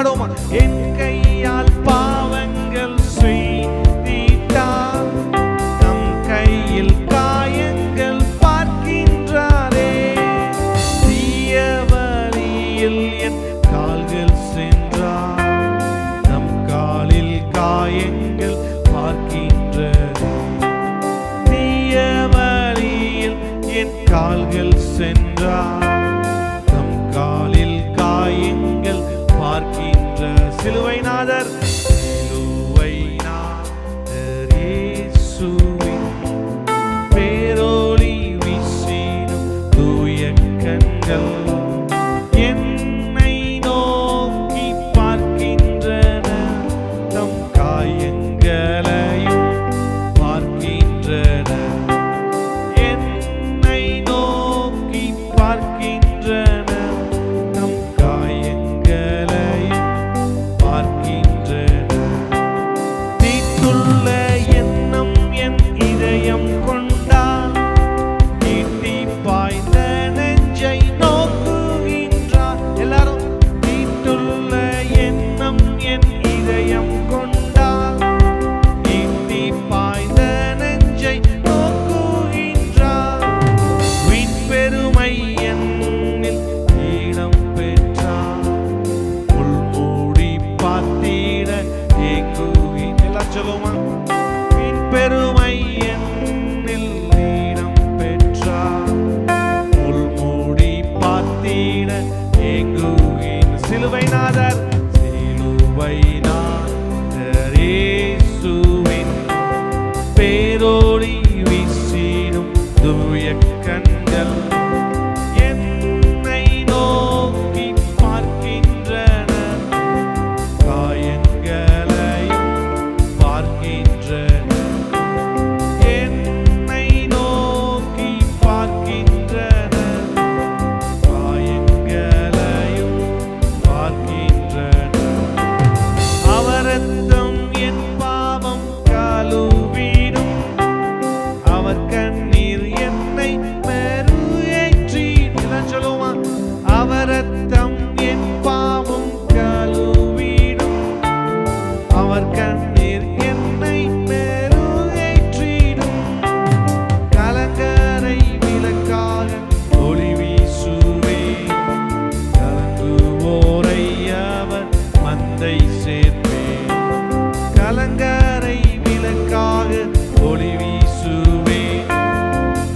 பாடுவோமா? என் கையால் பாவங்கள் செய்திட்டார், தம் கையில் காயங்கள் பார்க்கின்றாரே. தீய வழியில் என் கால்கள் சென்றார், தம் காலில் காயங்கள் பார்க்கின்றாரே. தீய வழியில் என் கால்கள் சென்றார், தம் காலில் காயங்கள் பார்க்கின்ற சிலுவைநாதர். சிலுவைநாதர் இயேசுவின் பேரொளி வீசிடும் தூய கண்கள் என்னை நோக்கி பார்க்கின்றன, தம் காயங்களையும் பார்க்கின்றன. என்னை நோக்கி பார்க்கின்றன, தம் காயங்களையும் பார்க்கின்றன. தீட்டுள்ள எண்ணம் என் இதயம் கொண்டால், நீட்டி பாய்ந்த நெஞ்சை நோக்குகின்றார். எல்லாரும் தீட்டுள்ள எண்ணம் என் இதயம் கொண்டால், நீட்டி பாய்ந்த நெஞ்சை நோக்குகின்றார். வீண் பெருமை என்னில் ஈனம் பெற்றார், முள்மூடி பாத்திட ஏங்குகின்ற. எல்லாம் சொல்லுமா? வீண் பெருமை என்னில் ஈனம் பெற்றார், முள்மூடி பாத்திட ஏங்குகின்ற. சிலுவைநாதர். சிலுவைநாதர் இயேசுவின் பேரொளி வீசிடும் தூய கண்கள் என்னை நோக்கி பார்க்கின்றன, காயங்களையும் பார்க்கின்றன. என்னை நோக்கி பார்க்கின்றன, காயங்களையும் பார்க்கின்றன. அவர் இரத்தம் என் பாவம் கழுவிடும், அவர் கண்ணீர் என்னை மெருகேற்றி. எல்லாம் சொல்லுமா? அவர் இரத்தம் என் பாவம் கழுவிடும், அவர் கண்ணீர் என்னை மெருகேற்றிடும். கலங்கரை விளக்காக ஒளி வீசுவே, கலங்குவோரை அவர் மந்தை சேர்ப்பே. கலங்கரை விளக்காக ஒளி வீசுவே,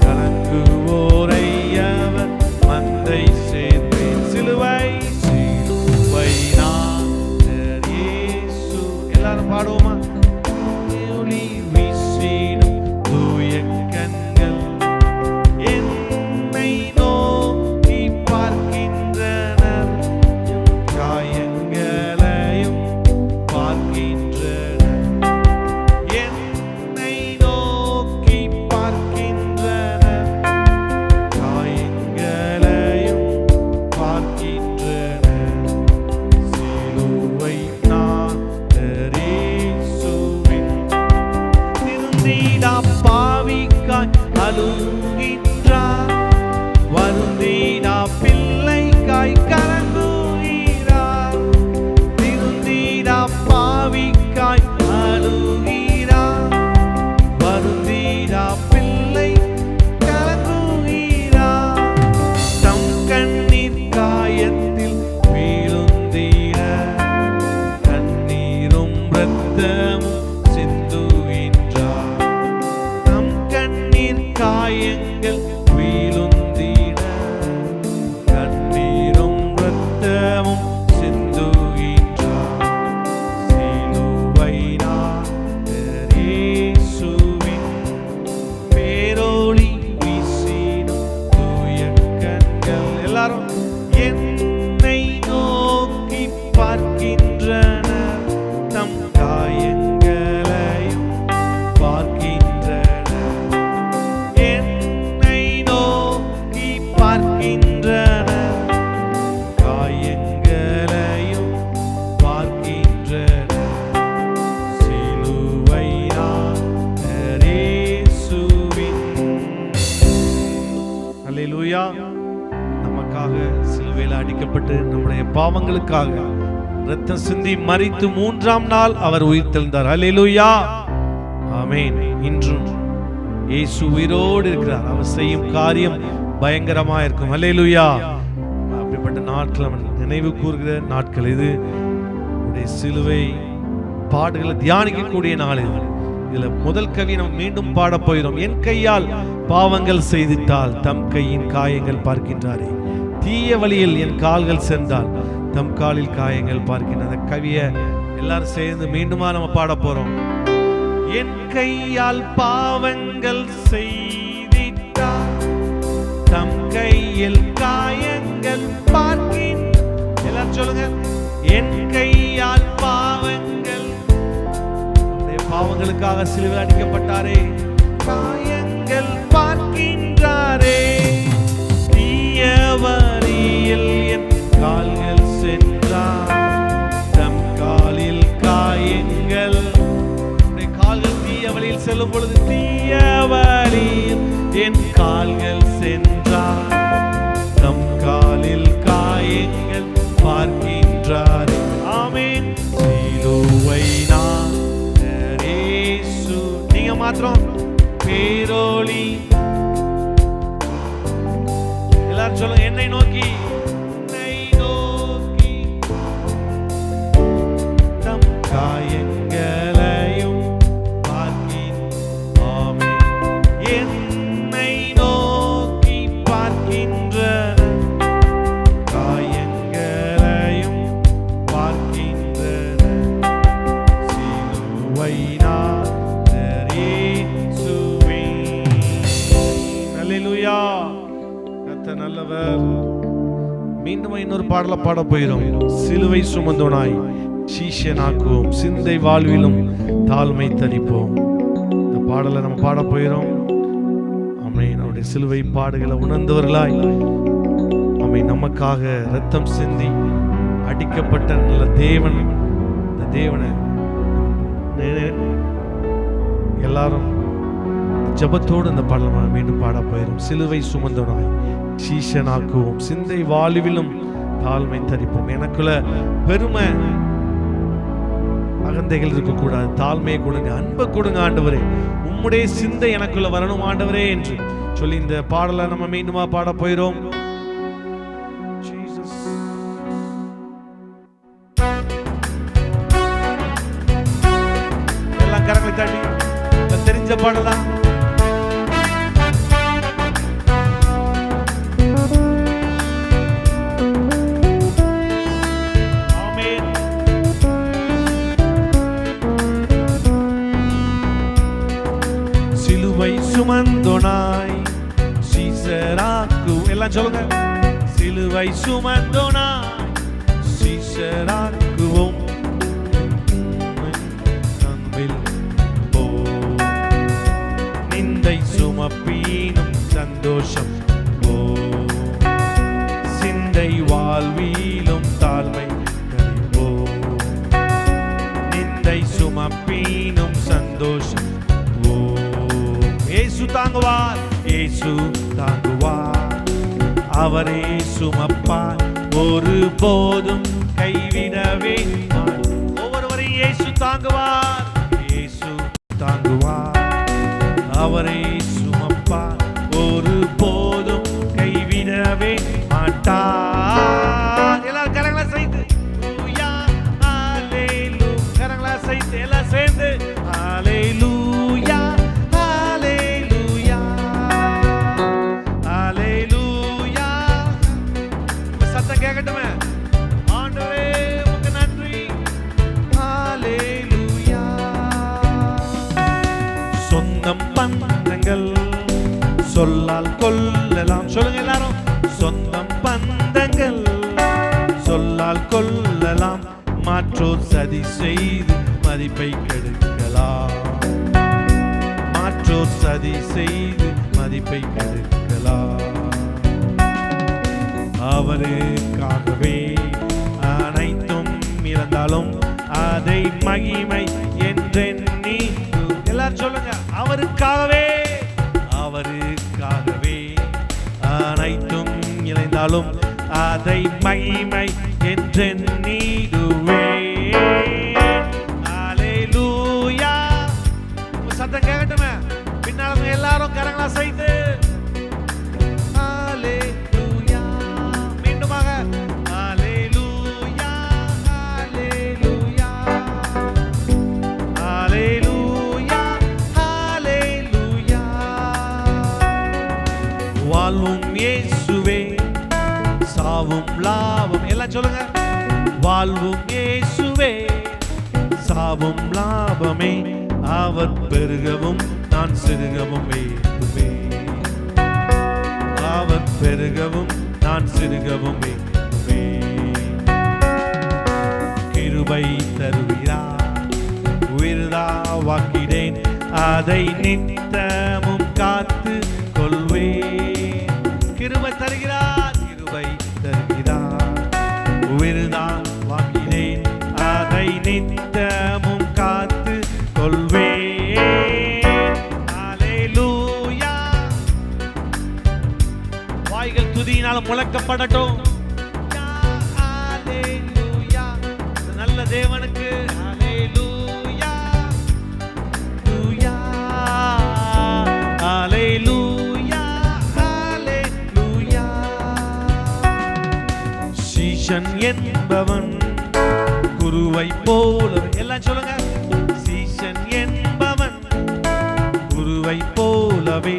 கலங்குவோரை அவர் மந்தை சேர்ப்பேன். சிலுவைநாதர் இயேசு. எல்லாரும் பாடுவோமா? ஒளி வீசிடும் தூய கண்கள் என்னை நோக்கி பார்க்கின்றனர், காயங்களையும் பார்க்கின்றனர். என்னை நோக்கி பார்க்கின்றனர், காயங்களையும் பார்க்கின்றனர். சிலுவைநாதர் இயேசுவின் திருந்திடா பாவிக்காய் அழுகின்றார், வருந்திடா பிள்ளைக்காய் கலங்குகிறார். திருந்திடா பாவிக்காய் அழுகிறார், வருந்திடா பிள்ளை கலங்குகிறார். தம் கண்ணீர் காயத்தில் வீழுந்திட, கண்ணீரும் இரத்தமும் சிந்துகின்றார். தம் கண்ணீர் காயங்கள் வீழுந்திட, கண்ணீரும் இரத்தமும் சிந்துகின்றார். சிலுவைநாதர் இயேசுவின் பேரொளி வீசிடும் தூய கண்கள். எல்லாரும் என்னை நோக்கி பார்க்கின்றன, தம் காயங்களையும் பார்க்கின்றன. என்னை நோக்கி பார்க்கின்றன, காயங்களையும் பார்க்கின்றன. சிலுவைநாதர் இயேசுவின். அல்லேலூயா. நமக்காக சிலுவையில் அடிக்கப்பட்டு நம்முடைய பாவங்களுக்காக இரத்தம் சிந்தி மரித்து 3ஆம் நாள் அவர் உயிர்த்தெழுந்தார். அல்லேலூயா, ஆமென். இன்றும் இயேசு உயிரோடு இருக்கிறார். அவர் செய்யும் காரியம் பயங்கரமா இருக்கும். அல்லேலூயா. அப்படிப்பட்ட நாட்கள் அவன் நினைவு கூறுகிற நாட்கள் இது. சிலுவை பாடுகளை தியானிக்கக்கூடிய நாள் இது. இதுல முதல் கவி நம்ம மீண்டும் பாட போகிறோம். என் கையால் பாவங்கள் செய்திட்டால் தம் கையின் காயங்கள் பார்க்கின்றாரே, தீய வழியில் என் கால்கள் சென்றால் தம் காலில் காயங்கள் பார்க்கின்ற அந்த கவியை எல்லாரும் சேர்ந்து மீண்டுமா நம்ம பாட போறோம். என் கையால் பாவங்கள் செய்திட்டால் தம் கையில் காயங்கள் பார்க்கின்ற, எல்லாரும் சொல்லுங்க, என் கையால் பாவங்கள், பாவங்களுக்காக சிலுவையில் அடிக்கப்பட்டாரே, காயங்கள் பார்க்கின்றாரே, தீய வழியில் என் கால்கள் சென்றார் தம் காலில் காயங்கள். கால்கள் தீய வழியில் செல்லும் பொழுது தீய வழியில் என் கால்கள் சென்றார் தம் காலில் காயங்கள் பார்க்கின்றார். ஆமென். சிலுவை இயேசு, நீங்க மாத்திரம் பேரோலி. எல்லாரும் சொல்லுங்க, என்னை நோக்கி, என்னை நோக்கி தம் காயங்களையும் பார்க்கின். ஆமென். என்னை நோக்கி பார்க்கின்ற காயங்களையும் பார்க்கின்ற சிலுவை நாதர் இயேசுவே. அல்லேலூயா. கர்த்தர் நல்லவர். மீண்டும் இன்னொரு பாடலை பாட போகிறோம். சிலுவை சுமந்தோனாய் சீஷனாக்குவோம், சிந்தை வாழ்விலும் தாழ்மை தரிப்போம். இந்த பாடலை நம்ம பாட போகிறோம். ஆமென். அவருடைய சிலுவை பாடுகளை உணர்ந்தவர்களாய், ஆமென், நமக்காக ரத்தம் சிந்தி அடிக்கப்பட்ட நல்ல தேவன், இந்த தேவனை எல்லாரும் ஜபத்தோடு இந்த பாடலை மீண்டும் பாட போயிடும். சிலுவை சுமந்தவனாய் சீஷனாக்குவோம், சிந்தை வாழ்விலும் தாழ்மை தரிப்போம். எனக்குள்ள பெருமை அகந்தைகள் இருக்கக்கூடாது, தாழ்மையை கொடுங்க, அன்பை கொடுங்க ஆண்டவரே, உம்முடைய சிந்தை எனக்குள்ள வரணும் ஆண்டவரே என்று சொல்லி இந்த பாடலை நம்ம மீண்டுமா பாட போயிடும். எல்லாம் கரங்களை தட்டி தெரிஞ்ச பாடலாம். சிலுவை சுமந்தோனாய் சீசராக்கு, எல்லாம் சொல்லுங்க, சிலுவை சுமந்தோனாய் சீசராக்குவோம், நிந்தை சுமப்பீனும் சந்தோஷம் போ, சிந்தை வாழ்விலும் தாழ்மை கழிப்போ, நிந்தை சுமப்பீனும் சந்தோஷம். இயேசு தாங்குவார், இயேசு தாங்குவார், அவரே சுமப்பார், ஒரு போதும் கைவிடவே. ஒவ்வொருவரையும் இயேசு தாங்குவார், இயேசு தாங்குவார், அவரே சுமப்பார், ஒரு போதும் கைவிடவே மாட்டார். எல்லாரும் கரங்களை செய்து கரங்களை செய்து எல்லாம் சேர்ந்து ஹல்லேலூயா ஹல்லேலூயா ஹல்லேலூயா. சத்தம் கேட்கட்டுமே, ஆண்டவரே உமக்கு நன்றி, ஹல்லேலூயா. சொந்தம் பந்தங்கள் சொல்லால் கொல்லலாம், சொல்லுங்க எல்லாரும், சொந்தம் பந்தங்கள் சொல்லால் கொல்லலாம், மாற்றோர் சதி செய்து மதிப்பை கெடுக்கலாம், மாற்றோர் சதி செய்து மதிப்பை கெடுக்கலாம். அவருக்காகவே அனைத்தும் இறந்தாலும் அதை மகிமை என்றெண்ணி, எல்லாரும் சொல்லுங்க, அவருக்காகவே, அவருக்காகவே அனைத்தும் இணைந்தாலும் அதை மகிமை என்றெண்ணிடுவே. எல்லாம் சொல்லுங்க. வாழ்வும் இயேசுவே, சாவும் லாபமே, அவர் பெருகவும் நான் சிறுகவும் வேண்டுவேன். அவர் பெருகவும் நான் சிறுகவும் வேண்டுவேன். கிருபை தருகிறார், விருதாவாக்கிடேன், அதை நித்தமும் காத்து கொள்வேன். கிருபை தருகிறார், கிருபை தருகிறார், விருதாவாக்கிடேன், அதை நித்தமும் காத்து கொள்வேன். ஹல்லேலூயா. வாய்கள் துதியினால் முழக்கப்படட்டும். ஹல்லேலூயா. நல்ல தேவனுக்கு ஹல்லேலூயா. ஹல்லேலூயா. ஹல்லேலூயா. சீஷன் என்பவன் குருவை போலவே, எல்லாம் சொல்லுங்க. சீஷன் என்பவன் குருவை போலவே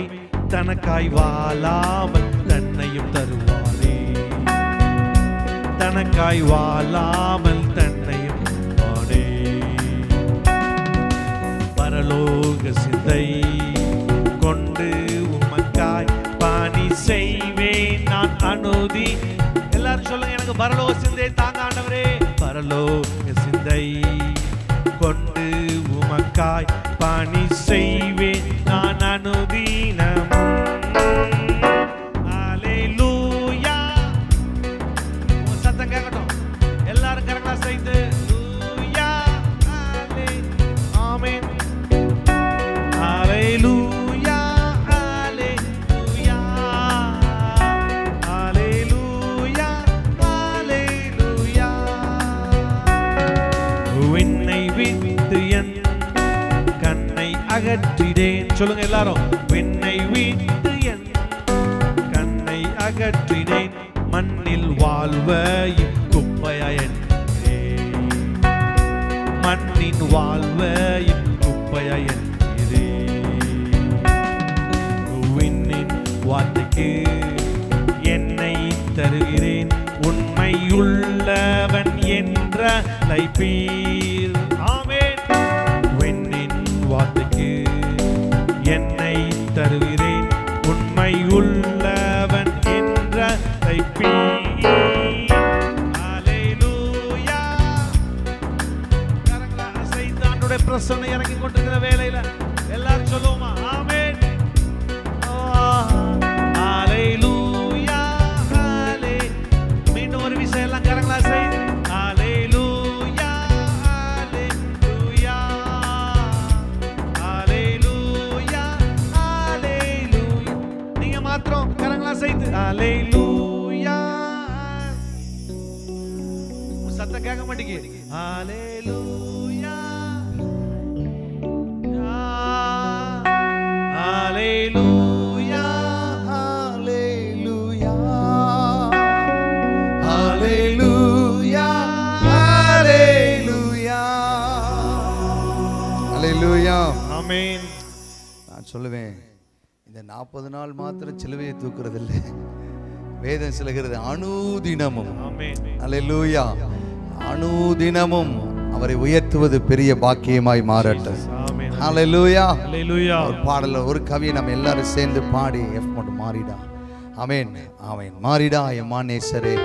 தனக்காய் வாழாமல் தன்னையும் தருவாரே. தனக்காய் வாழாமல் தன்னையும் வாடே. பரலோக சிந்தை கொண்டு உமக்காய் பணி செய்வேன் நான் அனுதி. எல்லாரும் சொல்லுங்க, எனக்கு பரலோக சிந்தை தாங்க ஆண்டவரே. பரலோக சிந்தை கொண்டு உமக்காய் பணி செய்வேன் நான் அனுதினம். ஹல்லேலூயா. சத்தம் கேட்கட்டும். எல்லாரும் கரங்களா செய்து ஆமென். ஹல்லேலூயா. ஹல்லேலூயா. ஹல்லேலூயா. ஹல்லேலூயா. விண்ணை விட்டு என் கண்ணை அகற்றினேன். சொல்லுங்க எல்லாரும். விண்ணை விட்டு என் கண்ணை அகற்றினேன், மண்ணில் வாழ்வையும் குப்பையாய் எண்கிறேன். மண்ணின் வாழ்வையும் குப்பையாய் எண்கிறேன். விண்ணின் வார்த்தைக்கு என்னை தருகிறேன், உண்மையுள்ளவன் என்ற லைப்பீர். ஆமென். விண்ணின் வார்த்தைக்கு என்னை தருகிறேன், உண்மையுள்ளவன் என்ற லைப்பீர். ஹல்லேலூயா. கரங்களை அசைத்து ஆண்டவருடைய பிரசன்னம் இறங்கி கொண்டிருக்கிற வேளையில எல்லாரும் சொல்லுவோமா? ஆமென். ஹல்லேலூயா. ஹல்லே. மீண்டும் ஒரு விஷயம் எல்லாம் கரங்களை அசைத்து ஹல்லேலூயா. ஹல்லேலூயா. ஹல்லேலூயா. ஹல்லேலூயா. நீங்க மாத்திரம் கரங்களை அசைத்து ஹல்லேலூயா. சத்தம் கேட்க மாட்டேங்குது. ஹல்லேலூயா. ஹல்லேலூயா. ஹல்லேலூயா. ஹல்லேலூயா. ஹல்லேலூயா. ஹல்லேலூயா. ஆமென். நான் சொல்லுவேன், இந்த 40 நாள் மாத்திரம் சிலுவையை தூக்குறது இல்லை. வேதம் சொல்லுகிறது அனுதினமும். ஆமென். ஹல்லேலூயா. அனுதினமும் அவரை உயர்த்துவது பெரிய பாக்கியமாய் மாறட்டும். ஆமென். ஹல்லேலூயா. ஹல்லேலூயா. ஒரு பாடல ஒரு கவியை நம்ம எல்லாரும் சேர்ந்து பாடி எஃப் மட்டும் மாறிடா. ஆமென். ஆமென். மாறிடா என் மானேசரே,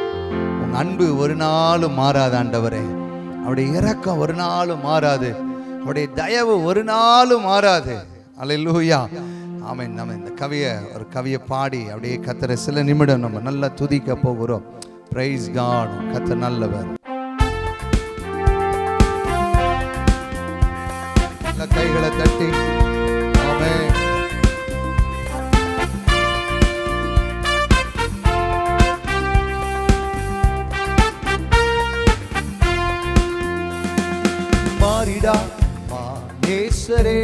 உங்க அன்பு ஒரு நாளும் மாறாது ஆண்டவரே. அவருடைய இரக்கம் ஒரு நாளும் மாறாது, அவருடைய தயவு ஒரு நாளும் மாறாது. ஹல்லேலூயா. ஆமென். நம்ம இந்த ஒரு கவியை பாடி அப்படியே கர்த்தரை சில நிமிடம் நம்ம நல்லா துதிக்க போகிறோம். Praise God. கர்த்தர் நல்லவர். கைகளை தட்டி ஆமென். மாறிடா மானேசரே,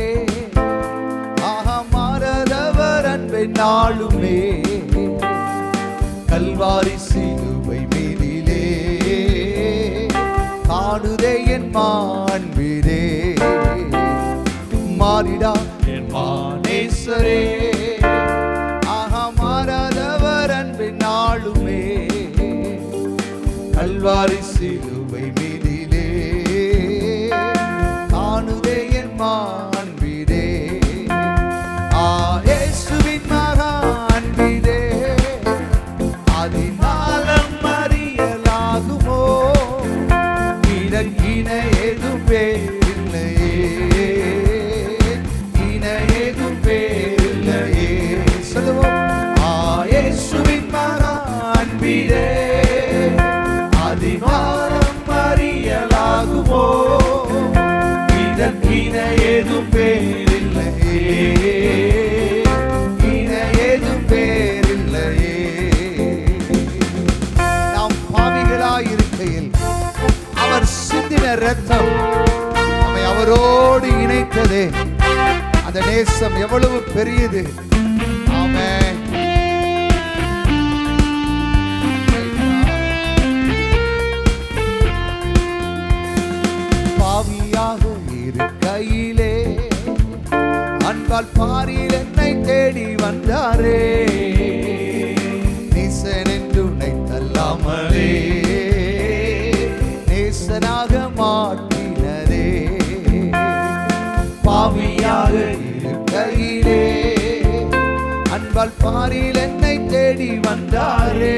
ஆஹா மாறதவர் அன்பை நாளுமே, கல்வாரி சிலுவை மீதிலே காணுதே என் மாண்பிலே. மாறிடா என் மானேசரே, ஆஹா மாறாதவர் அன்பின் நாளுமே, கல்வாரி மீதிலே காணுதே என் மாண்பிலே இயேசுவின் மகா அன்பிலே அதினாலம் அறியலாகுமோ இன ஏதும் பேரில்லையே இன ஏதும் பேரில்லையே சொல்லுவோம் இயேசுவின் மகா அன்பிலே அதினாலம் அறியலாகுமோ இதற்கின ஏதும் பேரில்லையே இன ஏதும் பேரில்லையே நாம் பாவிகளாயிருக்கையில் அவர் சிந்தின இரத்தம் நம்மை அவரோடு இணைத்ததே அந்த நேசம் எவ்வளவு பெரியது. ஆமென். பாவியாக இருக்கையிலே அன்பால் பாரில் என்னை தேடி வந்தாரே நீசன் என்று உன்னைத்தல்லாமலே நேசனாக மாற்றினரே பாவியாக இருக்கையிலே அன்பால் பாரில் என்னை தேடி வந்தாரே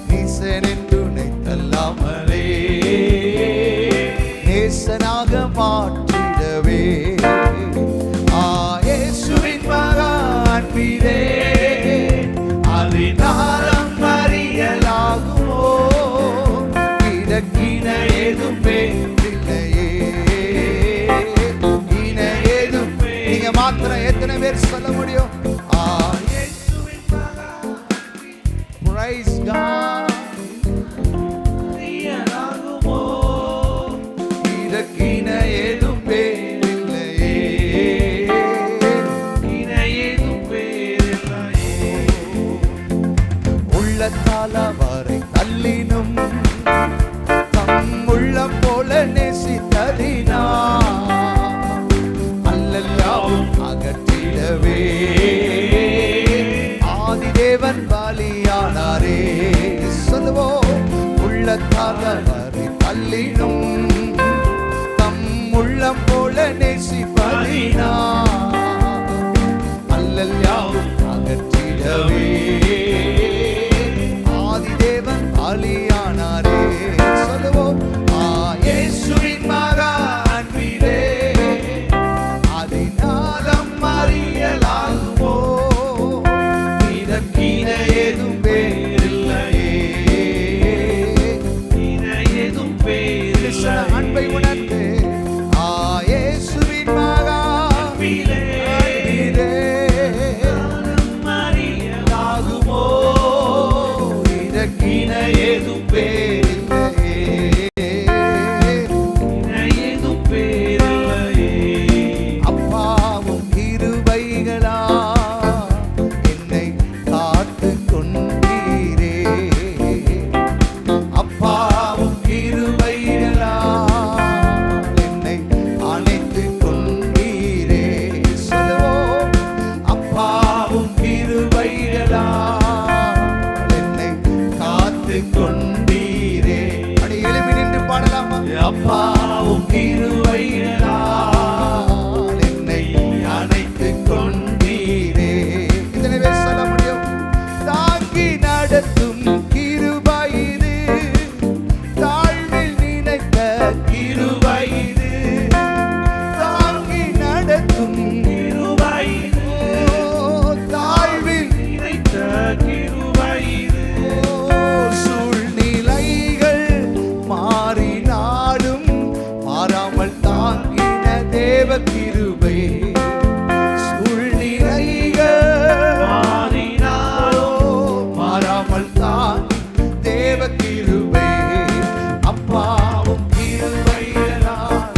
நீசன் என்று உன்னைத்தல்லாமலே நேசனாக மாற்றிடவே இயேசுவின் மகா அன்பிலே அதினாலம் அறியலாகுமோ இதற்கின ஏதும் பேரில்லையே இன ஏதும். நீங்க மாத்திரம் எத்தனை பேர் சொல்ல முடியும்? இயேசுவின் மகா பிரைஸ் காட் அறியலாகுமோ இதற்கின ஏதும் பேரில்லையே இன ஏதும் பேரில்லையே உள்ளத்தால் அவரை தள்ளினும் தம் உள்ளம் போல நேசித்ததினா அல்லல்லாவும் அகற்றிடவே ஆதிதேவன் பலியானாரே சொல்லுவோம் உள்ளத்தால் அவரை தள்ளினும் தம் உள்ளம் போல நேசிப்பதினா அல்லல்லாவும் அகற்றிடவே ஆதிதேவன் பலியானாரே சொல்லுவோம் இயேசுவின் மகா அன்பிலே அதினாலம் அறியலாகுமோ இதற்கின ஏதும் பேரில்லையே இன ஏதும் பேரில்லையே அன்பை உணர்ந்து இயேசுவின் மகா அன்பிலே அறியலாகுமோ இதற்கின ஏதும் பேரில்லையே இன ஏதும் பேரில்லையே அப்பாவும் கிருபைகளா என்னை காத்து கொண்டீரே அப்பாவும் கிருபைகளா என்னை அணைத்து கொண்டீரே சொல்லுவோம் அப்பாவும் கிருபைகளா என்னை காத்து கொண்டீரே. அடி எழுப்பி நின்று பாடலாமா? அப்பாவும் கிருபைகளா என்னை அணைத்து கொண்டீரே. இத்தனை பேர் சொல்ல முடியும்? தாங்கி நடத்தும் கிருபையிது தாழ்வில் நினைத்த கிருபையிது தாங்கி நடத்தும் கிருபையிது தாழ்வில் நினைத்த கிருபையிது சூழ்நிலைகள் மாறினாலும் மாறாமல் தாங்கின தேவ கிருபை சூழ்நிலைகள் மாறினாலும் மாறாமல் தாங்கி தேவ கிருபை அப்பாவும் கிருபைகளா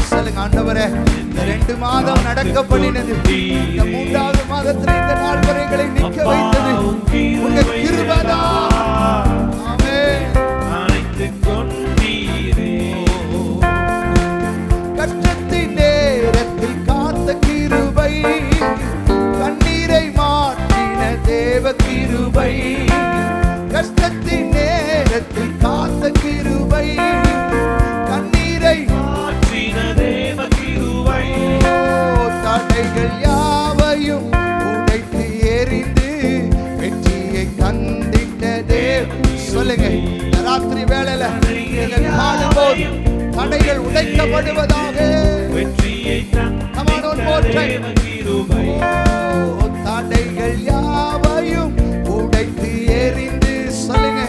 சொல்லுங்க ஆண்டவரே இந்த 2 மாதம் நடக்க பண்ணினது இந்த 3வது மாதத்துல இந்த நாள் வரை எங்களை நிற்க வைத்தது உங்க கிருபைதான். ஆமென். அழைத்து கொண்டீரே கஷ்டத்தின் நேரத்தில் காத்த கிருபை கண்ணீரை மாற்றின தேவ கிருபை கஷ்டத்தின் நேரத்தில் காத்த கிருபை நீங்க காணும்போது தடைகள் உடைக்கப்படுவதாக. Come on, one more time. தடைகள் யாவையும் உடைத்து எறிந்து சொல்லுங்க.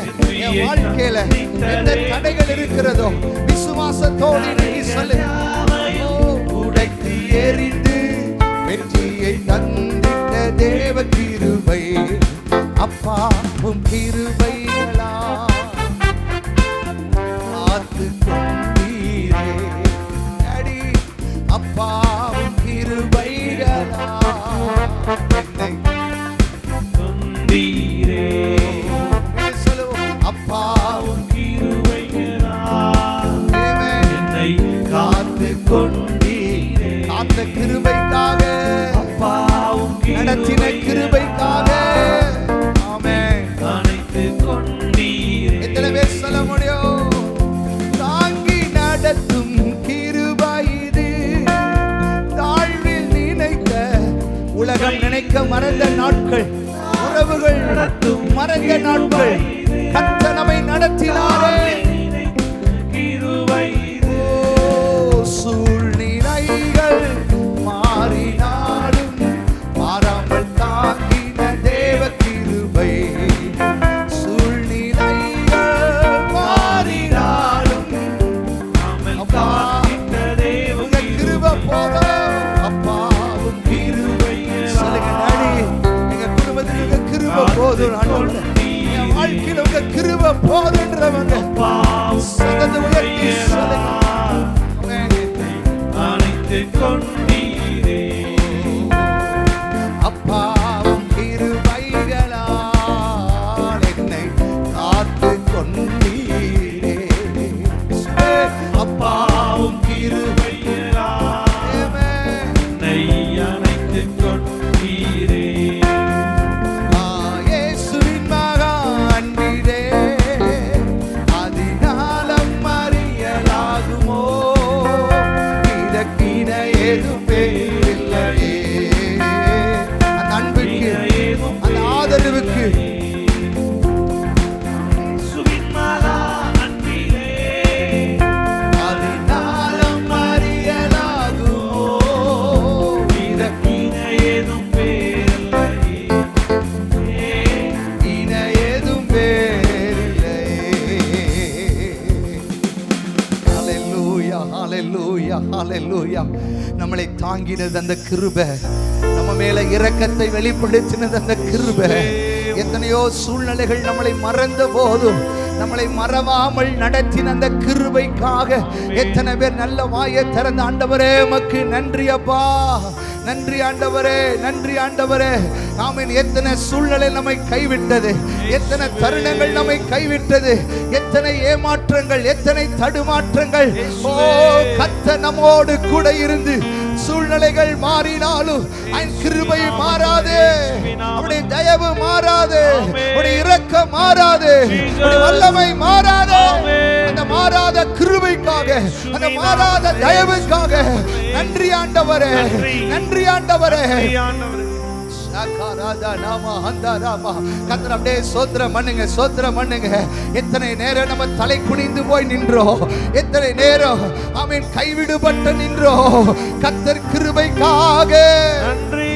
என் வாழ்க்கையில எந்த தடைகள் இருக்கிறதோ விசுவாசத்தோடு நீங்க சொல்லுங்க. உடைத்து எறிந்து வெற்றியை தந்திட்ட தேவ கிருபை, அப்பாவும் கிருபைகளா காத்து கொண்டீரே. அடி அப்பாவும் கிருபைகளா என்னை கொண்டீரே. சொல்லுவோம், அப்பாவும் கிருபைகளா என்னை காத்து கொண்டீரே. காத்த கிருபைக்காக, அப்பாவும் நடத்தின கிருபைக்காக ஆமென். அணைத்து கொண்டீரே. எத்தனை பேர் சொல்ல முடியும்? தாங்கி நடத்தும் கிருபை இது. தாழ்வில் நினைக்க உலகம் நினைக்க மறந்த நாட்கள், உறவுகள் மறந்த நாட்கள், கர்த்தர் நம்மை நடத்தினாரே. சூழ்நிலைகள் மாறினாலும் மாறாமல் தாங்கின தேவ கிருபை. சூழ்நிலைகள் மாறினாலும் உங்க கிருபை போதும். அப்பாவும் கிருபை சொல்லுங்க. டாடி, எங்க குடும்பத்தில் உங்க கிருபை போதும். என் வாழ்க்கையில் உங்க கிருபை போதுன்றவங்க சத்தத்தை உயர்த்தி சொல்லுங்க. அணைத்து கொண்டீரே. அப்பாவும் கிருபைகளால் என்னை காத்து கொண்டீரே. அப்பாவும் கிருபைகளால் என்னை அணைத்து கொண்டீரே. இயேசுவின் மகா அன்பிலே அதினாலம் அறியலாகுமோ? இதற்கின ஏதுமே இல்லையே. அந்த அன்புக்கு, அந்த ஆதரவுக்கு அதினாலம் அறியலாகுமோ? இதற்கின ஏதும் பேரில்லையே. இன ஏதும் பேரில்லையே. ஹல்லேலூயா, ஹல்லேலூயா, ஹல்லேலூயா. நம்மளை தாங்கினது அந்த கிருபை, நம்ம மேல இரக்கத்தை வெளிப்படுத்தினது அந்த கிருபை. எத்தனையோ சூழ்நிலைகள் நம்மளை மறந்த போதும் நம்மளை மறவாமல் நடத்தின அந்த கிருபைக்காக எத்தனை பேர் நல்ல வாயை திறந்த ஆண்டவரே உமக்கு நன்றி அப்பா, நன்றி ஆண்டவரே, நன்றி ஆண்டவரே. ஆமென். எத்தனை சூழ்நிலை நம்மை கைவிட்டது, எத்தனை தருணங்கள் நம்மை கைவிட்டது, எத்தனை ஏமாற்றங்கள், எத்தனை தடுமாற்றங்கள். ஓ, கர்த்தர் நம்மோடு கூட இருந்து சூழ்நிலைகள் மாறினாலும் கிருபை மாறாது, அவருடைய தயவு மாறாது, அவருடைய இரக்கம் மாறாது, அவருடைய வல்லமை மாறாது. அந்த மாறாத கிருபைக்காக, அந்த மாறாத தயவுக்காக நன்றி ஆண்டவரே, நன்றி ஆண்டவரே. எத்தனை நேரம் நம்ம தலை குனிந்து போய் நின்றோம், எத்தனை நேரம் ஆமென் கைவிடுபட்டு நின்றோம். கர்த்தர் கிருபைக்காக நன்றி.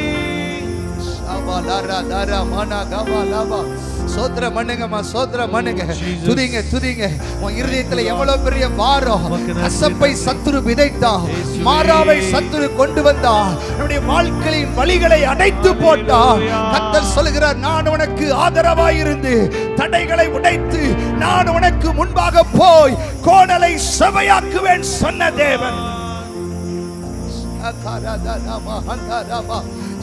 சோத்திரம் பண்ணுங்கம்மா, சோத்திரம் பண்ணுங்க, துதிங்க, துதிங்க. உன் இருதயத்துல எவ்வளவு பெரிய பாரம். கசப்பை சத்துரு விதைத்தான், மாறாவை சத்துரு கொண்டு வந்தான், நம்முடைய வாழ்க்கையின் வழிகளை அடைத்து போட்டான். கர்த்தர் சொல்லுகிறார், நான் உனக்கு ஆதரவாயிருந்து தடைகளை உடைத்து நான் உனக்கு முன்பாக போய் கோணலை செவையாக்குவேன் சொன்ன தேவன்.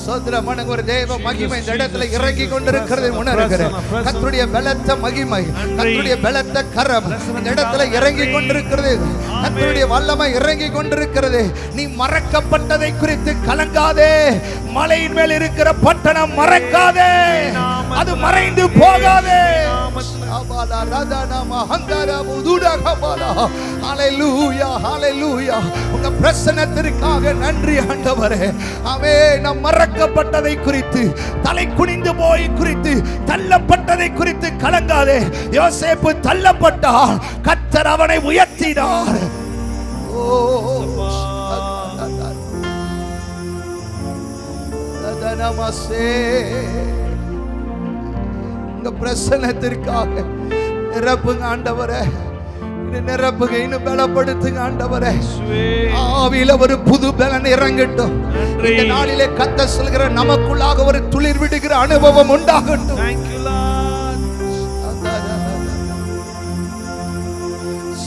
சோதரமான ஒரு தேவ மகிமை இந்த இடத்துல இறங்கி கொண்டிருக்கிறது உணர்கிறேன். கர்த்தருடைய பலத்த மகிமை, கர்த்தருடைய பலத்த கரம் இந்த இடத்துல இறங்கி கொண்டிருக்கிறது. கர்த்தருடைய வல்லமை இறங்கி கொண்டிருக்கிறது. நீ மறக்கப்பட்டதை குறித்து கலங்காதே. மலையின் மேல் இருக்கிற பட்டணம் மறக்காதே, அது மறைந்து போகாதே. அபாலா ரதனா மஹந்தரா புதுடா கபாலா. ஹalleluya ஹalleluya. உங்க பிரசன்னத்திற்காக நன்றி ஆண்டவரே. ஆமென். நாம் மறக்கப்பட்டதை குறித்து, தலை குனிந்து போய் குறித்து, தள்ளப்பட்டதை குறித்து கலங்காதே. யோசேப்பு தள்ளப்பட்டார், கர்த்தர் அவனை உயர்த்தினார். ஓ நமஸ்தே. உங்க பிரசன்னத்திற்காக நிரப்புங்க ஆண்டவரே, நிரப்புங்க, இன்னும் பலப்படுத்துங்க ஆண்டவரே. ஆவியில ஒரு புது பலன் இறங்கட்டும். இந்த நாளிலே கர்த்தர் சொல்கிற நமக்குள்ளாக ஒரு துளிர் விடுகிற அனுபவம் உண்டாகட்டும்.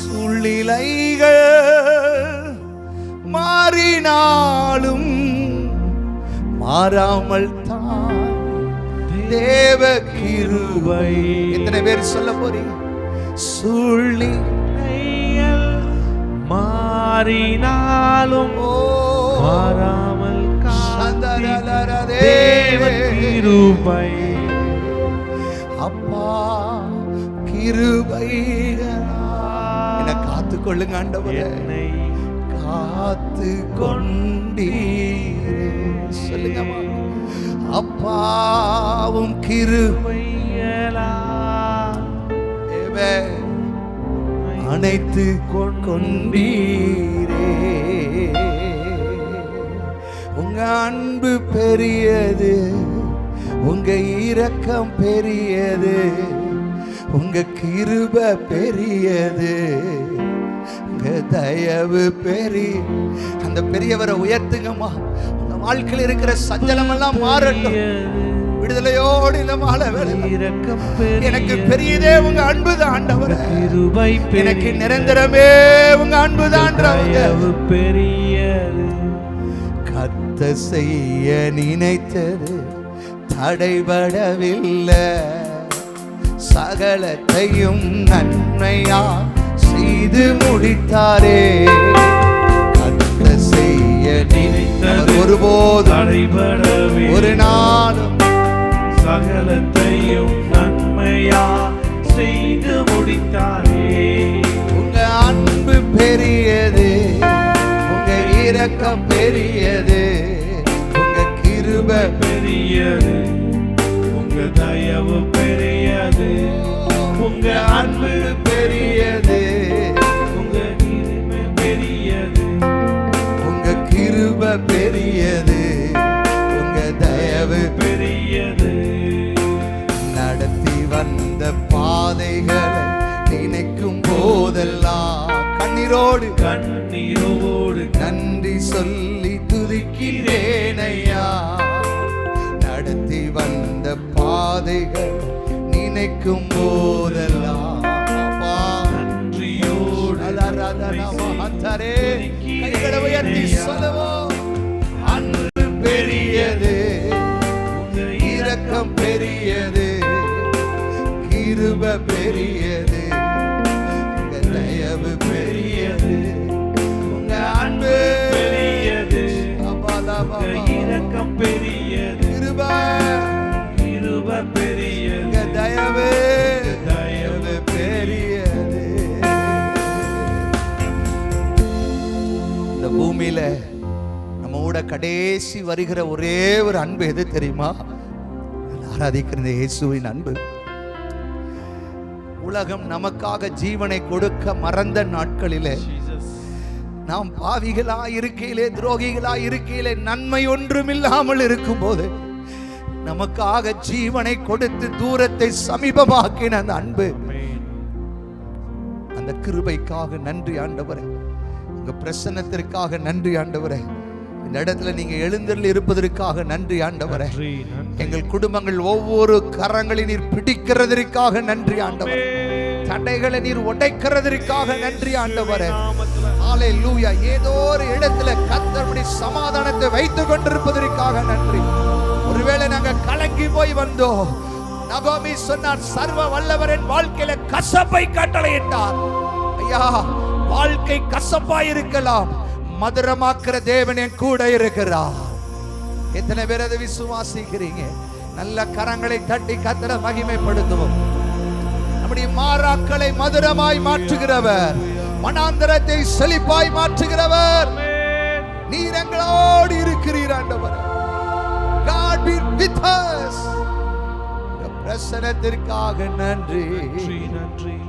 சூழ்நிலைகள் மாறினாலும் மாறாமல் தான் தேவ கிருபை. எத்தனை பேர் சொல்ல போறீங்க? சூழ்நிலைகள் மாறினாலும் மாறாமல் தேவ கிருபை. அப்பா கிருபை என்னை காத்து கொள்ளுங்க ஆண்டவரே, என்னை காத்து கொண்டீரே. சொல்லுங்க அப்பாவும் கிருபையலா அனைத்து கொண்டீரே. உங்க அன்பு பெரியது, உங்க இரக்கம் பெரியது, உங்க கிருபை பெரியது, உங்க தயவு பெரிய. அந்த பெரியவரை உயர்த்துங்கம்மா. உங்க வாழ்க்கையில் இருக்கிற சஞ்சலம் எல்லாம் மாறட்டும். விடுதலையோடு இந்த மாலை எனக்கு பெரியதே உங்க அன்புதான் ஆண்டவரே. எனக்கு நிரந்தரமே உங்க அன்புதான் பெரியது. கத்த செய்ய நினைத்தது தடைபடவில்லை, சகலத்தையும் நன்மையா செய்து முடித்தாரே. கத்த செய்ய நினைத்தது ஒருபோதும் தடைபடவில்லை, ஒரு நாளும் சகலத்தையும் நன்மையா செய்து முடித்தாரே. உங்க அன்பு பெரியது, உங்க இரக்கம் பெரியது, உங்க கிருபை பெரியது, உங்க தயவு பெரியது, உங்க அன்பு பெரியது, உங்க கிருபை பெரியது, உங்க கிருபை பெரியது, உங்க தயவு பெரியது. நடத்தி வந்த பாதைகளை நினைக்கும் போதெல்லாம் கண்ணீரோடு நன்றி சொல்லி துதிக்கிறேன் ஐயா. நடத்தி வந்த பாதைகள் நினைக்கும் போதெல்லாம் நன்றியோடு கைகளை உயர்த்தி சொல்லுவோம். அன்பு பெரியது, இரக்கம் பெரியது, கிருபை பெரியது, உங்க தயவு பெரியது, உங்க அன்பு பெரியது, இரக்கம் பெரியது, கிருபை பெரியது, உங்க தயவு பெரியது. இந்த பூமியில நம்ம கூட கடைசி வருகிற ஒரே ஒரு அன்பு எது தெரியுமா? ஆராதிக்கிற இயேசுவின் அன்பு. உலகம் நமக்காக ஜீவனை கொடுக்க மறந்த நாட்களிலே, நாம் பாவிகளா இருக்கையிலே, துரோகிகளா இருக்கையிலே, நன்மை ஒன்றும் இல்லாமல் இருக்கும் போது நமக்காக ஜீவனை கொடுத்து தூரத்தை சமீபமாக்கின அந்த அன்பு, அந்த கிருபைக்காக நன்றி ஆண்டவரே. உங்க பிரசன்னத்திற்காக நன்றி ஆண்டவரே. இந்த இடத்துல நீங்க எழுந்தருளி இருப்பதற்காக நன்றி ஆண்டவரே. எங்கள் குடும்பங்கள் ஒவ்வொரு கரங்களை நீர் பிடிக்கிறதற்காக நன்றி ஆண்டவரே. தடைகளை நீர் உடைக்கிறதற்காக நன்றி ஆண்டவரே. ஹalleluya. ஏதோ ஒரு இடத்துல கர்த்தருடைய சமாதானத்தை வைத்துக் கொண்டிருப்பதற்காக நன்றி. ஒருவேளை நாங்க கலங்கி போய் வந்தோம். நகோமி சொன்னார், சர்வ வல்லவரின் வாழ்க்கையில கசப்பை கட்டளையிட்டார். ஐயா, வாழ்க்கை கசப்பாய் இருக்கலாம், மதுரமாக்குற தேவன் என் கூட இருக்கிறார். எத்தனை பேர் அதை விசுவாசிக்கிறீங்க? நல்ல கரங்களை தட்டி கர்த்தரை மகிமைப்படுத்துவோம். நம்முடைய மாறாக்களை மதுரமாய் மாற்றுகிறவர், மனாந்தரத்தை செழிப்பாய் மாற்றுகிறவர். நீர் எங்களோடு இருக்கிறீர் ஆண்டவர். God be with us. பிரசன்னத்திற்காக நன்றி.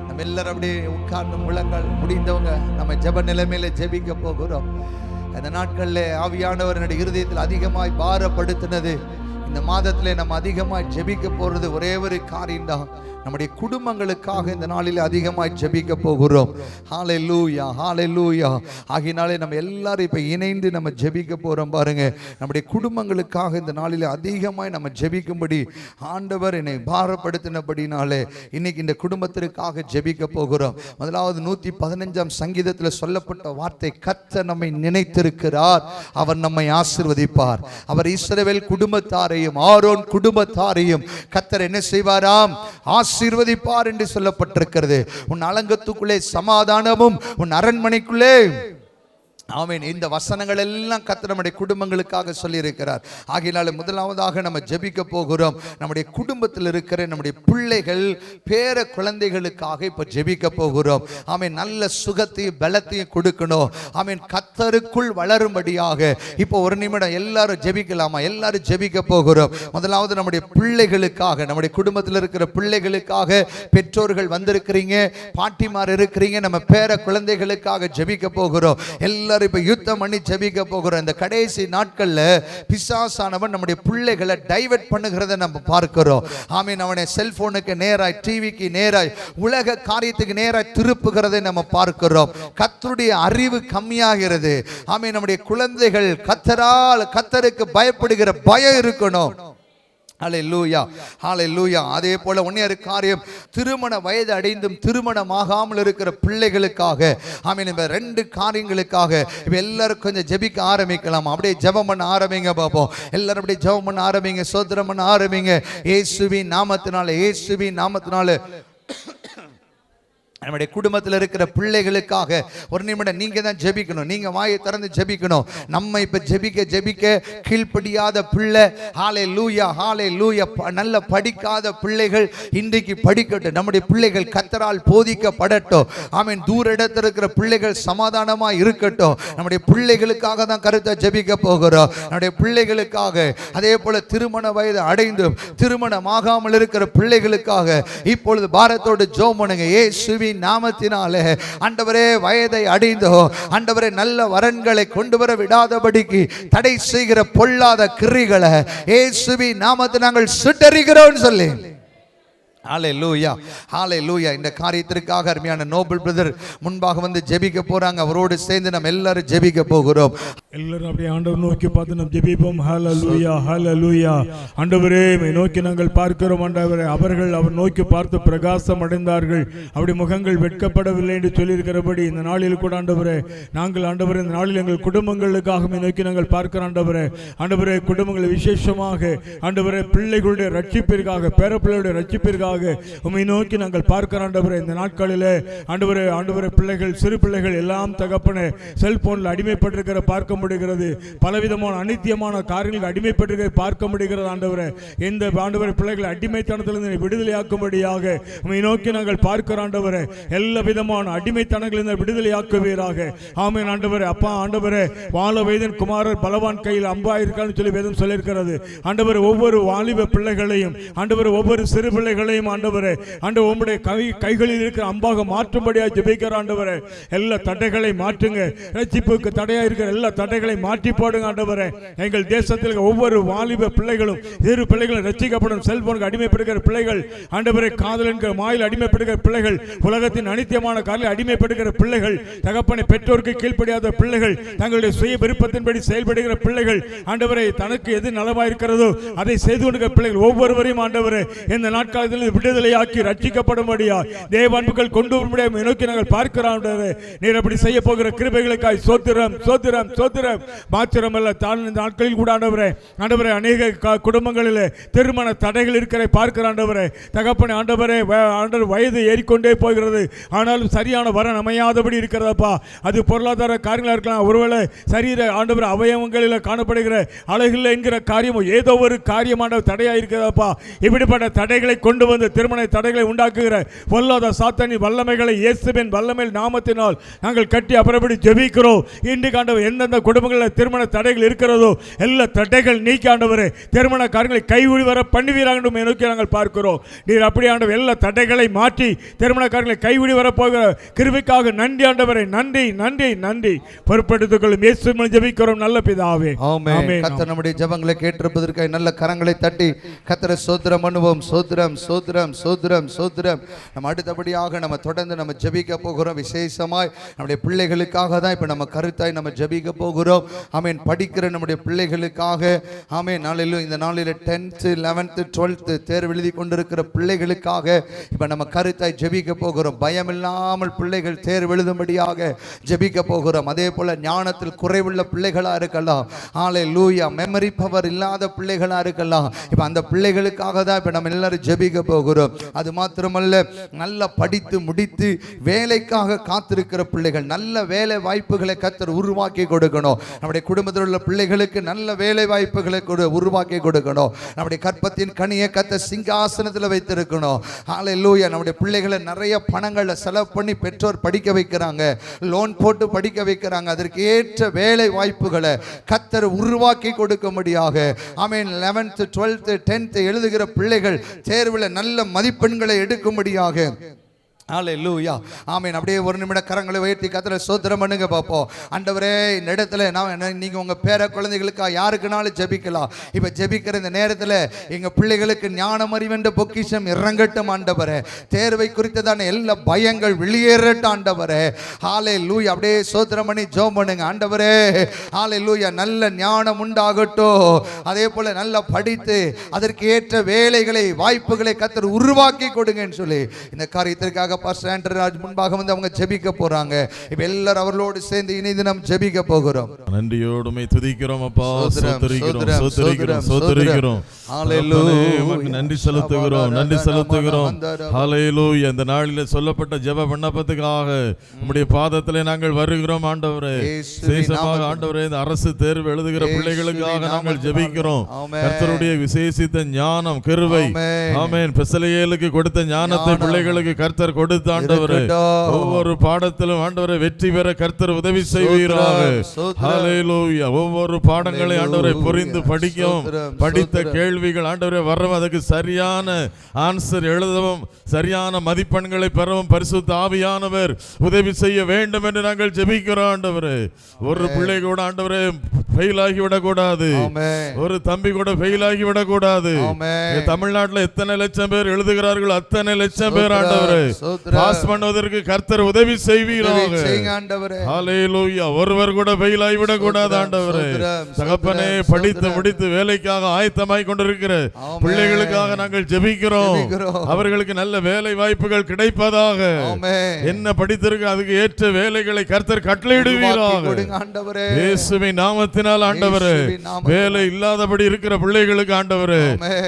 நம்ம எல்லாரும் அப்படியே உட்கார்ந்து முழங்கால் முடிந்தவங்க நம்ம ஜெப நிலைமையில ஜெபிக்க போகிறோம். அந்த நாட்கள்ல ஆவியானவர் என்னுடைய இருதயத்தில் அதிகமாய் பாரப்படுத்தினது, இந்த மாதத்திலே நம்ம அதிகமாய் ஜெபிக்க போறது ஒரே ஒரு காரியம்தான். நம்முடைய குடும்பங்களுக்காக இந்த நாளில் அதிகமாய் ஜெபிக்க போகிறோம். ஹல்லேலூயா, ஹல்லேலூயா. ஆகினாலே நம்ம எல்லாரும் இப்ப இணைந்து நம்ம ஜெபிக்க போறோம். பாருங்க, நம்முடைய குடும்பங்களுக்காக இந்த நாளில் அதிகமாய் நம்ம ஜெபிக்கும்படி ஆண்டவர் என்னை பாரப்படுத்தினபடினாலே இன்னைக்கு இந்த குடும்பத்திற்காக ஜெபிக்க போகிறோம். முதலாவது 115ஆம் சங்கீதத்தில் சொல்லப்பட்ட வார்த்தை, கர்த்தர் நம்மை நினைத்திருக்கிறார், அவர் நம்மை ஆசீர்வதிப்பார். அவர் இஸ்ரவேல் குடும்பத்தாரையும் ஆரோன் குடும்பத்தாரையும் கர்த்தர் என்ன செய்வாராம்? ஆசீர்வதிப்பார் என்று சொல்லப்பட்டிருக்கிறது. உன் அலங்கத்துக்குள்ளே சமாதானமும், உன் அரண்மனைக்குள்ளே ஆமென். இந்த வசனங்கள் எல்லாம் கர்த்தர் நம்முடைய குடும்பங்களுக்காக சொல்லி இருக்கிறார். ஆகையினால முதலாவதாக நம்ம ஜெபிக்க போகிறோம். நம்முடைய குடும்பத்தில் இருக்கிற நம்முடைய பிள்ளைகள் பேர குழந்தைகளுக்காக இப்ப ஜெபிக்க போகிறோம். ஆமென். நல்ல சுகத்தையும் பலத்தையும் கொடுக்கணும். ஆமென். கர்த்தருக்குள் வளரும்படியாக இப்போ ஒரு நிமிடம் எல்லாரும் ஜெபிக்கலாமா? எல்லாரும் ஜெபிக்க போகிறோம். முதலாவது நம்முடைய பிள்ளைகளுக்காக, நம்முடைய குடும்பத்தில் இருக்கிற பிள்ளைகளுக்காக பெற்றோர்கள் வந்திருக்கிறீங்க, பாட்டிமார் இருக்கிறீங்க, நம்ம பேர குழந்தைகளுக்காக ஜெபிக்க போகிறோம். எல்லாரும் இப்ப யுத்தம் பண்ணி ஜெபிக்க போகிறோம். இந்த கடைசி நாட்கள்ல பிசாசானவன் நம்முடைய பிள்ளைகளை டைவர்ட் பண்ணுகிறத நம்ம பார்க்கிறோம். ஆமீன். அவனை செல்போனுக்கு நேராய், டிவிக்கு நேராய், உலக காரியத்துக்கு நேராய் திருப்புகிறதை நம்ம பார்க்கிறோம். கர்த்தருடைய அறிவு கம்மியாகிறது. ஆமீன். நம்முடைய குழந்தைகள் கர்த்தருக்கு பயப்படுகிற பயம் இருக்கணும். ஹல்லேலூயா, ஹல்லேலூயா. அதே போல ஒன்னே காரியம், திருமண வயது அடைந்தும் திருமணமாகாமல் இருக்கிற பிள்ளைகளுக்காக, ஆமீன், இந்த 2 காரியங்களுக்காக இப்ப எல்லாரும் கொஞ்சம் ஜெபிக்க ஆரம்பிக்கலாம். அப்படியே ஜெபம் பண்ண ஆரம்பிங்க பாப்போம். எல்லாரும் அப்படியே ஜெபம் பண்ண ஆரம்பிங்க, ஸ்தோத்திரம் பண்ண ஆரம்பிங்க. இயேசுவின் நாமத்தினால, இயேசுவின் நாமத்தினால நம்முடைய குடும்பத்தில் இருக்கிற பிள்ளைகளுக்காக ஒரு நிமிடம் நீங்க தான் ஜெபிக்கணும். நீங்க வாயை திறந்து ஜெபிக்கணும். நம்ம இப்ப ஜெபிக்க ஜெபிக்க கீழ்ப்படியாத பிள்ளை, ஹல்லேலூயா, ஹல்லேலூயா, நல்ல படிக்காத பிள்ளைகள் இன்றைக்கு படிக்கட்டும். நம்முடைய பிள்ளைகள் கர்த்தரால் போதிக்கப்படட்டும். ஆமென். தூர இடத்துல இருக்கிற பிள்ளைகள் சமாதானமா இருக்கட்டும். நம்முடைய பிள்ளைகளுக்காக தான் கருத்தை ஜெபிக்க போகிறோம். நம்முடைய பிள்ளைகளுக்காக, அதே போல திருமண வயது அடைந்தும் திருமணமாகாமல் இருக்கிற பிள்ளைகளுக்காக இப்பொழுது பாரத்தோடு ஜெபம் பண்ணுங்க. இயேசுவின் நாமத்தினாலே ஆண்டவரே, வயதை அடைந்தோ ஆண்டவரே, நல்ல வரன்களை கொண்டு வர விடாதபடிக்கு தடை செய்கிற பொல்லாத கிரிகளை இயேசுவின் நாமத்தில் நாங்கள் சுட்டெரிக்கிறோம் சொல்லி. ஹல்லேலூயா, ஹல்லேலூயா. இந்த காரியத்திற்காக அருமையான நோபல் பிரதர் முன்பாக வந்து ஜெபிக்க போறாங்க. அவரோடு சேர்ந்து நம்ம எல்லாரும் ஜெபிக்க போகிறோம். எல்லாரும் அப்படியே ஆண்டவர் நோக்கி பார்த்து நாம் ஜெபிப்போம். ஹல்லேலூயா, ஹல்லேலூயா. ஆண்டவரே, நோக்கி நாங்கள் பார்க்கிறோம். ஆண்டவரே, அவர்கள் அவர் நோக்கி பார்த்து பிரகாசம் அடைந்தார்கள், அப்படி முகங்கள் வெட்கப்படவில்லை என்று சொல்லியிருக்கிறபடி இந்த நாளில் கூட ஆண்டவரே, நாங்கள் ஆண்டவரே இந்த நாளில் எங்கள் குடும்பங்களுக்காக நோக்கி நாங்கள் பார்க்கிறோம். ஆண்டவரே, ஆண்டவரே, குடும்பங்கள் விசேஷமாக ஆண்டவரே பிள்ளைகளுடைய ரட்சிப்பிற்காக, பேரப்பிள்ளைகளுடைய ரட்சிப்பிற்காக உம்மை நோக்கி நாங்கள் பார்க்கிறோம். ஆண்டவரே, இந்த நாட்களிலே ஆண்டவரே, ஆண்டவரே, பிள்ளைகள், சிறு பிள்ளைகள் எல்லாம் தகப்பனே செல்போனில் அடிமைப்பட்டிருக்கிற பார்க்க முடிகிறது. பலவிதமான அநித்தியமான காரியங்களுக்கு அடிமைப்பட்டிருக்கிற பார்க்க முடிகிறது. ஆண்டவரே, இந்த ஆண்டவரே பிள்ளைகளை அடிமைத்தனத்திலிருந்து விடுதலையாக்கும்படியாக உம்மை நோக்கி நாங்கள் பார்க்கிறோம். ஆண்டவரே, எல்லா விதமான அடிமைத்தனங்களிலிருந்து விடுதலையாக்குவீராக. ஆமென். ஆண்டவரே, அப்பா ஆண்டவரே, வாழ வயதின் குமாரர் பலவான் கையில் அம்பாயிருக்கான்னு சொல்லி வேதம் சொல்லியிருக்கிறது. ஆண்டவரே, ஒவ்வொரு வாலிப பிள்ளைகளையும் ஆண்டவரே, ஒவ்வொரு சிறு பிள்ளைகளையும் ஆண்டவரே, ஆண்டவர் உம்முடைய கைகளில் இருக்கிற அம்பாக மாற்றும்படியாக ஜெபிக்கிற ஆண்டவரே, எல்லா தடைகளை மாற்றுங்க. ரட்சிப்புக்கு தடையா இருக்கிற எல்லா தடைகளை மாற்றி போடுங்க. ஆண்டவரே, எங்கள் தேசத்தில் ஒவ்வொரு வாலிப பிள்ளைகளும், சிறு பிள்ளைகளும் ரட்சிக்கப்படும். செல்போனுக்கு அடிமைப்படுகிற பிள்ளைகள், ஆண்டவரே, காதல் என்கிற மாயில் அடிமைப்படுகிற பிள்ளைகள், உலகத்தின் அனித்தியமான காரில் அடிமைப்படுகிற பிள்ளைகள், தகப்பனை பெற்றோருக்கு கீழ்ப்படியாத பிள்ளைகள், தங்களுடைய சுய விருப்பத்தின்படி செயல்படுகிற பிள்ளைகள், ஆண்டவரே, தனக்கு எது நலமாயிருக்கிறதோ அதை செய்து கொண்டிருக்கிற பிள்ளைகள் ஒவ்வொருவரையும் ஆண்டவரே இந்த நாட்காலத்தில் விடுதலையாக்கி ரட்சிக்கப்படும்படியா தேவான்புகள் கொண்டு வரும்படியாக நோக்கி நாங்கள் பார்க்கிறோம். நீர் அப்படி செய்ய போகிற கிருபைகளுக்காய் சோத்திரம், சோத்திரம், சோத்திரம். மாத்திரமல்ல நாட்களில் கூட ஆண்டவரே அநேக குடும்பங்களில் திருமண தடைகள் இருக்கிற பார்க்கிற ஆண்டவரே தகப்பனே ஆண்டவரே வயது ஏறிக்கொண்டே போகிறது, ஆனாலும் சரியான வரன் அமையாதபடி இருக்கிறதப்பா. அது பொருளாதார காரியங்களாக இருக்கலாம், ஒருவேளை சரீர ஆண்டவர் அவயவங்களில் காணப்படுகிற அழகில்லை என்கிற காரியமோ ஏதோ ஒரு காரியமான தடையாக இருக்கிறதப்பா. இப்படிப்பட்ட தடைகளை கொண்டு வந்து திருமண தடைகளை உண்டாக்குகிற பொல்லாத சாத்தானின் வல்லமைகளை இயேசுவின் வல்லமையில் நாமத்தினால் நாங்கள் கட்டி அப்புறப்படி ஜெபிக்கிறோம். இன்றைக்கு ஆண்டவர் எந்தெந்த குடும்பங்களில் திருமண தடைகள் இருக்கிறதோ எல்லா தடைகள் நீக்கி ஆண்டவரே திருமண காரியங்களை கைவிடி வர பண்ணுவீராக நோக்கி நாங்கள் பார்க்கிறோம். நீர் அப்படி ஆண்டவர் எல்லா தடைகளை மாற்றி திருமண காரியங்களை கைவிடி வர போகிற கிருபைக்காக நன்றி ஆண்டவரே, நன்றி நன்றி நன்றி. பொறுப்பெடுத்துக் கொள்ளும் இயேசுவின் ஜெபிக்கிறோம் நல்ல பிதாவே. ஆமென். கர்த்தர் நம்முடைய ஜெபங்களை கேட்டிருப்பதற்காக நல்ல கரங்களை தட்டி கர்த்தரை ஸ்தோத்திரம் பண்ணுவோம். ஸ்தோத்திரம் ஸ்தோத்திரம் ஸ்தோத்திரம் ஸ்தோத்திரம். நம்ம அடுத்தபடியாக நம்ம தொடர்ந்து நம்ம ஜெபிக்க போகிறோம். விசேஷமாய் நம்முடைய பிள்ளைகளுக்காக தான் இப்போ நம்ம கருத்தாய் நம்ம ஜெபிக்க போகிறோம். ஆமென். படிக்கிற நம்முடைய பிள்ளைகளுக்காக ஆமென். நாளிலும் இந்த நாளில் 10th 11th 12th தேர்வு எழுதி கொண்டிருக்கிற பிள்ளைகளுக்காக இப்போ நம்ம கருத்தாய் ஜெபிக்க போகிறோம். பயமில்லாமல் பிள்ளைகள் தேர்வு எழுதும்படியாக ஜெபிக்க போகிறோம். அதே போல ஞானத்தில் குறைவுள்ள பிள்ளைகளா இருக்கலாம், ஹல்லேலூயா, மெமரி பவர் இல்லாத பிள்ளைகளா இருக்கலாம். இப்போ அந்த பிள்ளைகளுக்காக தான் இப்போ நம்ம எல்லாரும் ஜெபிக்க போகிறோம். அது மாத்திரமல்ல, நல்லா படித்து முடித்து வேலைக்காக காத்திருக்கிற பிள்ளைகள், நல்ல வேலை வாய்ப்புகளை கர்த்தர் உருவாக்கி கொடுக்கணும். நம்முடைய குடும்பத்தில் உள்ள பிள்ளைகளுக்கு நல்ல வேலை வாய்ப்புகளை உருவாக்கி கொடுக்கணும். நம்முடைய கற்பத்தின் கனியை கர்த்தர் சிங்காசனத்தில் வைத்திருக்கணும். ஹல்லேலூயா. நம்முடைய பிள்ளைகளை நிறைய பணங்களை செலவு பண்ணி பெற்றோர் படிக்க வைக்கிறாங்க, லோன் போட்டு படிக்க வைக்கிறாங்க. அதற்கு ஏற்ற வேலை வாய்ப்புகளை கர்த்தர் உருவாக்கி கொடுக்கும்படியாக ஆமென். 11th 12th 10th எழுதுகிற பிள்ளைகள் தேர்வில் நல்ல மதிப்பெண்களை எடுக்கும்படியாக ஹல்லேலூயா. ஆமென். அப்படியே ஒரு நிமிட கரங்களை உயர்த்தி கர்த்தரை ஸ்தோத்திரம் பண்ணுங்க பாப்போம். ஆண்டவரே, இந்த இடத்துல நீங்க உங்க பேர குழந்தைகளுக்கா யாருக்குனாலும் ஜெபிக்கலாம். இப்ப ஜெபிக்கிற இந்த நேரத்தில் எங்க பிள்ளைகளுக்கு ஞானம் அறிவென்ற பொக்கிஷம் இறங்கட்டும் ஆண்டவரே. தேர்வை குறித்ததான எல்லா பயங்கள் வெளியேறட்டும் ஆண்டவரே. ஹல்லேலூயா. அப்படியே ஸ்தோத்திரம் பண்ணி ஜெபம் பண்ணுங்க. ஆண்டவரே, ஹல்லேலூயா, நல்ல ஞானம் உண்டாகட்டும். அதே போல நல்லா படித்து அதற்கு ஏற்ற வேலைகளை வாய்ப்புகளை கர்த்தர் உருவாக்கி கொடுங்கன்னு சொல்லி இந்த காரியத்திற்காக பாஸ்டர் ஆண்டர் ராஜ் முன்பாக வந்து அவங்க ஜெபிக்க போறாங்க. இப்ப எல்லாரும் அவர்களோடு சேர்ந்து இணைந்து நாம் ஜெபிக்க போகிறோம். நன்றியோடுமை துதிக்கிறோம் அப்பா, ஸ்தோத்திரிக்கிறோம் ஸ்தோத்திரிக்கிறோம் ஸ்தோத்திரிக்கிறோம். ஹல்லேலூயா. உமக்கு நன்றி செலுத்துகிறோம், நன்றி செலுத்துகிறோம். ஹல்லேலூயா. இந்த நாளிலே சொல்லப்பட்ட ஜெப விண்ணப்பத்துக்காக உம்முடைய பாதத்திலே நாங்கள் வருகிறோம் ஆண்டவரே. விசேஷமாக ஆண்டவரே, இந்த அரசு தேர்வு எழுதுகிற பிள்ளைகளுக்காக நாங்கள் ஜெபிக்கிறோம். கர்த்தருடைய விசேஷித்த ஞானம் கிருபை ஆமென். பெசலேயேலுக்கு கொடுத்த ஞானத்தை பிள்ளைகளுக்கு கர்த்தர் கொடுத்த ஆண்டவரே, ஒவ்வொரு பாடத்திலும் ஆண்டவரே வெற்றி பெற கர்த்தர் உதவி செய்வீராக. ஹல்லேலூயா. ஒவ்வொரு பாடங்களை ஆண்டவரை புரிந்து படிக்கவும், படித்த கேள்விகள் ஆண்டவரே வரவும், அதுக்கு சரியான ஆன்சர் எழுதவும், சரியான மதிப்பெண்களை பெறவும் பரிசுத்த ஆவியானவர் உதவி செய்ய வேண்டும் என்று நாங்கள் ஜெபிக்கிறோம் ஆண்டவரே. ஒரு பிள்ளை கூட ஆண்டவரே ஃபெயில் ஆகி விடக்கூடாது, ஒரு தம்பி கூட ஃபெயில் ஆகி விடக்கூடாது. தமிழ்நாட்டில் எத்தனை லட்சம் பேர் எழுதுகிறார்கள், அத்தனை லட்சம் பேர் ஆண்டவரே பாஸ் பண்ணுவதற்கு கர்த்தர் உதவி செய்வீராக. ஹல்லேலூயா. ஒருவர் கூட ஃபெயில் ஆகி விடக்கூடாது ஆண்டவரே. தகப்பனே, படித்து முடித்து வேலைக்காக ஆயத்தமாய் கொண்டிருக்கிற பிள்ளைகளுக்காக நாங்கள் ஜெபிக்கிறோம். அவர்களுக்கு நல்ல வேலை வாய்ப்புகள் கிடைப்பதாக. என்ன படித்திருக்கு அதுக்கு ஏற்ற வேலைகளை கர்த்தர் கட்டளையிடுவீராக. இயேசுவின் நாமத்தினால் ஆண்டவரே, வேலை இல்லாதபடி இருக்கிற பிள்ளைகளுக்கு ஆண்டவரே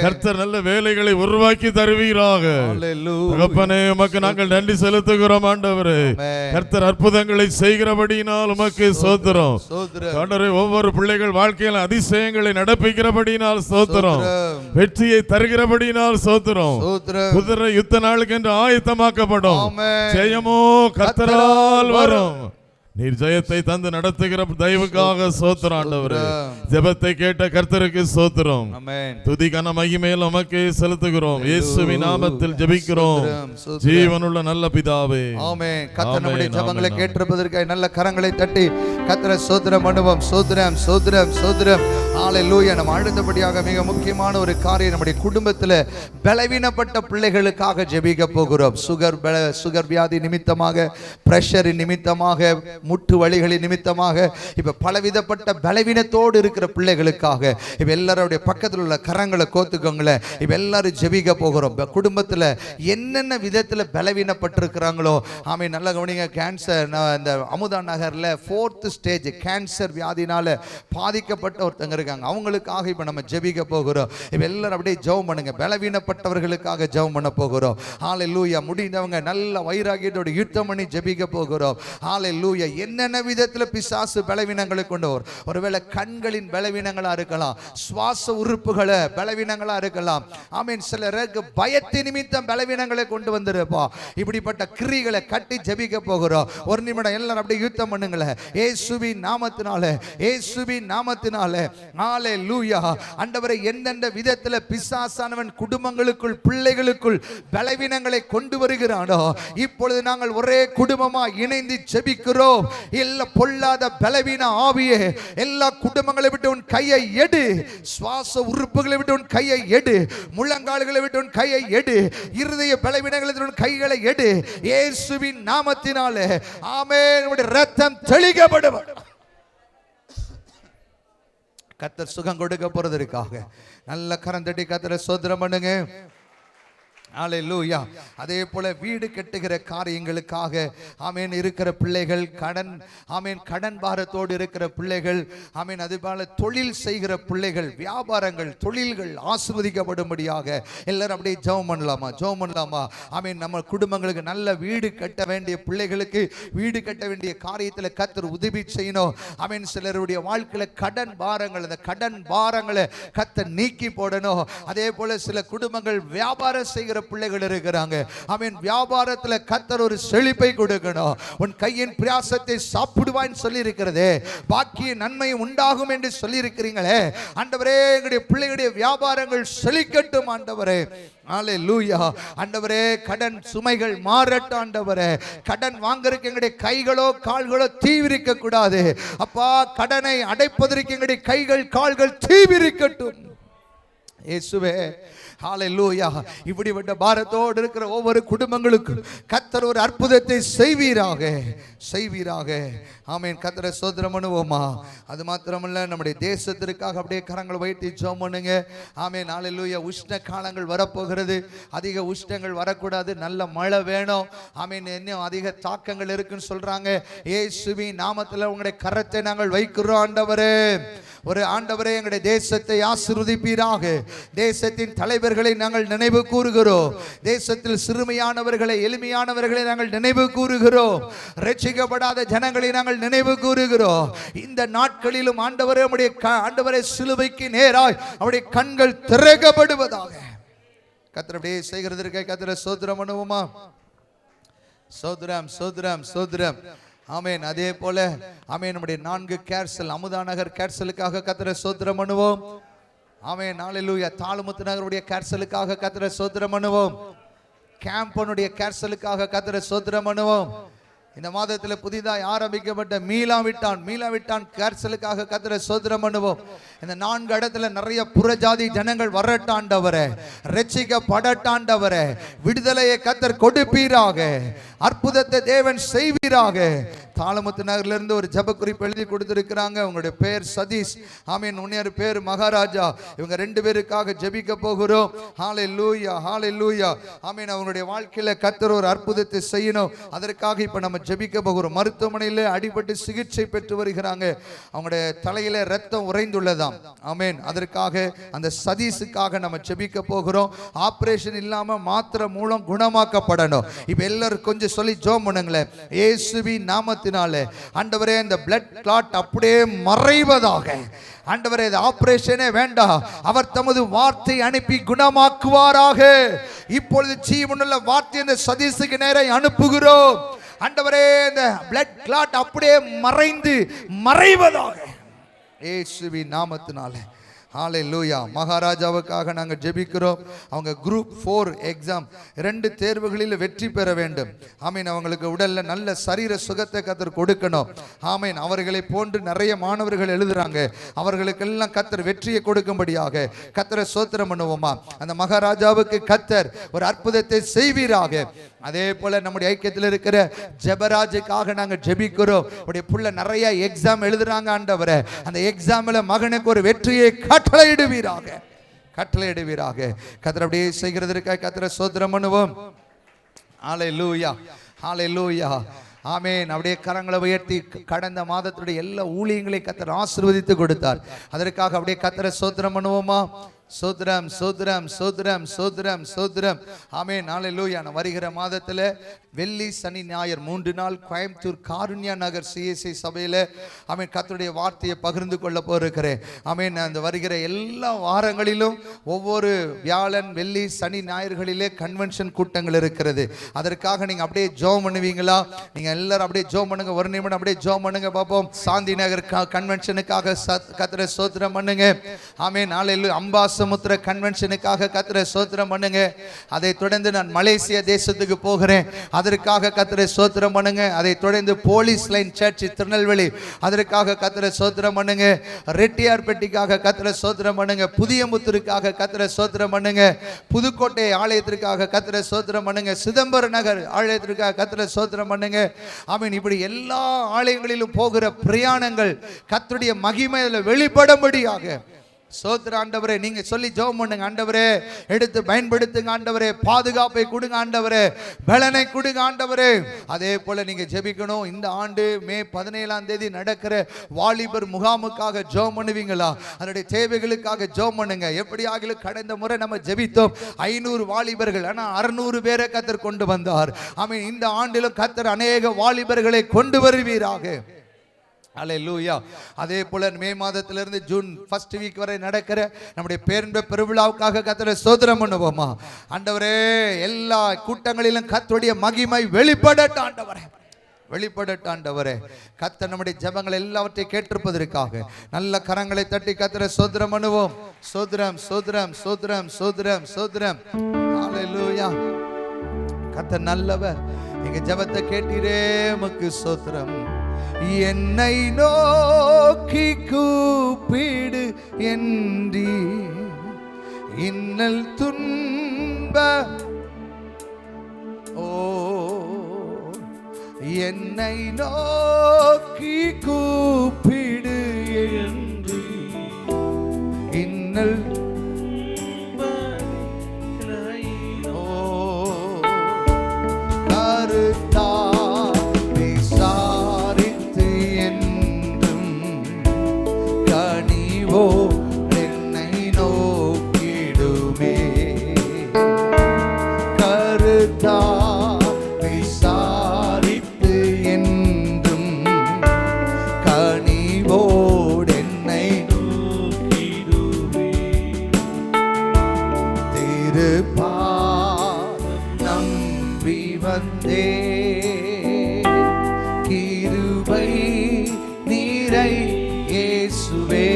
கர்த்தர் நல்ல வேலைகளை உருவாக்கி தருவீராக. தகப்பனே, உமக்கு நாங்கள் நன்றி செலுத்துகிறோம் ஆண்டவரே. கர்த்தர் அற்புதங்களை செய்கிறபடியினால் உமக்கு ஸ்தோத்திரம் ஆண்டவரே. ஒவ்வொரு பிள்ளைகள் வாழ்க்கையில் அதிசயங்களை நடப்பிக்கிறபடியினால் ஸ்தோத்திரம், வெற்றியை தருகிறபடியினால் ஸ்தோத்திரம். குதிரை யுத்த நாளுக்கு என்று ஆயத்தமாக்கப்படும், ஜெயமோ கர்த்தரால் வரும். நீர் ஜெயத்தை தந்து நடத்துகிற தயவுக்காக ஸ்தோத்திரம் ஆண்டவரே. ஜெபத்தை கேட்ட கர்த்தருக்கு ஸ்தோத்திரம். துதி கன மகிமையில் உமக்கே செலுத்துகிறோம். இயேசுவின் நாமத்தில் ஜெபிக்கிறோம் ஜீவனுள்ள நல்ல பிதாவே. ஆமென். கர்த்தர் நம்முடைய ஜெபங்களை கேட்டிருப்பதற்காக நல்ல கரங்களை தட்டி கர்த்தரை ஸ்தோத்திரம் பண்ணுவோம். ஸ்தோத்திரம் ஸ்தோத்திரம் ஸ்தோத்திரம். ஹல்லேலூயா. நம்ம அடுத்தபடியாக மிக முக்கியமான ஒரு காரியம், நம்முடைய குடும்பத்தில் பலவீனப்பட்ட பிள்ளைகளுக்காக ஜெபிக்க போகிறோம். சுகர் வியாதி நிமித்தமாக, பிரஷர் நிமித்தமாக, முட்டு வலிகளின் நிமித்தமாக, இப்ப பலவிதப்பட்ட பலவீனத்தோடு இருக்கிற பிள்ளைகளுக்காக இப்ப எல்லாருடைய பக்கத்தில் உள்ள கரங்களை கோத்துக்கோங்களேன். இப்ப எல்லாரும் ஜெபிக்க போகிறோம். குடும்பத்தில் என்னென்ன விதத்தில் பலவீனப்பட்டிருக்கிறாங்களோ, ஆமே, நல்ல கவனிங்க. கேன்சர், இந்த அமுதா நகர்ல 4th ஸ்டேஜ் கேன்சர் வியாதினால பாதிக்கப்பட்ட ஒருத்தங்க இருக்காங்க. அவங்களுக்காக இப்ப நம்ம ஜெபிக்க போகிறோம். இப்ப எல்லாரும் அப்படியே ஜெபம் பண்ணுங்க. பலவீனப்பட்டவர்களுக்காக ஜெபம் பண்ண போகிறோம். ஹalleluya. முடிந்தவங்க நல்ல வைராகியத்தோட யுத்தம் பண்ணி ஜெபிக்க போகிறோம். ஹalleluya. என்னென்ன விதத்துல பிசாசு பலவீனங்களை கொண்டு வரும். ஒருவேளை கண்களின் பலவீனங்களா இருக்கலாம், சுவாச உறுப்புகளை பலவீனங்களா இருக்கலாம். ஆமென். சிலருக்கு பயத்தின் நிமித்தம் பலவீனங்களை கொண்டு வந்திருப்பா. இப்படிப்பட்ட கிரிகளை கட்டி ஜெபிக்க போகிறோம். ஒரு நிமிடம் எல்லாரும் அப்படியே யுத்தம் பண்ணுங்களேன். இயேசுவின் நாமத்தினால, இயேசுவின் நாமத்தினால. ஹalleluya. ஆண்டவரே, எந்தெந்த விதத்துல பிசாசானவன் குடும்பங்களுக்குள் பிள்ளைகளுக்குள் பலவீனங்களை கொண்டு வருகிறானோ இப்பொழுது நாங்கள் ஒரே குடும்பமா இணைந்து ஜெபிக்கிறோம். எல்லா பொல்லாத பலவீன ஆவியே எல்லா குடும்பங்களை விட்டு உன் கையை எடு. சுவாச உறுப்புகளை விட்டு உன் கையை எடு. முழங்கால்களை விட்டு உன் கையை எடு. இருதய பலவீனங்களை விட்டு உன் கைகளை எடு. இயேசுவின் நாமத்தினாலே ஆமென். உம்முடைய இரத்தம் தெளிக்கப்படும். கர்த்தர் சுகம் கொடுக்க போறதற்காக நல்ல கரந்தட்டி கர்த்தரை ஸ்தோத்திரம் பண்ணுங்க. ஹalleluya. அதே போல வீடு கட்டுகிற காரியங்களுக்காக ஆமென் இருக்கிற பிள்ளைகள், கடன் ஆமென் கடன் பாரத்தோடு இருக்கிற பிள்ளைகள், ஆமென் அதுபோல தொழில் செய்கிற பிள்ளைகள், வியாபாரங்கள், தொழில்கள் ஆசீர்வதிக்கப்படும்படியாக எல்லாரும் அப்படியே ஜெபம் பண்ணலாமா? ஜெபம் பண்ணலாமா? ஆமென். நம்ம குடும்பங்களுக்கு நல்ல வீடு கட்ட வேண்டிய பிள்ளைகளுக்கு வீடு கட்ட வேண்டிய காரியத்தில் கர்த்தர் உதவி செய்யணும். ஆமென். சிலருடைய வாழ்க்கையில கடன் பாரங்கள், அந்த கடன் பாரங்களை கர்த்தர் நீக்கி போடணும். அதே போல சில குடும்பங்கள் வியாபாரம் செய்கிற பிள்ளைகள் இருக்கிறாங்க. ஆமென். வியாபாரத்துல கர்த்தர் ஒரு செழிப்பை கொடுக்கணும். உன் கையின் பிரயாசத்தை சாப்பிடுவான்னு சொல்லி இருக்கிறதே, பாக்கிய நன்மை உண்டாகும் என்று சொல்லி இருக்கிறீங்களே. ஆண்டவரே, எங்களுடைய பிள்ளைகளுடைய வியாபாரங்கள் செழிக்கட்டும் ஆண்டவரே. ஹalleluya. ஆண்டவரே, கடன் சுமைகள் மாறட்டும் ஆண்டவரே. கடன் வாங்குறதுக்கு எங்களுடைய கைகளோ கால்களோ தீவிரிக்க கூடாது அப்பா. கடனை அடைப்பதற்கு எங்களுடைய கைகள் கால்கள் தீவிரிக்கட்டும் இயேசுவே. ஹalleluya. இப்படிப்பட்ட பாரத்தோடு இருக்கிற ஒவ்வொரு குடும்பங்களுக்கும் கர்த்தர் ஒரு அற்புதத்தை செய்வீராக, செய்வீராக. ஆமென். கர்த்தரை ஸ்தோத்திரம் பண்ணுவோமா? அது மாத்திரமல்ல, நம்முடைய தேசத்திற்காக அப்படியே கரங்கள் வைத்து ஜெபம் பண்ணுங்க. ஆமென். ஹalleluya. உஷ்ண காலங்கள் வரப்போகிறது. அதிக உஷ்ணங்கள் வரக்கூடாது, நல்ல மழை வேணும். ஆமென். இன்னும் அதிக தாக்கங்கள் இருக்குன்னு சொல்றாங்க. இயேசுவின் நாமத்தில் உங்களுடைய கரத்தை நாங்கள் வைக்கிறோம் ஆண்டவரே. ஒரு ஆண்டவரே, எங்களுடைய தேசத்தை ஆசீர்வதிப்பீராக. தேசத்தின் தலைவர்களை நாங்கள் நினைவு கூறுகிறோம். தேசத்தில் சிறுமையானவர்களை, எளிமையானவர்களை நாங்கள் நினைவு கூறுகிறோம். ரட்சிக்கப்படாத ஜனங்களை நாங்கள் நினைவு கூறுகிறோம். இந்த நாட்களிலும் ஆண்டவரே, ஆண்டவரே சிலுவைக்கு நேராய் அவருடைய கண்கள் திறக்கப்படுவதாக. கர்த்தர் அப்படியே செய்கிறதற்கு கர்த்தரை ஸ்தோத்திரம் பண்ணுவோமா? ஸ்தோத்திரம், ஸ்தோத்திரம், ஸ்தோத்திரம். ஆமென். அதே போல ஆமென். நம்முடைய 4 கேர்சல், அமுதா நகர் கேர்சலுக்காக கர்த்தரை ஸ்தோத்திரம் பண்ணுவோம். ஆமென். ஹalleluya. தாளமுத்து நகருடைய கேர்சலுக்காக கர்த்தரை ஸ்தோத்திரம் பண்ணுவோம். கேம்பனுடைய கேர்சலுக்காக கர்த்தரை ஸ்தோத்திரம் பண்ணுவோம். இந்த மாதத்தில் புதிதாக ஆரம்பிக்கப்பட்ட மீளாவிட்டான் கேர்சலுக்காக கர்த்தரை ஸ்தோத்திரம் பண்ணுவோம். இந்த 4 இடத்துல நிறைய புறஜாதி ஜனங்கள் வரட்டாண்டவரே, ரட்சிக்கப்படட்டாண்டவரே, விடுதலையை கர்த்தர் கொடுப்பீராக, அற்புதத்தை தேவன் செய்வீராக. தாளமுத்து நகர்ல இருந்து ஒரு ஜெப குறிப்பு எழுதி கொடுத்திருக்கிறாங்க. உங்களுடைய பேர் சதீஷ். ஆமென். உன்னையர் பேர் மகாராஜா. இவங்க 2 பேருக்காக ஜெபிக்க போகிறோம். ஹalleluya, ஹalleluya. ஆமென். அவங்களுடைய வாழ்க்கையில கர்த்தர் ஒரு அற்புதத்தை செய்யணும். அதற்காக இப்ப நம்ம ஜெபிக்க போகிறோம். மருத்துவமனையில் அடிபட்டு சிகிச்சை பெற்று வருகிறாங்க. அவங்களுடைய தலையில ரத்தம் உறைந்துள்ளதாம். ஆமென். அதற்காக அந்த சதீஷுக்காக நம்ம ஜெபிக்க போகிறோம். ஆபரேஷன் இல்லாம மாத்திரை மூலம் குணமாக்கப்படணும். இப்ப எல்லாரும் கொஞ்சம் சொல்லி ஜெபம் பண்ணுங்களேன். இயேசுவின் நாமத்தினாலே ஆண்டவரே, இந்த பிளட் கிளாட் அப்படியே மறைவதாக. ஆண்டவரே, இது ஆபரேஷனே வேண்டாம், அவர் தமது வார்த்தை அனுப்பி குணமாக்குவாராக. இப்பொழுது ஜீவனுள்ள வார்த்தை இந்த சதீஷுக்கு நேரே அனுப்புகிறோம். ஆண்டவரே, இந்த பிளட் கிளாட் அப்படியே மறைவதாக இயேசுவின் நாமத்தினாலே. ஹalleluya. மகாராஜாவுக்காக நாங்கள் ஜெபிக்கிறோம். அவங்க குரூப் 4 எக்ஸாம் 2 தேர்வுகளில் வெற்றி பெற வேண்டும். ஆமீன். அவங்களுக்கு உடல்ல நல்ல சரீர சுகத்தை கர்த்தர் கொடுக்கணும். ஆமீன். அவர்களை போன்று நிறைய மாணவர்கள் எழுதுறாங்க. அவர்களுக்கெல்லாம் கர்த்தர் வெற்றியை கொடுக்கும்படியாக கர்த்தரை ஸ்தோத்திரம் பண்ணுவோமா? அந்த மகாராஜாவுக்கு கர்த்தர் ஒரு அற்புதத்தை செய்வீராக. அதே போல நம்முடைய ஐக்கியத்தில் இருக்கிற ஜெபராஜுக்காக நாங்கள் ஜெபிக்கிறோம். உடைய புள்ள நிறைய எக்ஸாம் எழுதுறாங்க ஆண்டவரே. அந்த எக்ஸாம்ல மகனுக்கு ஒரு வெற்றியை கட்டளையிடுவீராக. கர்த்தர் அப்படியே செய்கிறதற்காக கர்த்தரை ஸ்தோத்திரம் பண்ணுவோம். ஹalleluya, ஹalleluya. ஆமென். அப்படியே கரங்களை உயர்த்தி கடந்த மாதத்துடைய எல்லா ஊழியங்களை கர்த்தர் ஆசீர்வதித்து கொடுத்தார். அதற்காக அப்படியே கர்த்தரை ஸ்தோத்திரம் பண்ணுவோமா? சோத்ரம் சோத்ரம் சோத்ரம் சோத்ரம் சோத்ரம். ஆமென். ஹல்லேலூயா. வருகிற மாதத்துல வெள்ளி சனி ஞாயிறு 3 நாள் கோயம்புத்தூர் காருண்யா நகர் சிஎஸ்ஐ சபையில ஆமென் கர்த்தருடைய வார்த்தையை பகிர்ந்து கொள்ள போகிறேன். ஆமென். அந்த வருகிற எல்லா வாரங்களிலும் ஒவ்வொரு வியாழன் வெள்ளி சனி ஞாயிறுகளிலே கன்வென்ஷன் கூட்டங்கள் இருக்கிறது. அதற்காக நீங்க அப்படியே ஜெபம் பண்ணுவீங்களா? நீங்க எல்லாரும் அப்படியே ஜெபம் பண்ணுங்க. ஒரு நிமிடம் அப்படியே ஜெபம் பண்ணுங்க பாப்போம். சாந்தி நகர் கன்வென்ஷனுக்காக கர்த்தரை ஸ்தோத்திரம் பண்ணுங்க. ஆமென். ஹல்லேலூயா. அம்பாசமுத்திர கன்வென்ஷனுக்காக கர்த்தரை ஸ்தோத்திரம் பண்ணுங்க. அதை தொடர்ந்து நான் மலேசியா தேசத்துக்கு போகிறேன், அதற்காக கர்த்தரை ஸ்தோத்திரம் பண்ணுங்க. அதை தொடர்ந்து போலீஸ் லைன் சர்ச் திருநெல்வேலி, அதற்காக கர்த்தரை ஸ்தோத்திரம் பண்ணுங்க. ரெட்டியார்பட்டிக்காக கர்த்தரை ஸ்தோத்திரம் பண்ணுங்க. புதியமுத்தூருக்காக கர்த்தரை ஸ்தோத்திரம் பண்ணுங்க. புதுக்கோட்டை ஆலயத்திற்காக கர்த்தரை ஸ்தோத்திரம் பண்ணுங்க. சிதம்பரம் நகர் ஆலயத்திற்காக கர்த்தரை ஸ்தோத்திரம் பண்ணுங்க. ஆமென். இப்படி எல்லா ஆலயங்களிலும் போகிற பிரயாணங்கள் கர்த்தருடைய மகிமையில வெளிப்படும்படியாக சோத்திர ஆண்டவரே நீங்க சொல்லி ஜெபம் பண்ணுங்க. ஆண்டவரே எடுத்து பயன்படுத்துங்க. ஆண்டவரே பாதுகாப்பை கொடுங்க. ஆண்டவரே பலனை கொடுங்க. ஆண்டவரே அதே போல நீங்க ஜெபிக்கணும். இந்த ஆண்டு மே 17ஆம் தேதி நடக்கிற வாலிபர் முகாமுக்காக ஜெபம் பண்ணுவீங்களா? அதனுடைய தேவைகளுக்காக ஜெபம் பண்ணுங்க. எப்படி ஆகிலும் கடந்த முறை நம்ம ஜெபித்தோம் 500 வாலிபர்கள், ஆனா 600 பேரை கர்த்தர் கொண்டு வந்தார். ஆமென். இந்த ஆண்டிலும் கர்த்தர் அநேக வாலிபர்களை கொண்டு வருவீராக. அல்லேலூயா. அதே போல மே மாதத்திலிருந்து ஜூன் ஃபர்ஸ்ட் வீக் வரை நடக்கிற நம்முடைய பேரின்ப பெருவிழாவுக்காக கர்த்தரை ஸ்தோத்திரம் பண்ணுவோமா? ஆண்டவரே எல்லா கூட்டங்களிலும் கர்த்தருடைய மகிமை வெளிப்படட்டும். ஆண்டவரே வெளிப்படட்டும். ஆண்டவரே கர்த்தர் நம்முடைய ஜெபங்கள் எல்லாவற்றையும் கேட்டிருப்பதற்காக நல்ல கரங்களை தட்டி கர்த்தரை ஸ்தோத்திரம் பண்ணுவோம். ஸ்தோத்திரம் ஸ்தோத்திரம் ஸ்தோத்திரம் ஸ்தோத்திரம் ஸ்தோத்திரம். அல்லேலூயா. கர்த்தர் நல்லவர். எங்க ஜெபத்தை கேட்டீரே, உமக்கு ஸ்தோத்திரம். என்னை நோக்கி கூப்பிடு என்றி இன்னல் துன்ப என்னை நோக்கி கூப்பிடு என்றி இன்னல் கருத்தா என்னை நோக்கிடுமே. கருத்தா விசாரித்து என்றும் கனிவோடு என்னை நோக்கிடுமே. திருப்பாதம் நம்பி வந்தே கிருபை நீரை இயேசுவே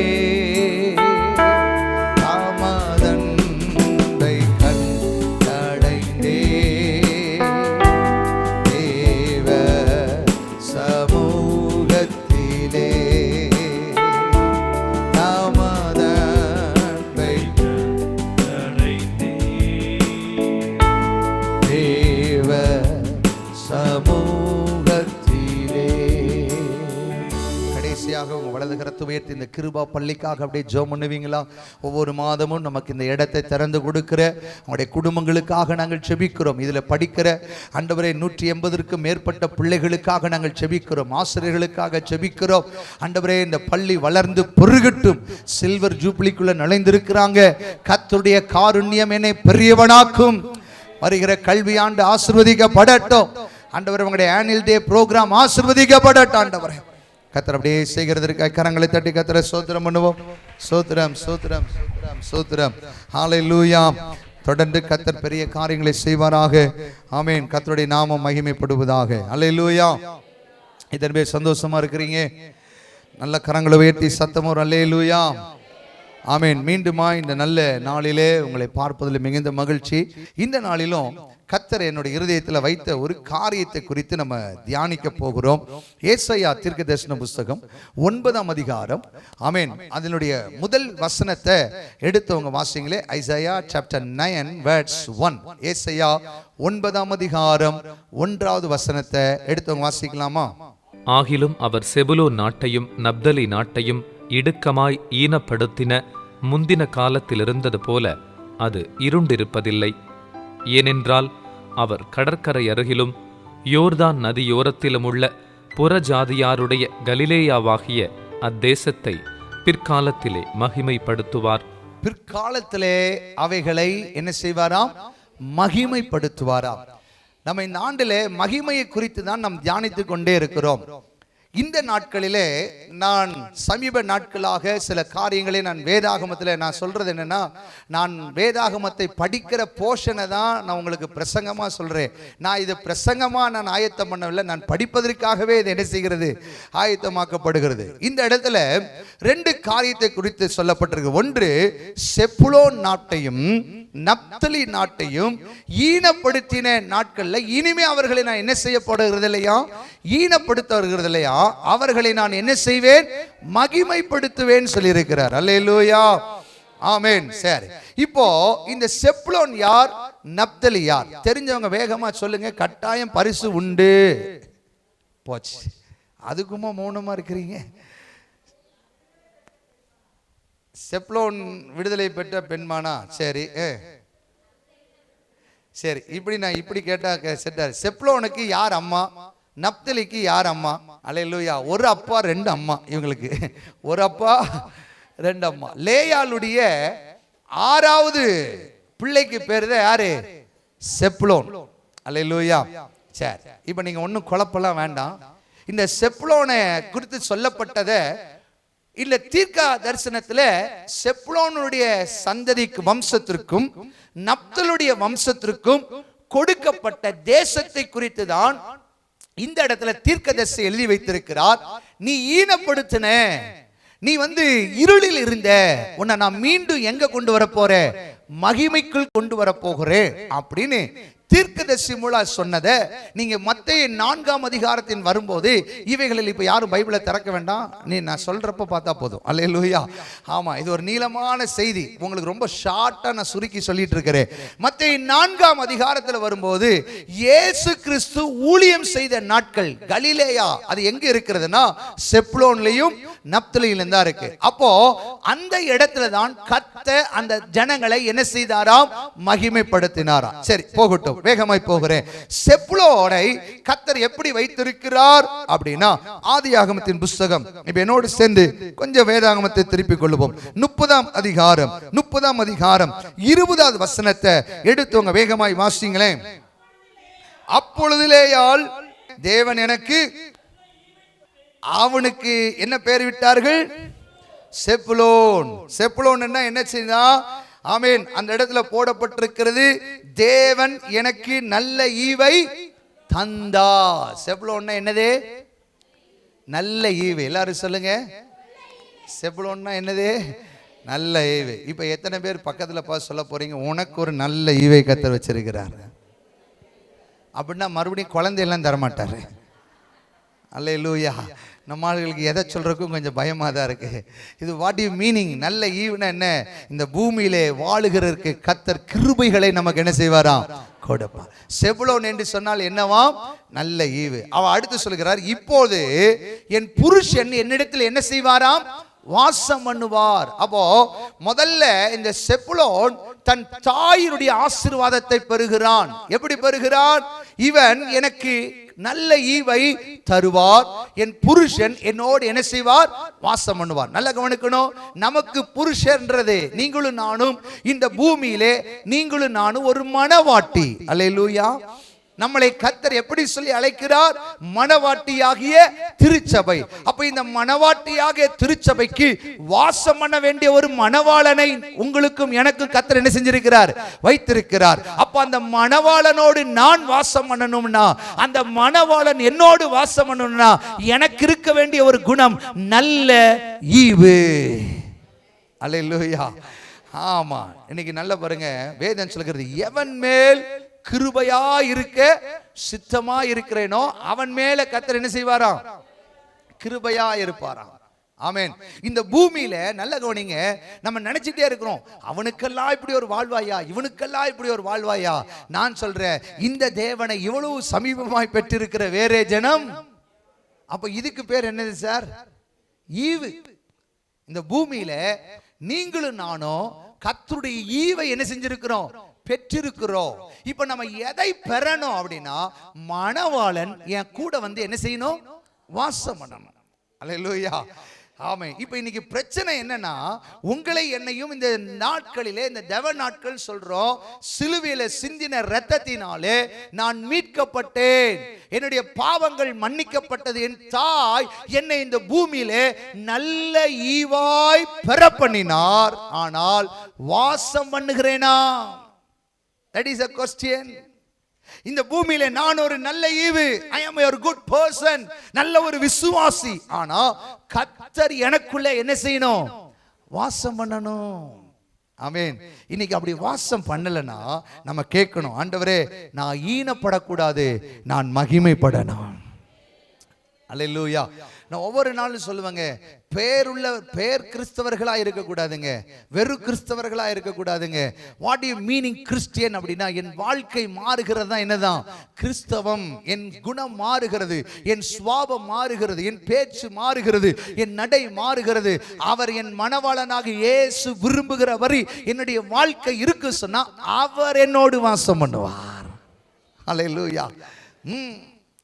உயர்த்தி இந்த கிருபா பள்ளிக்காக அப்படியே ஜெபம் பண்ணுவீங்களா? ஒவ்வொரு மாதமும் நமக்கு இந்த இடத்தை திறந்து கொடுக்கிற அவருடைய குடும்பங்களுக்காக நாங்கள் செபிக்கிறோம். இதில் படிக்கிற ஆண்டவரே 180க்கும் மேற்பட்ட பிள்ளைகளுக்காக நாங்கள் செபிக்கிறோம். ஆசிரியர்களுக்காக செபிக்கிறோம். ஆண்டவரே இந்த பள்ளி வளர்ந்து பெருகட்டும். சில்வர் ஜூப்ளிக்குள்ள நுழைந்திருக்கிறாங்க. கர்த்தருடைய காருண்யம் என்னை பெரியவனாக்கும். வருகிற கல்வி ஆண்டு ஆசீர்வதிக்கப்படட்டும். ஆண்டவரே உங்களுடைய ஆனுவல் டே ப்ரோக்ராம் ஆசீர்வதிக்கப்படட்டும். ஆண்டவரே கர்த்தர் அப்படியே செய்கிறதற்காக கரங்களை தட்டி கர்த்தரை ஸ்தோத்திரம் பண்ணுவோம். ஸ்தோத்திரம் ஸ்தோத்திரம் ஸ்தோத்திரம் ஸ்தோத்திரம். ஹல்லேலூயா. தொடர்ந்து கர்த்தர் பெரிய காரியங்களை செய்வாராக. ஆமென். கர்த்தருடைய நாமம் மகிமைப்படுவதாக. ஹல்லேலூயா. இதன் பேர் சந்தோஷமா இருக்கிறீங்க? நல்ல கரங்களை உயர்த்தி சத்தம் ஒரு ஹல்லேலூயா. ஆமென். மீண்டுமா இந்த நல்ல நாளிலே உங்களை பார்ப்பதில் மிகுந்த மகிழ்ச்சி. இந்த நாளிலும் கர்த்தர் என்னுடைய இருதயத்தில் வைத்த ஒரு காரியத்தை குறித்து நம்ம தியானிக்க போகிறோம். ஏசாயா தீர்க்கதரிசன புஸ்தகம் 9ஆம் அதிகாரம். ஆமென். அதனுடைய முதல் வசனத்தை எடுத்தவங்க வாசிங்களே. Isaiah chapter 9 verse 1. ஏசாயா 9ஆம் அதிகாரம் 1வது வசனத்தை எடுத்தவங்க வாசிக்கலாமா? ஆகிலும் அவர் செபுலோன் நாட்டையும் நப்தலி நாட்டையும் இடுக்கமாய் ஈனப்படுத்தின முந்தின காலத்தில் இருந்தது போல அது இருண்டிருப்பதில்லை. ஏனென்றால் அவர் கடற்கரை அருகிலும் யோர்தான் நதியோரத்திலுமுள்ள புறஜாதியாருடைய கலிலேயாவாகிய அத்தேசத்தை பிற்காலத்திலே மகிமைப்படுத்துவார். பிற்காலத்திலே அவைகளை என்ன செய்வாராம்? மகிமைப்படுத்துவாராம். நம்ம இந்த ஆண்டிலே மகிமையை குறித்து தான் நாம் தியானித்துக் கொண்டே இருக்கிறோம். இந்த நாட்களிலே நான் சமீப நாட்களாக சில காரியங்களை நான் வேதாகமத்தில் நான் சொல்றது என்னன்னா, நான் வேதாகமத்தை படிக்கிற போர்ஷனை தான் நான் உங்களுக்கு பிரசங்கமாக சொல்றேன். நான் இது பிரசங்கமாக நான் ஆயத்தம் பண்ணவில்லை, நான் படிப்பதற்காகவே இது என்ன செய்கிறது? ஆயத்தமாக்கப்படுகிறது. இந்த இடத்துல 2 காரியத்தை குறித்து சொல்லப்பட்டிருக்கு. ஒன்று, செப்புலோன் நாட்டையும் நப்தலி நாட்டையும் ஈனப்படுத்தின நாட்கள்ல இனிமே அவர்களை நான் என்ன செய்யப்படுகிறது இல்லையா? ஈனப்படுத்த வருகிறது இல்லையா? அவர்களை நான் என்ன செய்வேன்? மகிமைப்படுத்துவேன் சொல்லியிருக்கிறார். அல்லேலூயா, ஆமென். சரி, இப்போ இந்த செப்புலோன் யார், நப்தலி யார்? தெரிஞ்சவங்க வேகமா சொல்லுங்க. கட்டாயம் பரிசு உண்டு. போச்சு, அதுக்குமா மௌனமா இருக்கிறீங்க? செப்லோன் விடுதலை பெற்ற பெண்மானா? சரி சரி, இப்படி நான் இப்படி கேட்டா செட்டார். செப்லோனுக்கு யார் அம்மா? நப்தலிக்கு யார் அம்மா? அல்லேலூயா. ஒரு அப்பா 2 அம்மா இவங்களுக்கு. ஒரு அப்பா 2 அம்மா. லேயாளுடைய 6வது பிள்ளைக்கு பேரு தான் யாரு? செப்லோன். அல்லேலூயா. சரி, இப்போ நீங்க ஒன்றும் குழப்பெல்லாம் வேண்டாம். இந்த செப்லோனை குறித்து சொல்லப்பட்டதை இல்ல தீர்க்க தரிசனத்துல செப்லோனுடைய சந்ததிக்கு வம்சத்திற்கும் நப்தலுடைய வம்சத்திற்கும் கொடுக்கப்பட்ட தேசத்தை குறித்து தான் இந்த இடத்துல தீர்க்கதரிசி எழுதி வைத்திருக்கிறார். நீ ஈனப்படுத்தின, நீ இருளில் இருந்த, உன்னை நான் மீண்டும் எங்க கொண்டு வர போறேன்? மகிமைக்குள் கொண்டு வர போகிறேன் அப்படின்னு தீர்க்கதரிசி மூலம் சொன்னதை நீங்க மத்தேயு 4ஆம் அதிகாரத்தின் வரும்போது, இவைகளில் இப்ப யாரும் பைபிளை திறக்க வேண்டாம், நீ நான் சொல்றப்ப பார்த்தா போதும். அல்லேலூயா. ஆமா, இது ஒரு நீளமான செய்தி, உங்களுக்கு ரொம்ப ஷார்ட்டா நான் சுருக்கி சொல்லிட்டு இருக்கிறேன். மத்தேயு 4ஆம் அதிகாரத்தில் வரும்போது இயேசு கிறிஸ்து ஊழியம் செய்த நாட்கள் கலிலேயா அது எங்க இருக்கிறதுனா செப்லோன்லயும் நப்தலியிலும் தான் இருக்கு. அப்போ அந்த இடத்துல தான் கர்த்தர் அந்த ஜனங்களை என்ன செய்தாராம்? மகிமைப்படுத்தினாராம். சரி, போகட்டும், வேகமாய் போகிறேன். செப்லோனை கர்த்தர் எப்படி வைத்திருக்கிறார் அப்படின்னா, ஆதியாகமத்தின் புத்தகம் இப்ப என்னோடு சேர்ந்து கொஞ்சம் வேதாகமத்தை திருப்பிக் கொள்ளுவோம். 30ஆம் அதிகாரம் 20வது வசனத்தை எடுத்துவங்க, வேகமாய் வாசிங்களேன். அப்பொழுதிலேயால் தேவன் எனக்கு அவனுக்கு என்ன பெயர் விட்டார்கள்? செப்புலோன். செப்புலோன் என்ன செய்தா? ஆமென். அந்த இடத்துல போடப்பட்டிருக்கிறது, தேவன் எனக்கு நல்ல ஈவை தந்தா. செப்புலோன் என்னது? நல்ல ஈவு. எல்லாரும் சொல்லுங்க, செப்புலோன்னா என்னது? நல்ல ஈவு. இப்ப எத்தனை பேர் பக்கத்துல பார்த்து சொல்ல போறீங்க, உனக்கு ஒரு நல்ல ஈவை கர்த்தர் வச்சிருக்கிறார் அப்படின்னா மறுபடியும் குழந்தையெல்லாம் தரமாட்டாரு. அல்லேலூயா. நம்ம ஆளுகளுக்கு எதை சொல்றதுக்கும் கொஞ்சம் பயமா தான் இருக்கு. இது வாட் யூ மீனிங்? நல்ல ஈவுனா என்ன? இந்த பூமியிலே வாழுகிறதற்கு கர்த்தர் கிருபைகளை நமக்கு என்ன செய்வாராம்? கொடுப்பார். செபுலோன் என்று சொன்னால் என்னவாம்? நல்ல ஈவு. அவ அடுத்து சொல்கிறார், இப்போது என் புருஷன் என்னிடத்தில் என்ன செய்வாராம்? வாசம் பண்ணுவார். அப்போ முதல்ல இந்த செபுலோன் தன் தாயினுடைய ஆசீர்வாதத்தை பெறுகிறான். எப்படி பெறுகிறான்? இவன் எனக்கு நல்ல ஈவை தருவார், என் புருஷன் என்னோடு என்ன செய்வார்? வாசம் பண்ணுவார். நல்ல கவனிக்கணும், நமக்கு புருஷன்றது நீங்களும் நானும் இந்த பூமியிலே நீங்களும் நானும் ஒரு மணவாட்டி. அல்லேலூயா. நம்மளை கர்த்தர் எப்படி சொல்லி அழைக்கிறார்? மணவாட்டியாகிய திருச்சபை. அப்ப இந்த மணவாட்டியாகிய திருச்சபைக்கு வாசம் பண்ண வேண்டிய ஒரு மணவாளனை உங்களுக்கும் எனக்கும் கர்த்தர் என்ன செஞ்சிருக்கிறார்? வைத்திருக்கிறார். அப்ப அந்த மணவாளனோடு நான் வாசம் பண்ணணும்னா, அந்த மணவாளன் என்னோடு வாசம் பண்ணணும்னா, எனக்கு இருக்க வேண்டிய ஒரு குணம் நல்ல ஈவு. அல்லேலூயா. ஆமா, இன்னைக்கு நல்ல பாருங்க, வேதம் சொல்கிறது, எவன் மேல் கிருபையா இருக்க சித்தமா இருக்கிறேனோ அவன் மேல கர்த்தர் என்ன செய்வாராம்? கிருபையா இருப்பாராம். ஆமென். இந்த பூமியில நல்ல கவனிங்க, நம்ம நினைச்சிட்டே இருக்கிறோம், அவனுக்கெல்லாம் இப்படி ஒரு வாழ்வாயா, இவனுக்கெல்லாம் இப்படி ஒரு வாழ்வாயா. நான் சொல்றேன், இந்த தேவனை இவ்வளவு சமீபமாய் பெற்றிருக்கிற வேறே ஜனம். அப்ப இதுக்கு பேர் என்னது சார்? ஈவு. இந்த பூமியில நீங்களும் நானும் கர்த்தருடைய ஈவை என்ன செஞ்சிருக்கிறோம்? பெற்றிருக்கிறோம். இப்ப நம்ம எதை பெறணும் அப்படின்னா, மணவாளன் என் கூட வந்து என்ன செய்யணும்? வாசம் பண்ணணும். அல்லேலூயா. ஆமென். இப்ப இன்னைக்கு பிரச்சனை என்னன்னா, உங்களை என்னையும் இந்த நாட்களிலே, இந்த தேவ நாட்கள் சொல்றோம், சிலுவையில சிந்தின இரத்தத்தினாலே நான் மீட்கப்பட்டேன், என்னுடைய பாவங்கள் மன்னிக்கப்பட்டது, என் தாய் என்னை இந்த பூமியிலே நல்ல ஈவாய் பெற பண்ணினார். ஆனால் வாசம் பண்ணுகிறேனா? That is a question. இந்த பூமியில நான் ஒரு நல்ல ஈவு, I am a good person, நல்ல ஒரு விசுவாசி. ஆனா கர்த்தர் எனக்குள்ள என்ன செய்யணும்? வாசம் பண்ணணும். ஆமென். இன்னைக்கு அப்படி வாசம் பண்ணலனா நம்ம கேட்கணும், ஆண்டவரே நான் ஈனப்படக்கூடாது, நான் மகிமைப்படணும். அல்லேலூயா. நான் ஒவ்வொரு நாளும் சொல்லுவாங்க, பேர் கிறிஸ்தவர்களா இருக்க கூடாதுங்க, வெறும் கிறிஸ்தவர்களா இருக்க கூடாதுங்க. வாட் யூ மீனிங் கிறிஸ்டியன் அப்படின்னா, என் வாழ்க்கை மாறுகிறது தான் என்னதான் கிறிஸ்தவம். என் குணம் மாறுகிறது, என் சுவாபம் மாறுகிறது, என் பேச்சு மாறுகிறது, என் நடை மாறுகிறது. அவர் என் மணவாளனாக இயேசு விரும்புகிற வரை என்னுடைய வாழ்க்கை இருக்கு சொன்னா அவர் என்னோடு வாசம் பண்ணுவார். அல்லேலூயா.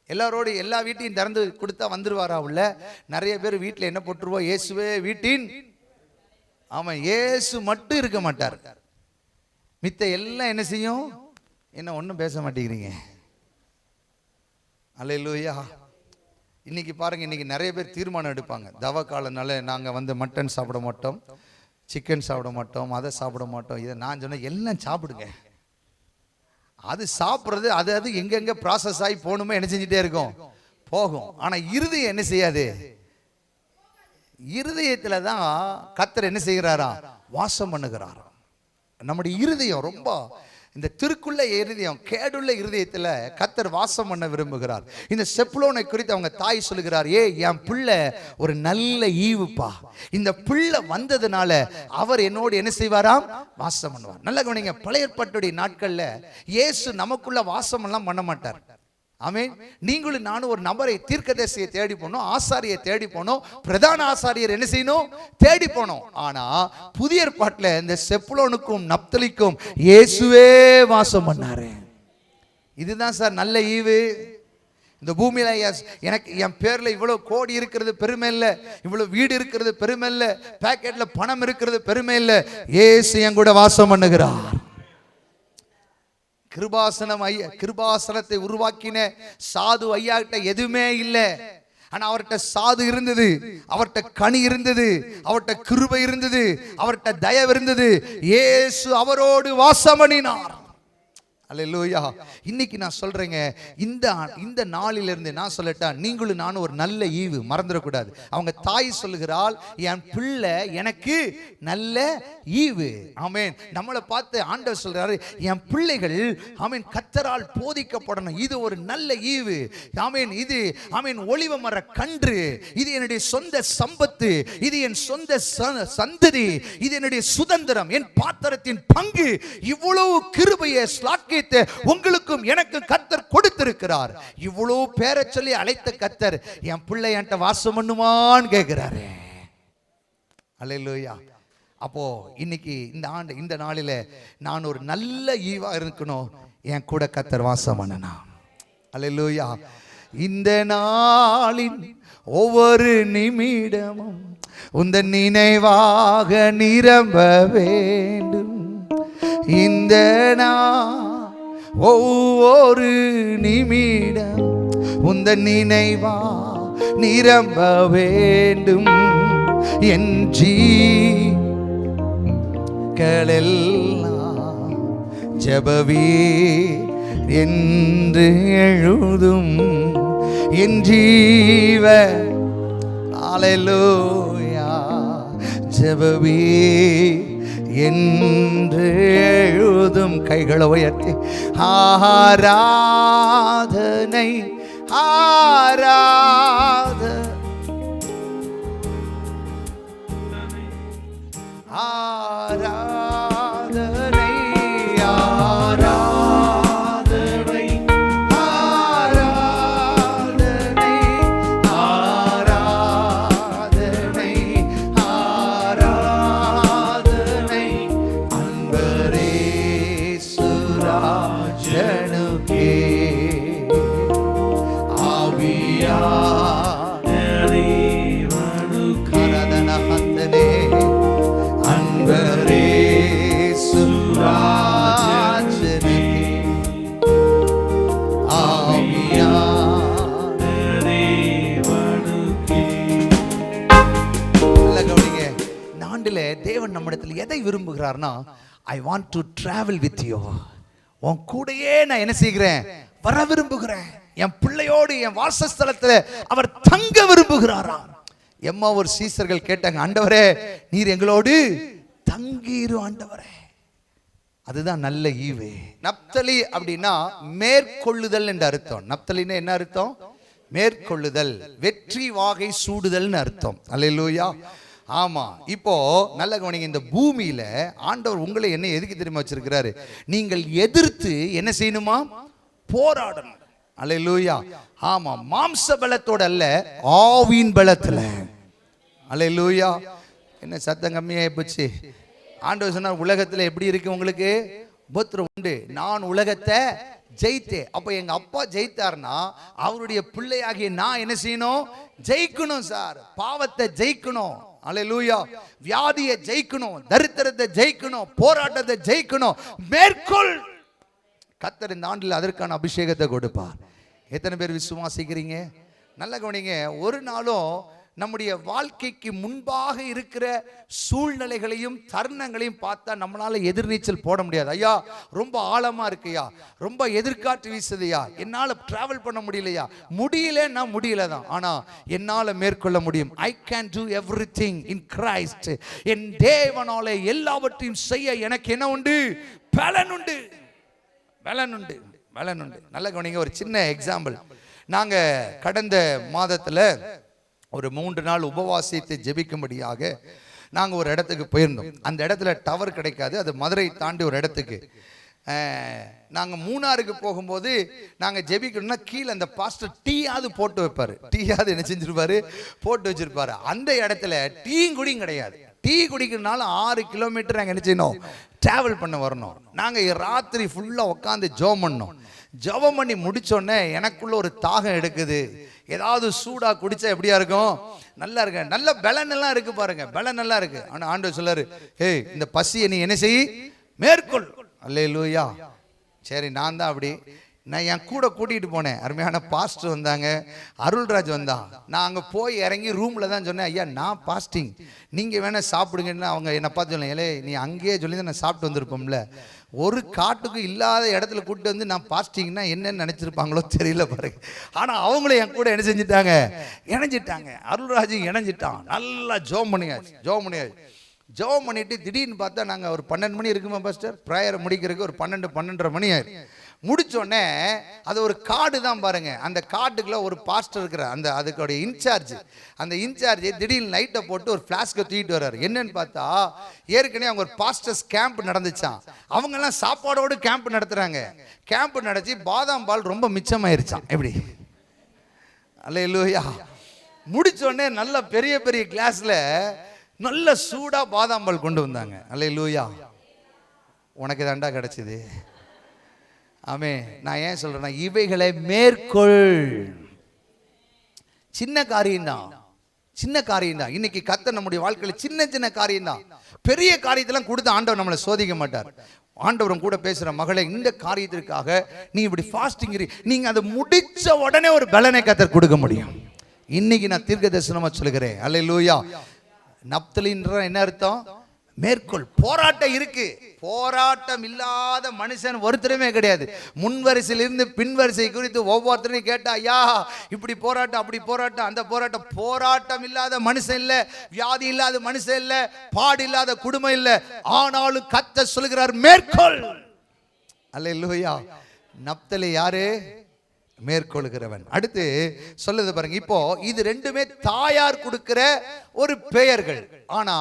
எல்லாரோடு எல்லா வீட்டையும் திறந்து கொடுத்தா வந்துருவாரா உள்ள? நிறைய பேர் வீட்டில் என்ன போட்டுருவோம்? இயேசுவே வீட்டின். ஆமா, இயேசு மட்டும் இருக்க மாட்டார், மித்த எல்லாம் என்ன செய்யும்? என்ன ஒன்றும் பேச மாட்டேங்கிறீங்க? அல்லேலூயா. இன்னைக்கு பாருங்க, இன்னைக்கு நிறைய பேர் தீர்மானம் எடுப்பாங்க, தவ காலனால நாங்கள் வந்து மட்டன் சாப்பிட மாட்டோம், சிக்கன் சாப்பிட மாட்டோம், அதை சாப்பிட மாட்டோம். இதை நான் சொன்னேன், எல்லாம் சாப்பிடுங்க. அது சாப்பிட்றது அது எங்கெங்க ப்ராசஸ் ஆகி போகணுமோ என்ன செஞ்சுட்டே இருக்கும், போகும். ஆனா இருதயம் என்ன செய்யாது? இருதயத்துல தான் கர்த்தர் என்ன செய்கிறாரா? வாசம் பண்ணுகிறாரா. நம்முடைய இருதயம் ரொம்ப, இந்த திருக்குள்ள இருதயம், கேடுள்ள இருதயத்துல கர்த்தர் வாசம் பண்ண விரும்புகிறார். இந்த செப்லோனை குறித்து அவங்க தாய் சொல்லுகிறார், என் பிள்ளை ஒரு நல்ல ஈவுப்பா, இந்த பிள்ளை வந்ததுனால அவர் என்னோடு என்ன செய்வாராம்? வாசம் பண்ணுவார். நல்ல கவனிங்க, பழைய ஏற்பாட்டுடைய நாட்கள்ல இயேசு நமக்குள்ள வாசம் எல்லாம் பண்ண மாட்டார். ஆமென். நீங்களும் நானும் ஒரு நபரை, தீர்க்கதரிசியை தேடி போனோம், ஆசாரியை தேடி போனோம், பிரதான ஆசாரியர் என்ன செய்யணும்? தேடி போனோம். ஆனா புதிய ஏற்பாட்டுல இந்த செப்லோனுக்கும் நப்தலிக்கும் இயேசுவே வாசம் பண்ணாரு. இதுதான் சார் நல்ல ஈவு. இந்த பூமியில எனக்கு என் பேர்ல இவ்வளவு கோடி இருக்கிறது பெருமை இல்லை, இவ்வளவு வீடு இருக்கிறது பெருமை இல்லை, பாக்கெட்ல பணம் இருக்கிறது பெருமை இல்லை. இயேசு என் கூட வாசம் பண்ணுகிறார். கிருபாசனத்தை உருவாக்கின சாது ஐயா கிட்ட எதுவுமே இல்லை. ஆனா அவர்கிட்ட சாது இருந்தது, அவர்கிட்ட கனி இருந்தது, அவர்கிட்ட கிருபை இருந்தது, அவர்கிட்ட தயவு இருந்தது. இயேசு அவரோடு வாசம் பண்ணினார். அல்லேலூயா. இன்னைக்கு நான் சொல்றேங்க, இந்த நாளிலிருந்து நான் சொல்லட்டா, நீங்களும் நானும் ஒரு நல்ல ஈவு, மறந்துடக்கூடாது. அவங்க தாய் சொல்லுகிறாள், என் பிள்ளை எனக்கு நல்ல ஈவு. ஆமென். நம்மளை பார்த்து ஆண்டவர் சொல்றாரு, என் பிள்ளைகள் ஆமென் கர்த்தரால் போதிக்கப்படணும், இது ஒரு நல்ல ஈவு. ஆமென். இது ஆமென் ஒலிவ மர கன்று, இது என்னுடைய சொந்த சம்பத்து, இது என் சொந்த சந்ததி, இது என்னுடைய சுதந்திரம், என் பாத்திரத்தின் பங்கு. இவ்வளவு கிருபையை ஸ்லாக்கியத்தை உங்களுக்கும் எனக்கு கர்த்தர் கொடுத்திருக்கிறார். இவ்வளவு பேரை சொல்லி அழைத்த கர்த்தர் என் பிள்ளை என்கிட்ட வாசம் பண்ணுமான்னு கேட்கிறாரு. அல்லேலூயா. அப்போ இன்னைக்கு இந்த நாளில நான் ஒரு நல்ல ஈவா இருக்கணும், என் கூட கர்த்தர் வாசம் பண்ணணும். அல்லேலூயா. இந்த நாளின் ஒவ்வொரு நிமிடமும் உந்த நினைவாக நிரம்ப வேண்டும். இந்த ஒவ்வொரு நிமிடம் உந்த நினைவா நிரம்ப வேண்டும். என் ஜீவங்களெல்லாம் ஜெபவீர் என்று எழுதும். என் ஜீவ அல்லேலூயா ஜெபவீர் என்று எழுதும். கைகளை உயர்த்தி ஆராதனை ஆராதனை ஆராதனை ஆராதனை ஆராதனை ஆராதனை ஆராதனை அன்பரேசு ஆண்டில் தேவன் நம்மிடத்தில் எதை விரும்புகிறார்னா, I want to travel with you. உன் கூடயே நான் என்ன செய்கிறேன், வர விரும்புகிறேன். என் பிள்ளையோடு என் வாசஸ்தலத்தில் அவர் தங்க விரும்புகிறாராம். ஒரு சீசர்கள் கேட்டாங்க, ஆண்டவரே நீர் எங்களோடு தங்கிரு ஆண்டவரே. அதுதான் நல்ல ஈவு. நப்தலி அப்படின்னா மேற்கொள்ளுதல் என்ற அர்த்தம். நப்தலின்னா என்ன அர்த்தம்? மேற்கொள்ளுதல், வெற்றி வாகை சூடுதல்னு அர்த்தம். அல்லேலூயா. ஆமா. இப்போ நல்ல கவனிங்க, இந்த பூமியில ஆண்டவர் உங்களை என்ன எதுக்கு தெரியுமா வச்சிருக்கிறாரு? நீங்கள் எதிர்த்து என்ன செய்யணுமா? போராடணும். அல்லேலூயா. ஆமா, மாம்ச பலத்தோட அல்ல, ஆவியின் பலத்துல. அல்லேலூயா. என்ன சத்தம் கம்மியாகி போச்சு? ஆண்டவர் சொன்னார், உலகத்துல எப்படி இருக்கு உங்களுக்கு? உபத்திரம் உண்டு, நான் உலகத்தை ஜெயித்தேன். அப்ப எங்க அப்பா ஜெயித்தார்னா அவருடைய பிள்ளையாகிய நான் என்ன செய்யணும்? ஜெயிக்கணும் சார். பாவத்தை ஜெயிக்கணும். அல்லேலூயா. வியாதியை ஜெயிக்கணும், தரித்திரத்தை ஜெயிக்கணும், போராட்டத்தை ஜெயிக்கணும். மேற்கொள். கர்த்தர் இந்த ஆண்டில் அதற்கான அபிஷேகத்தை கொடுப்பார். எத்தனை பேர் விசுவாசிக்கிறீங்க? நல்ல கவனிங்க, ஒரு நாளும் நம்முடைய வாழ்க்கைக்கு முன்பாக இருக்கிற சூழ்நிலைகளையும் தருணங்களையும் பார்த்தா நம்மளால எதிர்நீச்சல் போட முடியாது. ஐயா ரொம்ப ஆழமா இருக்குயா, ரொம்ப எதிர்காற்று வீசுதையா, என்னால டிராவல் பண்ண முடியலையா, முடியலன்னா முடியல தான், ஆனா என்னால மேற்கொள்ள முடியும். I can do everything in Christ. என் தேவனாலே எல்லாவற்றையும் செய்ய எனக்கு என்ன உண்டு? பலன் உண்டு. பலன் உண்டு. பலன் உண்டு. நல்ல கவனிங்க, ஒரு சின்ன எக்ஸாம்பிள். நாங்க கடந்த மாதத்துல ஒரு 3 நாள் உபவாசித்து ஜெபிக்கும்படியாக நாங்கள் ஒரு இடத்துக்கு போயிருந்தோம். அந்த இடத்துல டவர் கிடைக்காது, அது மதுரை தாண்டி ஒரு இடத்துக்கு. நாங்கள் மூணாருக்கு போகும்போது நாங்கள் ஜெபிக்கணும்னா கீழே அந்த பாஸ்டர் டீயாவது போட்டு வைப்பார். டீயாவது என்ன செஞ்சிருப்பாரு? போட்டு வச்சிருப்பாரு. அந்த இடத்துல டீயும் குடியும் கிடையாது. டீ குடிக்கிறதுனால 6 கிலோமீட்டர் நாங்கள் என்ன செய்யணும்? டிராவல் பண்ண வரணும். நாங்கள் ராத்திரி ஃபுல்லாக உட்காந்து ஜெபம் பண்ணோம். ஜெபம் பண்ணி முடிச்சோடனே எனக்குள்ள ஒரு தாகம் எடுக்குது. ஏதாவது சூடா குடிச்சா எப்படியா இருக்கும்? நல்லா இருக்கு. நல்ல பலன் எல்லாம் இருக்கு பாருங்க, பலன் நல்லா இருக்கு. ஆனா ஆண்டவர் சொல்லாரு, ஏய் இந்த பசியை நீ என்ன செய்? மேற்கொள். அல்லேலூயா. சரி, நான் தான் அப்படி நான் என் கூட கூட்டிகிட்டு போனேன். அருமையான பாஸ்டர் வந்தாங்க, அருள்ராஜ் வந்தான். நான் அங்கே போய் இறங்கி ரூமில் தான் சொன்னேன், ஐயா நான் பாஸ்டிங், நீங்கள் வேணால் சாப்பிடுங்கன்னு. அவங்க என்னை பார்த்து சொன்னேன், ஏலே நீ அங்கேயே சொல்லி தான் நான் சாப்பிட்டு வந்திருப்போம்ல. ஒரு காட்டுக்கு இல்லாத இடத்துல கூப்பிட்டு வந்து நான் பாஸ்டிங்னா என்னன்னு நினச்சிருப்பாங்களோ தெரியல பாருங்க. ஆனால் அவங்களும் என் கூட என்ன செஞ்சுட்டாங்க? இணைஞ்சிட்டாங்க. அருள்ராஜ் இணைஞ்சிட்டான். நல்லா ஜோம் பண்ணியாச்சு. ஜோம் பண்ணிட்டு திடீர்னு பார்த்தா நாங்கள் ஒரு 12 மணி இருக்குமா பாஸ்டர், ப்ரேயரை முடிக்கிறதுக்கு ஒரு 12-12:30 மணி ஆயிடும். முடிச்சோடனே அது ஒரு காடு தான் பாருங்க. அந்த காட்டுக்குள்ள ஒரு பாஸ்டர் இருக்கிற அந்த அதுக்குடைய இன்சார்ஜ், அந்த இன்சார்ஜ் திடீர்னு லைட்டை போட்டு ஒரு ஃப்ளாஸ்கை தூக்கிட்டு வர்றாரு. என்னன்னு பார்த்தா ஏற்கனவே அவங்க ஒரு பாஸ்டர்ஸ் கேம்ப் நடந்துச்சான். அவங்கெல்லாம் சாப்பாடோடு கேம்ப் நடத்துறாங்க. கேம்ப் நடத்தி பாதாம் பால் ரொம்ப மிச்சமாயிருச்சான். எப்படி? அல்லேலூயா. முடிச்சோடனே நல்ல பெரிய பெரிய கிளாஸ்ல நல்ல சூடா பாதாம் பால் கொண்டு வந்தாங்க. அல்லேலூயா. உனக்கு தாண்டா கிடைச்சது. ஆமே. நான் ஏன் சொல்றேன்னா, இவைகளை மேற்கொள். சின்ன காரியம்தான், சின்ன காரியம்தான். இன்னைக்கு கர்த்தர் நம்முடைய வாழ்க்கையில சின்ன சின்ன காரியம்தான். பெரிய காரியத்தெல்லாம் கொடுத்து ஆண்டவர் நம்மளை சோதிக்க மாட்டார். ஆண்டவரும் கூட பேசுற, மகளே இந்த காரியத்திற்காக நீ இப்படி ஃபாஸ்டிங், நீங்க அதை முடிச்ச உடனே ஒரு பலனை கர்த்தர் கொடுக்க முடியும். இன்னைக்கு நான் தீர்க்க தரிசனமா சொல்லுகிறேன். அல்லேலூயா. நப்தலின்ற என்ன அர்த்தம்? மேற்கொள். போராட்டம் இருக்கு. போராட்டம் இல்லாத மனுஷன் ஒருத்தருமே கிடையாது. முன்வரிசையிலிருந்து பின்வரிசை குறித்து ஒவ்வொருத்தரையும் கேட்டா, ஐயா இப்படி போராட்டம், அப்படி போராட்டம், அந்த போராட்டம். போராட்டம் இல்லாத மனுஷன் இல்ல, வியாதி இல்லாத மனுஷன் இல்ல, பாடு இல்லாத குடும்பம் இல்ல. ஆனாலும் கர்த்தர் சொல்கிறார் மேற்கொள். அல்லேலூயா. நப்தலி யாரு? மேற்கொள்கிறவன். அடுத்து சொல்லுது பாருங்க. இப்போ இது ரெண்டுமே தாயார் கொடுக்கிற ஒரு பெயர்கள். ஆனா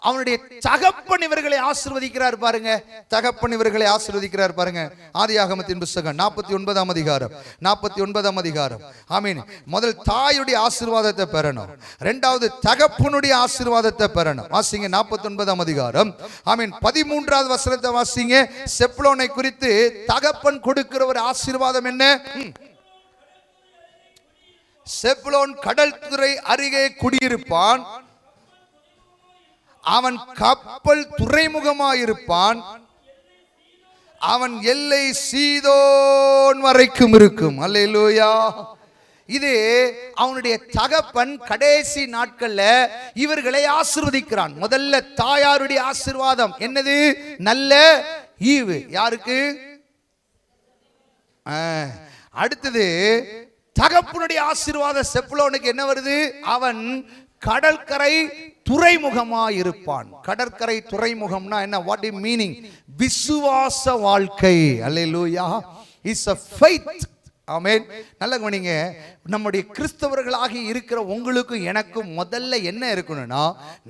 அவனுடைய தகப்பன் இவர்களை ஆசீர்வதிக்கிறார் பாருங்க. தகப்பன் இவர்களை ஆசீர்வதிக்கிறார் பாருங்க. ஆதியாகமத்தின் புத்தகம் 49ஆம் அதிகாரம் 49ஆம் அதிகாரம். ஆமீன். முதல் தாயுடைய ஆசீர்வாதத்தை பெறணும், இரண்டாவது தகப்பனுடைய ஆசீர்வாதத்தை பெறணும். வாசிங்க 49ஆம் அதிகாரம். ஆமீன். 13வது வசனத்தை வாசிங்க. செப்லோனை குறித்து தகப்பன் கொடுக்கிற ஒரு ஆசீர்வாதம் என்ன? செப்லோன் கடல் துறை அருகே குடியிருப்பான், அவன் கப்பல் துறைமுகமாயிருப்பான், அவன் எல்லை சீதோன் வரைக்கும் இருக்கும். அல்லேலூயா. இது அவனுடைய தகப்பன் கடைசி நாட்கள்ல இவர்களை ஆசீர்வதிக்கிறான். முதல்ல தாயாருடைய ஆசீர்வாதம் என்னது? நல்ல ஈவு. யாருக்கு? அடுத்தது தகப்பனுடைய ஆசீர்வாதம் செப்புலோனுக்கு என்ன வருது? அவன் கடற்கரை துறைமுகமாயிருப்பான். கடற்கரை துறைமுகம்னா என்ன? What is meaning? விசுவாச வாழ்க்கை. அல்லேலூயா. It's a faith. ஆமென். நல்ல கவனிங்க, நம்முடைய கிறிஸ்தவர்களாகி இருக்கிற உங்களுக்கு எனக்கும் முதல்ல என்ன இருக்கணும்னா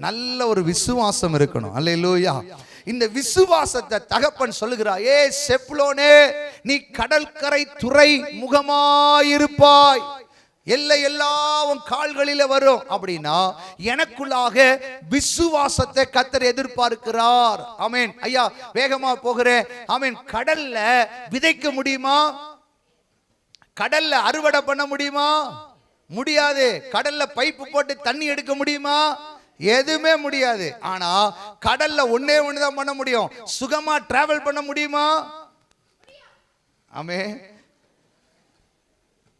நல்ல ஒரு விசுவாசம் இருக்கணும். அல்லேலூயா. இந்த விசுவாசத்தை தகப்பன் சொல்லுகிறார், ஏ செப்புலோனே, நீ கடற்கரை துறை முகமாயிருப்பாய். எல்லை எல்லாம் கால்களில வரும். அப்படின்னா எனக்குள்ளாக விசுவாசத்தை கர்த்தர் எதிர்பார்க்கிறார். ஆமென். ஐயா வேகமா போகிறேன். ஆமென். கடல்ல விதைக்க முடியுமா? கடல்ல அறுவடை பண்ண முடியுமா? முடியாது. கடல்ல பைப்பு போட்டு தண்ணி எடுக்க முடியுமா? எதுவுமே முடியாது. ஆனா கடல்ல ஒன்னே ஒண்ணுதான் பண்ண முடியும், சுகமா டிராவல் பண்ண முடியுமா? ஆமே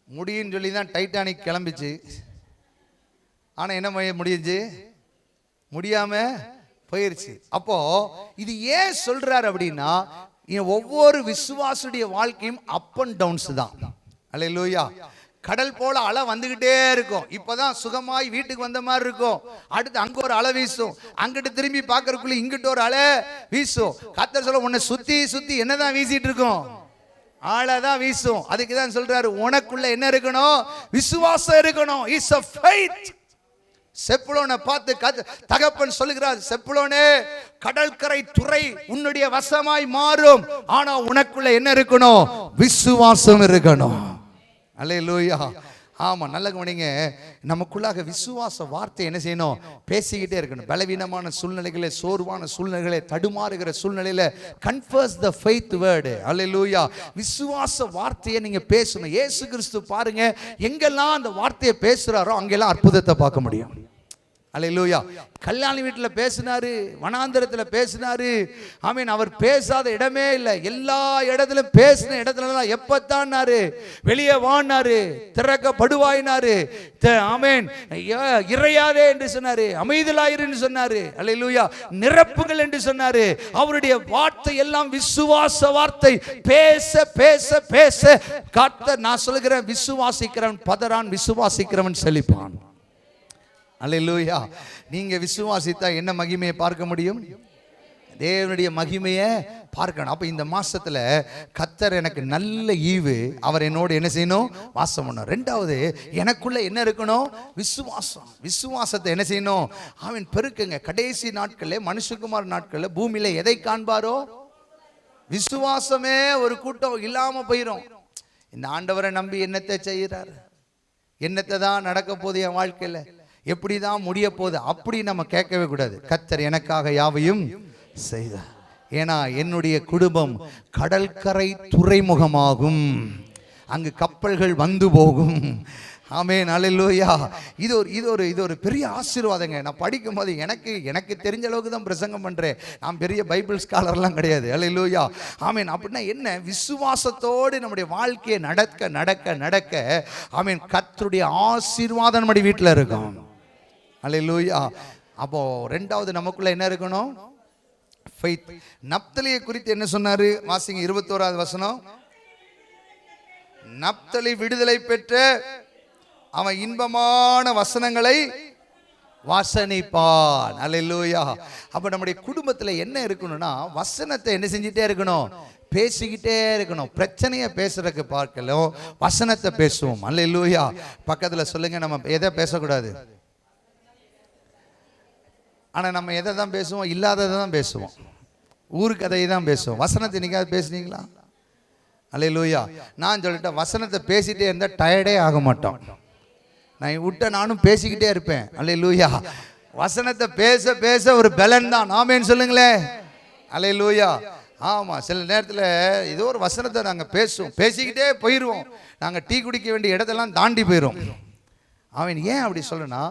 முடியும்னு சொல்லி தான் டைட்டானிக் கிளம்பிச்சு. ஆனா என்ன முடிஞ்சு? முடியாம போயிருச்சு. அப்போ இது ஏன் சொல்றாரு அப்படின்னா, ஒவ்வொரு விசுவாசுடைய வாழ்க்கையும் அப் அண்ட் டவுன்ஸ் தான். அல்லேலூயா. கடல் போல அலை வந்துகிட்டே இருக்கும். இப்பதான் சுகமாய் வீட்டுக்கு வந்த மாதிரி இருக்கும். அடுத்து அங்க ஒரு அலை வீசும், அங்கிட்டு திரும்பி பார்க்கறதுக்குள்ள இங்கிட்ட ஒரு அலை வீசும். கர்த்தர் சொல்ல, உன்னை சுத்தி சுத்தி என்னதான் வீசிட்டு இருக்கும்? ஆளதான் வீசும். அதுக்கு தான் சொல்றாரு, உனக்குள்ள என்ன இருக்கணும்? விசுவாசம் இருக்கணும். It's a faith. செப்புலோனை பார்த்து தகப்பன் சொல்லுகிறார், செப்புலோனே, கடற்கரை துறை உன்னுடைய வசமாய் மாறும். ஆனா உனக்குள்ள என்ன இருக்கணும்? விசுவாசம் இருக்கணும். அல்லேலூயா. ஆமா, நல்ல கவனிங்க, நமக்குள்ளாக விசுவாச வார்த்தை என்ன செய்யணும்? பேசிக்கிட்டே இருக்கணும். பலவீனமான சூழ்நிலைகளே, சோர்வான சூழ்நிலையில, தடுமாறுகிற சூழ்நிலையில confess the faith word. அல்லேலூயா. விசுவாச வார்த்தையை நீங்க பேசணும். இயேசு கிறிஸ்து பாருங்க, எங்கெல்லாம் அந்த வார்த்தையை பேசுறாரோ அங்கெல்லாம் அற்புதத்தை பார்க்க முடியும். அல்லேலூயா. கல்யாணி வீட்டில் பேசினாரு, வனாந்தரத்தில் பேசினாரு. ஆமீன். அவர் பேசாத இடமே இல்லை. எல்லா இடத்திலும் பேசின இடத்துல எப்பத்தான்னாரு, வெளியே வானாரு, திறக்கப்படுவாயினாரு. ஆமீன். இறையாதே என்று சொன்னாரு, அமைதலாயிரு சொன்னாரு. அல்லேலூயா. நிரப்புகள் என்று சொன்னாரு. அவருடைய வார்த்தை எல்லாம் விசுவாச வார்த்தை. பேச பேச பேச கர்த்தர், நான் சொல்கிறேன், விசுவாசிக்கிறவன் பதறான், விசுவாசிக்கிறவன் செழிப்பான். அல்லேலூயா. நீங்க விசுவாசித்தா என்ன மகிமையை பார்க்க முடியும்? தேவனுடைய மகிமையை பார்க்கணும். அப்ப இந்த மாசத்துல கர்த்தர் எனக்கு நல்ல ஈவு, அவர் என்னோடு என்ன செய்யணும்? வாசம் பண்ணணும். ரெண்டாவது, எனக்குள்ள என்ன இருக்கணும்? விசுவாசம். விசுவாசத்தை என்ன செய்யணும்? அவன் பெருக்குங்க. கடைசி நாட்கள்ல, மனுஷகுமார் நாட்கள்ல பூமியில எதை காண்பாரோ? விசுவாசமே ஒரு கூட்டம் இல்லாம போயிரும். இந்த ஆண்டவரை நம்பி என்னத்தை செய்யறாரு? என்னத்தை தான் நடக்க போகுது என் வாழ்க்கையில, எப்படிதான் முடிய போகுது, அப்படி நம்ம கேட்கவே கூடாது. கர்த்தர் எனக்காக யாவையும் செய்தார். ஏன்னா என்னுடைய குடும்பம் கடற்கரை துறைமுகமாகும், அங்கு கப்பல்கள் வந்து போகும். ஆமென். அல்லேலூயா. இது ஒரு பெரிய ஆசீர்வாதங்க. நான் படிக்கும் போது எனக்கு தெரிஞ்ச அளவுக்கு தான் பிரசங்கம் பண்றேன். நான் பெரிய பைபிள் ஸ்காலர்லாம் கிடையாது. அல்லேலூயா. ஆமென். அப்படின்னா என்ன? விசுவாசத்தோடு நம்முடைய வாழ்க்கையை நடக்க நடக்க நடக்க ஆமென், கர்த்தருடைய ஆசீர்வாதம் நம்முடைய வீட்டில் இருக்கும். அல்லேலூயா. அப்போ ரெண்டாவது, நமக்குள்ள என்ன இருக்கணும்? ஃபெய்த். நப்தலியை குறித்து என்ன சொன்னாரு? வாசிங்க 21வது வசனம். நப்தலி விடுதலை பெற்ற அவன் இன்பமான வசனங்களை வாசனிப்பான். அல்லேலூயா. அப்ப நம்முடைய குடும்பத்துல என்ன இருக்கணும்னா, வசனத்தை என்ன செஞ்சிட்டே இருக்கணும்? பேசிக்கிட்டே இருக்கணும். பிரச்சனையை பேசுறதுக்கு பார்க்கலாம், வசனத்தை பேசுவோம். அல்லேலூயா. பக்கத்துல சொல்லுங்க, நம்ம எதை பேசக்கூடாது? ஆனா நம்ம எதை தான் பேசுவோம்? இல்லாததை தான் பேசுவோம். ஊரு கதையை தான் பேசுவோம். வசனத்தை இன்னைக்காவது பேசுனீங்களா? அல்லேலூயா. நான் சொல்லிட்டேன், வசனத்தை பேசிட்டே இருந்தா டயர்டே ஆக மாட்டோம். நான் விட்ட நானும் பேசிக்கிட்டே இருப்பேன். அல்லேலூயா. வசனத்தை பேச பேச ஒரு பலன் தான். ஆமென் சொல்லுங்களே. அல்லேலூயா. ஆமா, சில நேரத்தில் ஏதோ ஒரு வசனத்தை நாங்கள் பேசுவோம், பேசிக்கிட்டே போயிடுவோம். நாங்கள் டீ குடிக்க வேண்டிய இடத்தெல்லாம் தாண்டி போயிடும். அவன் ஏன் அப்படி சொல்லனா,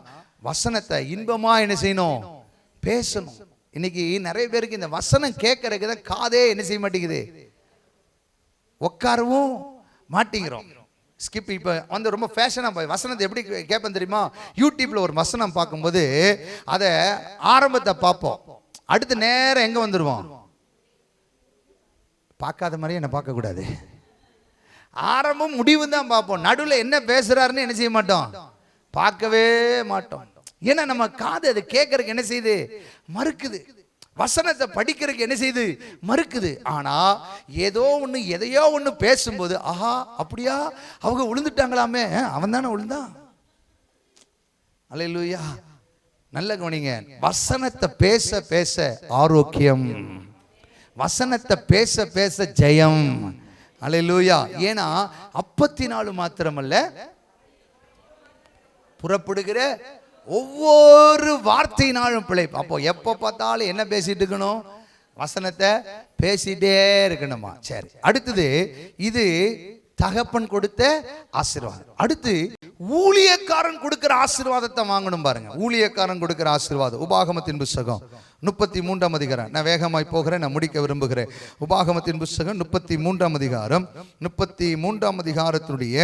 வசனத்தை இன்பமா என்ன செய்யணும்? பேசணும். இன்னைக்கு நிறைய பேருக்கு இந்த வசனம் கேட்கறதுக்கு தான் காதே என்ன செய்ய மாட்டேங்குது, உட்காரவும் மாட்டேங்கிறோம். ஸ்கிப். இப்போ வந்து ரொம்ப ஃபேஷனாக வசனத்தை எப்படி கேட்பேன் தெரியுமா? யூடியூப்ல ஒரு வசனம் பார்க்கும்போது அதை ஆரம்பத்தை பார்ப்போம், அடுத்து நேரம் எங்கே வந்துடுவோம்? பார்க்காத மாதிரி என்னை பார்க்கக்கூடாது. ஆரம்பம் முடிவு தான் பார்ப்போம். நடுவில் என்ன பேசுறாருன்னு என்ன செய்ய மாட்டோம், பார்க்கவே மாட்டோம். ஏன்னா நம்ம காது அது கேட்கறதுக்கு என்ன செய்யுது, மறுக்குது. வசனத்தை படிக்கிறதுக்கு என்ன செய்யுது, மறுக்குது. ஆனா ஏதோ ஒண்ணு எதையோ ஒண்ணு பேசும்போது, ஆஹா அப்படியா அவங்க விழுந்துட்டாங்களாமே, அவன் தானே விழுந்தான். அல்லேலூயா. நல்ல கவனிங்க, வசனத்தை பேச பேச ஆரோக்கியம், வசனத்தை பேச பேச ஜெயம். அல்லேலூயா. ஏன்னா அப்பத்தினால மாத்திரமல்ல, புறப்படுகிற ஒவ்வொரு வார்த்தையினாலும் பிழைப்பு. அப்போ எப்போ பார்த்தாலும் என்ன பேசிட்டு இருக்கணும், வசனத்தை பேசிட்டே இருக்கணுமா? சரி, அடுத்தது இது தகப்பன் கொடுத்த ஆசீர்வாதம். அடுத்து ஊழியக்காரன் கொடுக்கிற ஆசீர்வாதத்தை வாங்கணும் பாருங்க. ஊழியக்காரன் கொடுக்கிற ஆசீர்வாதம். உபாகமத்தின் புஸ்தகம் 33ஆம் அதிகாரம். நான் வேகமாய் போகிறேன், நான் முடிக்க விரும்புகிறேன். உபாகமத்தின் புஸ்தகம் 33ஆம் அதிகாரம், 33ஆம் அதிகாரத்தினுடைய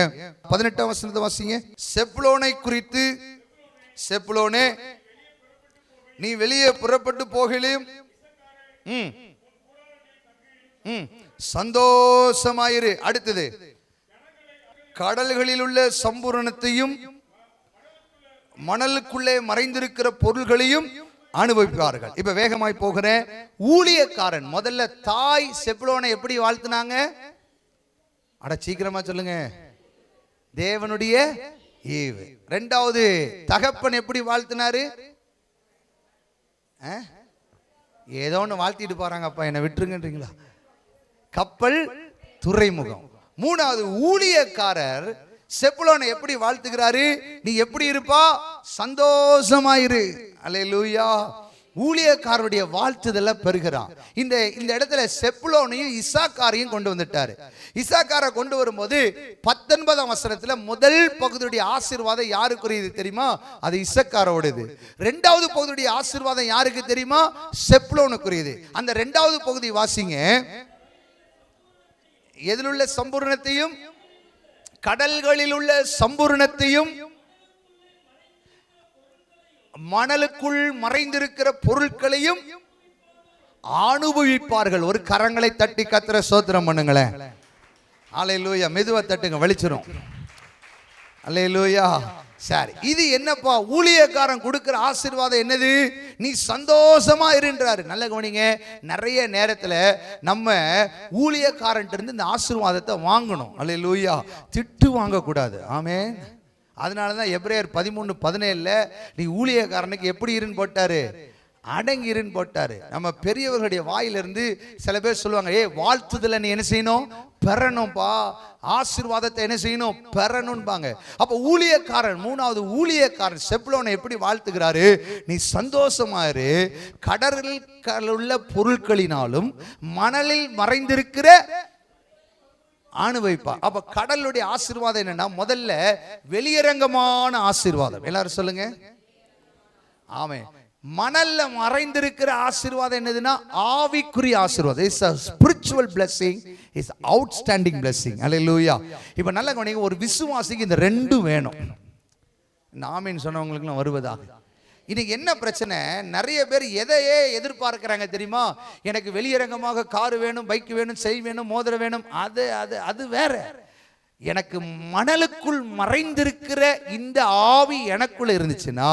18ஆம் வசனத்தை வாசிங்க. செப்லோனை குறித்து, செப்லோனே நீ வெளியே புறப்பட்டு போகலையும் சந்தோஷமாயிரு. அடுத்தது கடல்களில் உள்ள சம்பூரணத்தையும் மணலுக்குள்ளே மறைந்திருக்கிற பொருள்களையும் அனுபவிப்பார்கள். இப்ப வேகமாய் போகிறேன். ஊழியக்காரன் முதல்ல தாய் செப்லோனை எப்படி வாழ்த்துனாங்க? அட சீக்கிரமா சொல்லுங்க, தேவனுடைய ஈவு. இரண்டாவது தகப்பன் எப்படி வாழ்த்தினாரு? ஏதோ ஒன்று வாழ்த்திட்டு போறாங்க, அப்பா என்னை விட்டுருங்கன்றீங்களா? கப்பல் துறைமுகம். மூணாவது ஊழியக்காரர் செப்லோனை எப்படி வாழ்த்துகிறாரு? நீ எப்படி இருப்பா? சந்தோஷமாயிரு. அல்லேலூயா. ஊழியக்காரருடைய வாழ்த்துதலை பெறுகிறான். இந்த இடத்துல செப்லோனையும் இசாக்காரையும் கொண்டு வந்துட்டாரு. இசாக்காரை கொண்டு வரும்போது 19ஆம் வசனத்துல முதல் பகுதியுடைய ஆசீர்வாதம் யாருக்குரியது தெரியுமா? அது இசக்காரோடது. இரண்டாவது பகுதியுடைய ஆசீர்வாதம் யாருக்கு தெரியுமா? செப்லோனுக்குரியது. அந்த இரண்டாவது பகுதி வாசிங்க. எதில் உள்ள சம்பூர்ணத்தையும், கடல்களில் உள்ள சம்பூர்ணத்தையும் மணலுக்குள் மறைந்திருக்கிற பொருட்களையும் அனுபவிப்பார்கள். ஒரு கரங்களை தட்டி கத்திர ஸ்தோத்திரம் பண்ணுங்களேன். அல்லேலூயா. மெதுவா தட்டுங்க, வெளிச்சிரும். அல்லேலூயா. சரி, இது என்னப்பா? ஊழியக்காரன் கொடுக்கிற ஆசீர்வாதம் என்னது? நீ சந்தோஷமா இருன்றாரு. நல்ல கவனிங்க, நிறைய நேரத்துல நம்ம ஊழியக்காரன் இருந்து இந்த ஆசீர்வாதத்தை வாங்கணும். அல்லேலூயா. திட்டு வாங்க கூடாது. ஆமென். அதனாலதான் எபிரேயர் 13:17 நீ ஊழியக்காரனுக்கு எப்படி இருன்னு போட்டாரு? அடங்கி இருன்னு போட்டாரு. நம்ம பெரியவர்களுடைய வாயிலிருந்து சில பேர் சொல்லுவாங்க, வாழ்த்துதல நீ என்ன செய்யணும்? பெறணும்பா. ஆசீர்வாதத்தை என்ன செய்யணும்? பெறணும்பாங்க. அப்ப ஊழியக்காரன், மூணாவது ஊழியக்காரன் செப்லோனை எப்படி வாழ்த்துகிறாரு? நீ சந்தோஷமா இரு, கடலில் உள்ள பொருட்களினாலும் மணலில் மறைந்திருக்கிற அனுபவிப்பா. அப்ப கடலுடைய ஆசீர்வாதம் என்னன்னா, முதல்ல வெளியரங்கமான ஆசீர்வாதம். எல்லாரும் சொல்லுங்க ஆமென். மணல்ல மறைந்திருக்கிற ஆசீர்வாதம் என்னதுன்னா, ஆவிக்குரிய ஆசீர்வாதம். It's a spiritual blessing, is outstanding blessing. Hallelujah. இப்ப நல்ல கவனிங்க, ஒரு விசுவாசிக்கு இந்த ரெண்டும் வேணும். இந்த ஆமீன் சொன்னவங்களுக்குலாம் வருவதா? இன்னைக்கு என்ன பிரச்சனை? நிறைய பேர் எதையே எதிர்பார்க்கிறாங்க தெரியுமா? எனக்கு வெளியரங்கமாக கார் வேணும், பைக் வேணும், செய் வேணும், மோதிரம் வேணும். அது அது அது வேற. எனக்கு மணலுக்குள் மறைந்திருக்கிற இந்த ஆவி எனக்குள்ள இருந்துச்சுன்னா,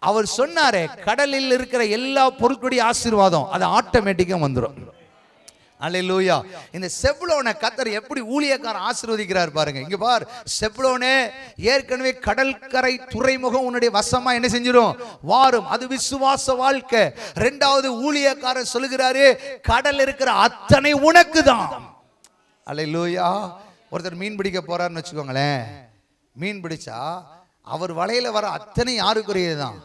அவர் சொன்னாரே கடலில் இருக்கிற எல்லா பொருட்களுடைய ஆசீர்வாதம் அது ஆட்டோமேட்டிக்கா வந்துடும். அல்லேலூயா. இந்த செப்லோனை கர்த்தர் எப்படி ஊழியக்காரன் ஆசீர்வதிக்கிறார் பாருங்க. இங்க பார், செப்லோனே ஏற்கனவே கடற்கரை துறைமுகம் உன்னுடைய வசமா என்ன செஞ்சிடும்? வாரும். அது விசுவாச வாழ்க்கை. இரண்டாவது ஊழியக்காரன் சொல்லுகிறாரு, கடல் இருக்கிற அத்தனை உனக்கு தான். அல்லேலூயா. ஒருத்தர் மீன் பிடிக்க போறாருன்னு வச்சுக்கோங்களேன். மீன் பிடிச்சா அவர் வலையில வர அத்தனை யாருக்குரியதுதான்?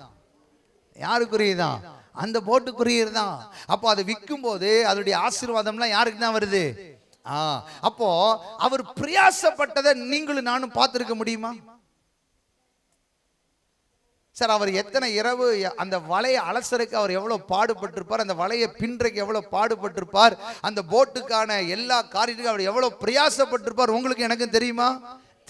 யாருக்குரியதுதான்? அந்த போட்டுக்குரியதுதான். அப்போ அதை விற்கும் போது அதனுடைய ஆசீர்வாதம்லாம் யாருக்கு தான் வருது? அப்போ அவர் பிரயாசப்பட்டதை நீங்களும் நானும் பார்த்திருக்க முடியுமா சார்? அவர் எத்தனை இரவு அந்த வலையை அலசருக்கு அவர் எவ்வளவு பாடுபட்டிருப்பார், அந்த வலையை பின்றைக்கு எவ்வளவு பாடுபட்டிருப்பார், அந்த போட்டுக்கான எல்லா காரியத்துக்கும் அவர் எவ்வளவு பிரயாசப்பட்டிருப்பார். உங்களுக்கு எனக்கும் தெரியுமா?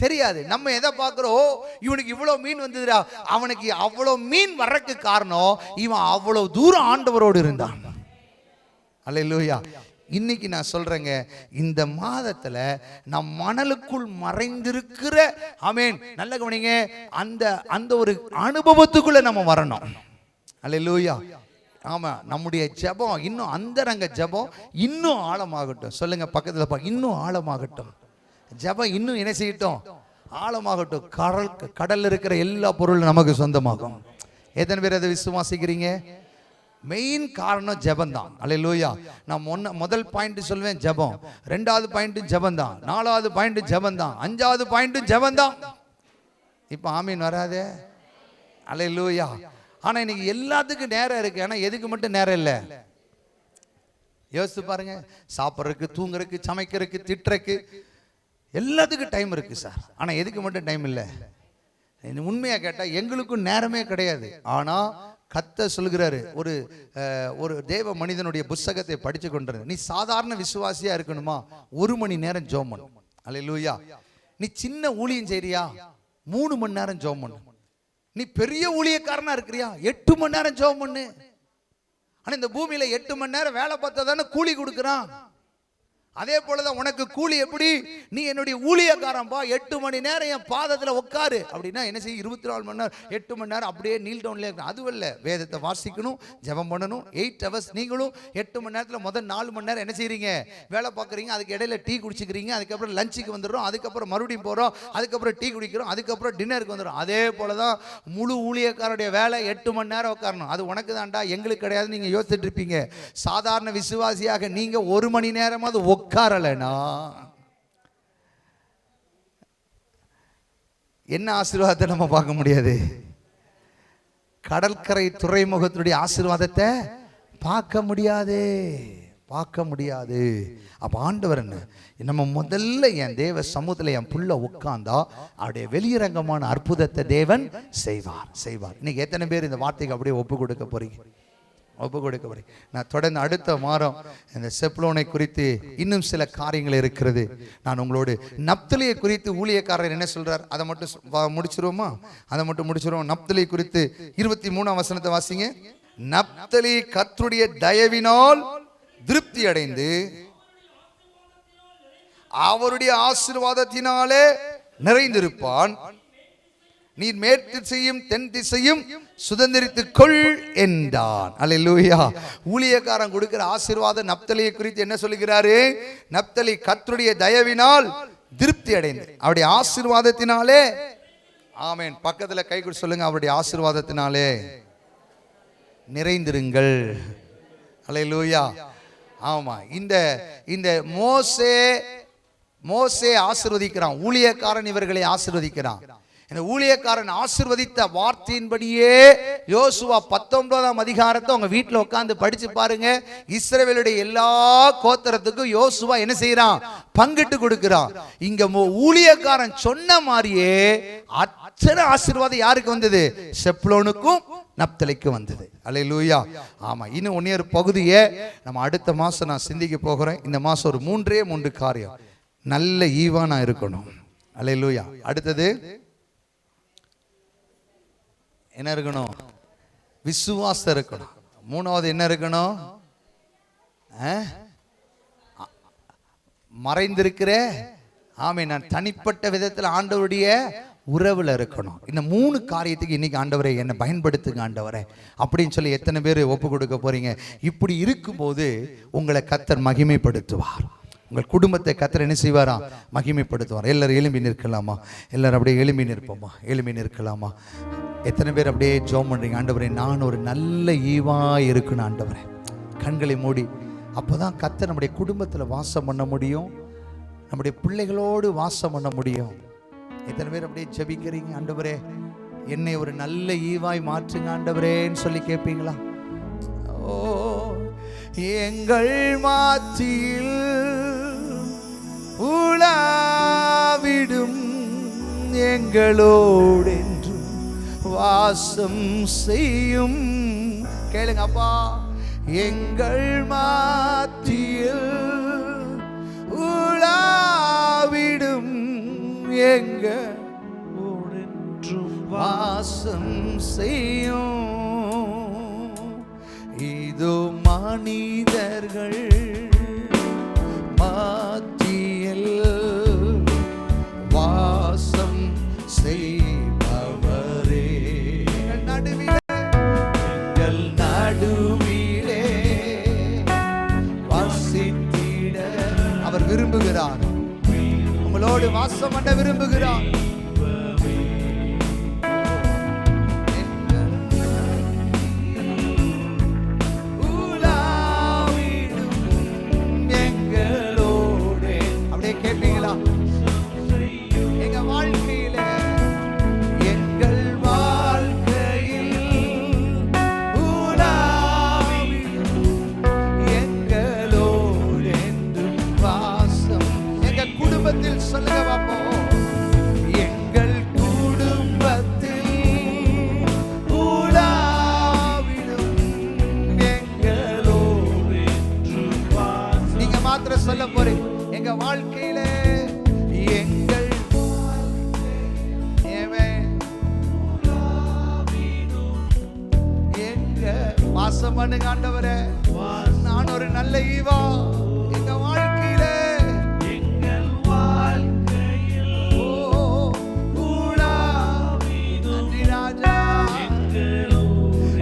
தெரியாது. நம்ம எதை பார்க்கிறோம், இவனுக்கு இவ்வளவு மீன் வந்ததுடா, அவனுக்கு அவ்வளவு மீன் வர்றதுக்கு காரணம் இவன் அவ்வளவு தூரம் ஆண்டவரோடு இருந்தான். அல்லேலூயா. இன்னைக்கு நான் சொல்றேங்க, இந்த மாதத்துல நம் மணலுக்குள் மறைந்திருக்கிற ஆமென் நல்ல கவனிங்க, அந்த அந்த ஒரு அனுபவத்துக்குள்ள நம்ம வரணும். அல்லேலூயா. ஆமா, நம்முடைய ஜெபம் இன்னும் அந்தரங்க ஜெபம் இன்னும் ஆழமாகட்டும். சொல்லுங்க பக்கத்துல இன்னும் ஆழமாகட்டும். ஜெபம் இன்னும் என்ன செய்யட்டும், ஆழமாகட்டும். கடல்ல இருக்கிற எல்லா பொருளும் நமக்கு சொந்தமாகும். எத்தனை பேர் அதை விசுவாசிக்கிறீங்க? மெயின் காரணம் ஜெபம் தான். அல்லேலூயா. நான் முதல் பாயிண்ட் சொல்வேன் ஜெபம், ரெண்டாவது பாயிண்ட் ஜெபம் தான், நாலாவது பாயிண்ட் ஜெபம் தான், அஞ்சாவது பாயிண்ட் ஜெபம் தான். இப்போ ஆமீன் வராதே? அல்லேலூயா. ஆனா இன்னைக்கு எல்லாத்துக்கும் நேரம் இருக்கு, ஆனா எதுக்கு மட்டும் நேரம் இல்லை? யோசிச்சு பாருங்க. சாப்பிட்றதுக்கு, தூங்குறதுக்கு, சமைக்கிறதுக்கு, திட்டுறதுக்கு எல்லாத்துக்கும் டைம் இருக்கு சார். ஆனா எதுக்கு மட்டும் டைம் இல்லை? உண்மையா கேட்டா எங்களுக்கும் நேரமே கிடையாது. ஆனா கர்த்தர் சொல்கிறாரு, ஒரு தேவ மனிதனுடைய புத்தகத்தை படிச்சு கொண்டிருந்த, நீ சாதாரண விசுவாசியா இருக்கணுமா, 1 மணி நேரம் ஜெபம் பண்ணு. அல்லேலூயா. நீ சின்ன ஊழியம் செய்றியா, 3 மணி நேரம் ஜெபம் பண்ணு. நீ பெரிய ஊழியக்காரனா இருக்கிறியா, 8 மணி நேரம் ஜெபம் பண்ணு. ஆனா இந்த பூமியில 8 மணி நேரம் வேலை பார்த்தா தானே கூலி கொடுக்குறான். அதே போலதான் உனக்கு கூலி எப்படி, நீ என்னுடைய ஊழியக்காரன்பா, 8 மணி நேரம் என் பாதத்துல உட்காரு அப்படின்னா என்ன செய்ய, 24 மணி நேரம் 8 மணி நேரம் அப்படியே நீல் டவுன்ல இருக்கணும். அதுவல்ல, வேதத்தை வாசிக்கணும், ஜெபம் பண்ணணும். 8 hours. நீங்களும் 8 மணி நேரத்துல முதல் 4 மணி நேரம் என்ன செய்றீங்க, வேலை பார்க்குறீங்க. அதுக்கு இடையில டீ குடிச்சுக்கிறீங்க. அதுக்கப்புறம் லஞ்சுக்கு வந்துடுறோம், அதுக்கப்புறம் மறுபடியும் போறோம், அதுக்கப்புறம் டீ குடிக்கிறோம், அதுக்கப்புறம் டின்னருக்கு வந்துடும். அதே போலதான் முழு ஊழியக்காரருடைய வேலை 8 மணி நேரம் உட்காரணும். அது உனக்கு தான்டா, எங்களுக்கு கிடையாது. நீங்க யோசிச்சுட்டு இருப்பீங்க. சாதாரண விசுவாசியாக நீங்க 1 மணி நேரமாவது உட்காரலனா என்ன ஆசீர்வாதத்தை நம்ம பார்க்க முடியாது? கடற்கரை துறைமுகத்துடைய ஆசீர்வாதத்தை பார்க்க முடியாது, பார்க்க முடியாது. அப்ப ஆண்டவர் என்ன, நம்ம முதல்ல என் தேவ சமூகத்தில் என் புள்ள உட்கார்ந்தா அவருடைய வெளியரங்கமான அற்புதத்தை தேவன் செய்வார். இன்னைக்கு எத்தனை பேர் இந்த வார்த்தைக்கு அப்படியே ஒப்பு கொடுக்க போறீங்க? நான் தொடர்ந்து அடுத்த வாரம் இந்த செப்லோனை குறித்து இன்னும் சில காரியங்கள் இருக்கிறது. நான் உங்களோடு நப்தலியை குறித்து ஊழியக்காரர் என்ன சொல்றார் அதை மட்டும் முடிச்சிருவோம். நப்தலி குறித்து 23ஆம் வசனத்தை வாசிங்க. நப்தலி கர்த்தருடைய தயவினால் திருப்தி அடைந்து அவருடைய ஆசீர்வாதத்தினாலே நிறைந்திருப்பான். நீ மேற்கு திசையும் தென் திசையும் சுதந்திரித்துக் கொள் என்றான். அல்லேலூயா. ஊழியக்காரன் கொடுக்கிற ஆசீர்வாதம் நப்தலியை குறித்து என்ன சொல்லுகிறாரு? நப்தலி கர்த்தருடைய தயவினால் திருப்தி அடைந்து அவருடைய ஆசீர்வாதத்தினாலே, ஆமென், பக்கத்துல கை கொடு சொல்லுங்க, அவருடைய ஆசீர்வாதத்தினாலே நிறைந்திருங்கள். அல்லேலூயா. ஆமா, இந்த மோசே ஆசீர்வதிக்கிறான், ஊழியக்காரன் இவர்களை ஆசீர்வதிக்கிறான். இந்த ஊழியக்காரன் ஆசீர்வதித்த வார்த்தையின்படியே யோசுவா 19ஆம் அதிகாரத்தை உங்க வீட்டில் உட்கார்ந்து படிச்சு பாருங்க. இஸ்ரவேலுடைய எல்லா கோத்திரத்துக்கும் யோசுவா என்ன செய்யறான்? பங்கிட்டு கொடுக்கிறான். இங்க ஊழியக்காரன் சொன்ன மாதிரியே அத்தனை ஆசீர்வாதம் யாருக்கு வந்தது? செப்லோனுக்கும் நப்தலிக்கு வந்தது. அல்லேலூயா. ஆமா, இன்னும் ஒன்னொரு பகுதியை நம்ம அடுத்த மாசம் நான் சிந்திக்க போகிறேன். இந்த மாசம் ஒரு 3 காரியம் நல்ல ஈவானா இருக்கணும். அல்லேலூயா. அடுத்தது என்ன இருக்கணும்? விசுவாசம் இருக்கணும். 3வது என்ன இருக்கணும்? மறைந்திருக்கிற, ஆமே, நான் தனிப்பட்ட விதத்தில் ஆண்டவருடைய உறவுல இருக்கணும். இந்த 3 காரியத்துக்கு இன்னைக்கு ஆண்டவரை என்னை பயன்படுத்துங்க ஆண்டவரே அப்படின்னு சொல்லி எத்தனை பேர் ஒப்பு கொடுக்க போறீங்க? இப்படி இருக்கும்போது உங்களை கர்த்தர் மகிமைப்படுத்துவார். உங்கள் குடும்பத்தை கர்த்தர் என்ன செய்வாரா? மகிமைப்படுத்துவார். எல்லாரும் எழும்பி நிற்கலாமா? எல்லாரும் அப்படியே எழும்பி நிற்போமா? எழும்பி நிற்கலாமா? எத்தனை பேர் அப்படியே ஜெபம் பண்றீங்க? ஆண்டவரே, நான் ஒரு நல்ல ஈவா இருக்கணும் ஆண்டவரே. கண்களை மூடி. அப்போதான் கர்த்தர் நம்முடைய குடும்பத்தில் வாசம் பண்ண முடியும், நம்முடைய பிள்ளைகளோடு வாசம் பண்ண முடியும். எத்தனை பேர் அப்படியே ஜெபிக்கிறீங்க? ஆண்டவரே, என்னை ஒரு நல்ல ஈவாய் மாற்றுங்க ஆண்டவரேன்னு சொல்லி கேட்பீங்களா? ஓ, எங்கள் மாற்றியில் உலாவிடும் எங்களோடு வாசம் செய்யும். கேளுங்க அப்பா. எங்கள் மாத்தியில் உலாவிடும் எங்களோடென்றும் வாசம் செய்யும். இதோ மனிதர்கள் மத்தியில் வாசம் செய்பவரே, எங்கள் நடுவிலே வாசித்திட அவர் விரும்புகிறார். உங்களோடு வாசம் பண்ண விரும்புகிறார். சொல்ல போறேன் எங்க வாழ்க்கையில எங்கள் எங்க வாசம் பண்ணுங்க ஆண்டவரே. நான் ஒரு நல்ல ஈவா எங்க வாழ்க்கையில எங்கள் வாழ்க்கையில் நன்றி ராஜா.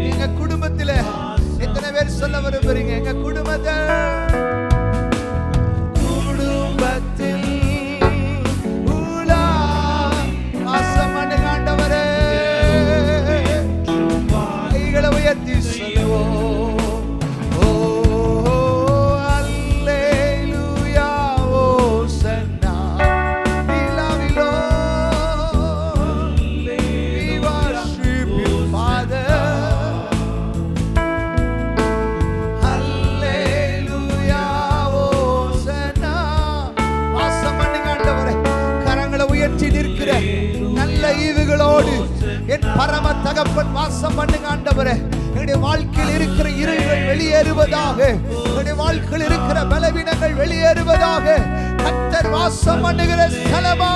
எங்க குடும்பத்தில எத்தனை பேர் சொல்ல விரும்புறீங்க? எங்க குடும்பத்தை என் பரம தகப்பன் வாசம் பண்ணுங்க ஆண்டவரே. என்னுடைய வாழ்க்கையில் இருக்கிற இருள்கள் வெளியேறுவதாக, என்னுடைய வாழ்க்கையில் இருக்கிற பலவீனங்கள் வெளியேறுவதாக. கர்த்தர் வாசம் பண்ணுகிற ஸ்தலமா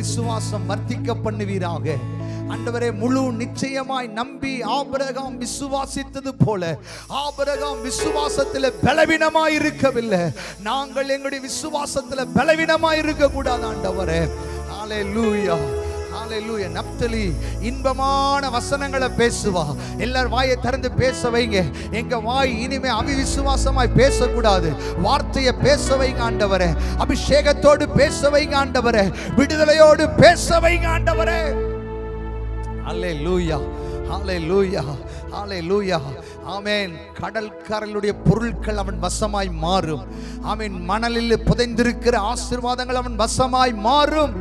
விசுவாசம் வர்த்திக்க பண்ணுவீராக ஆண்டவரே. முழு நிச்சயமாய் நம்பி ஆபிரகாம் விசுவாசித்தது போல ஆபிரகாம் விசுவாசத்தில் பலவீனமாய் இருக்கவில்லை. நாங்கள் எங்களுடைய விசுவாசத்தில் பலவீனமாய் இருக்க கூடாது ஆண்டவரே. ஹல்லேலூயா, ஹல்லேலூயா. நப்தலி இன்பமான வசனங்களை பேசுவா. எல்லாரும் வாயை திறந்து பேச வைங்க. எங்க வாய் இனிமே அவிசுவாசமாய் பேசக்கூடாது. வார்த்தையை பேச வைங்க ஆண்டவரே. அபிஷேகத்தோடு பேச வைங்க ஆண்டவரே. விடுதலையோடு பேச வைங்க ஆண்டவரே. ஹல்லேலூயா, ஹல்லேலூயா, ஹல்லேலூயா. ஆமென். கடற்கரையுடைய பொருட்கள் அவன் வசமாய் மாறும். ஆமென். மணலில் புதைந்திருக்கிற ஆசீர்வாதங்கள் அவன் வசமாய் மாறும்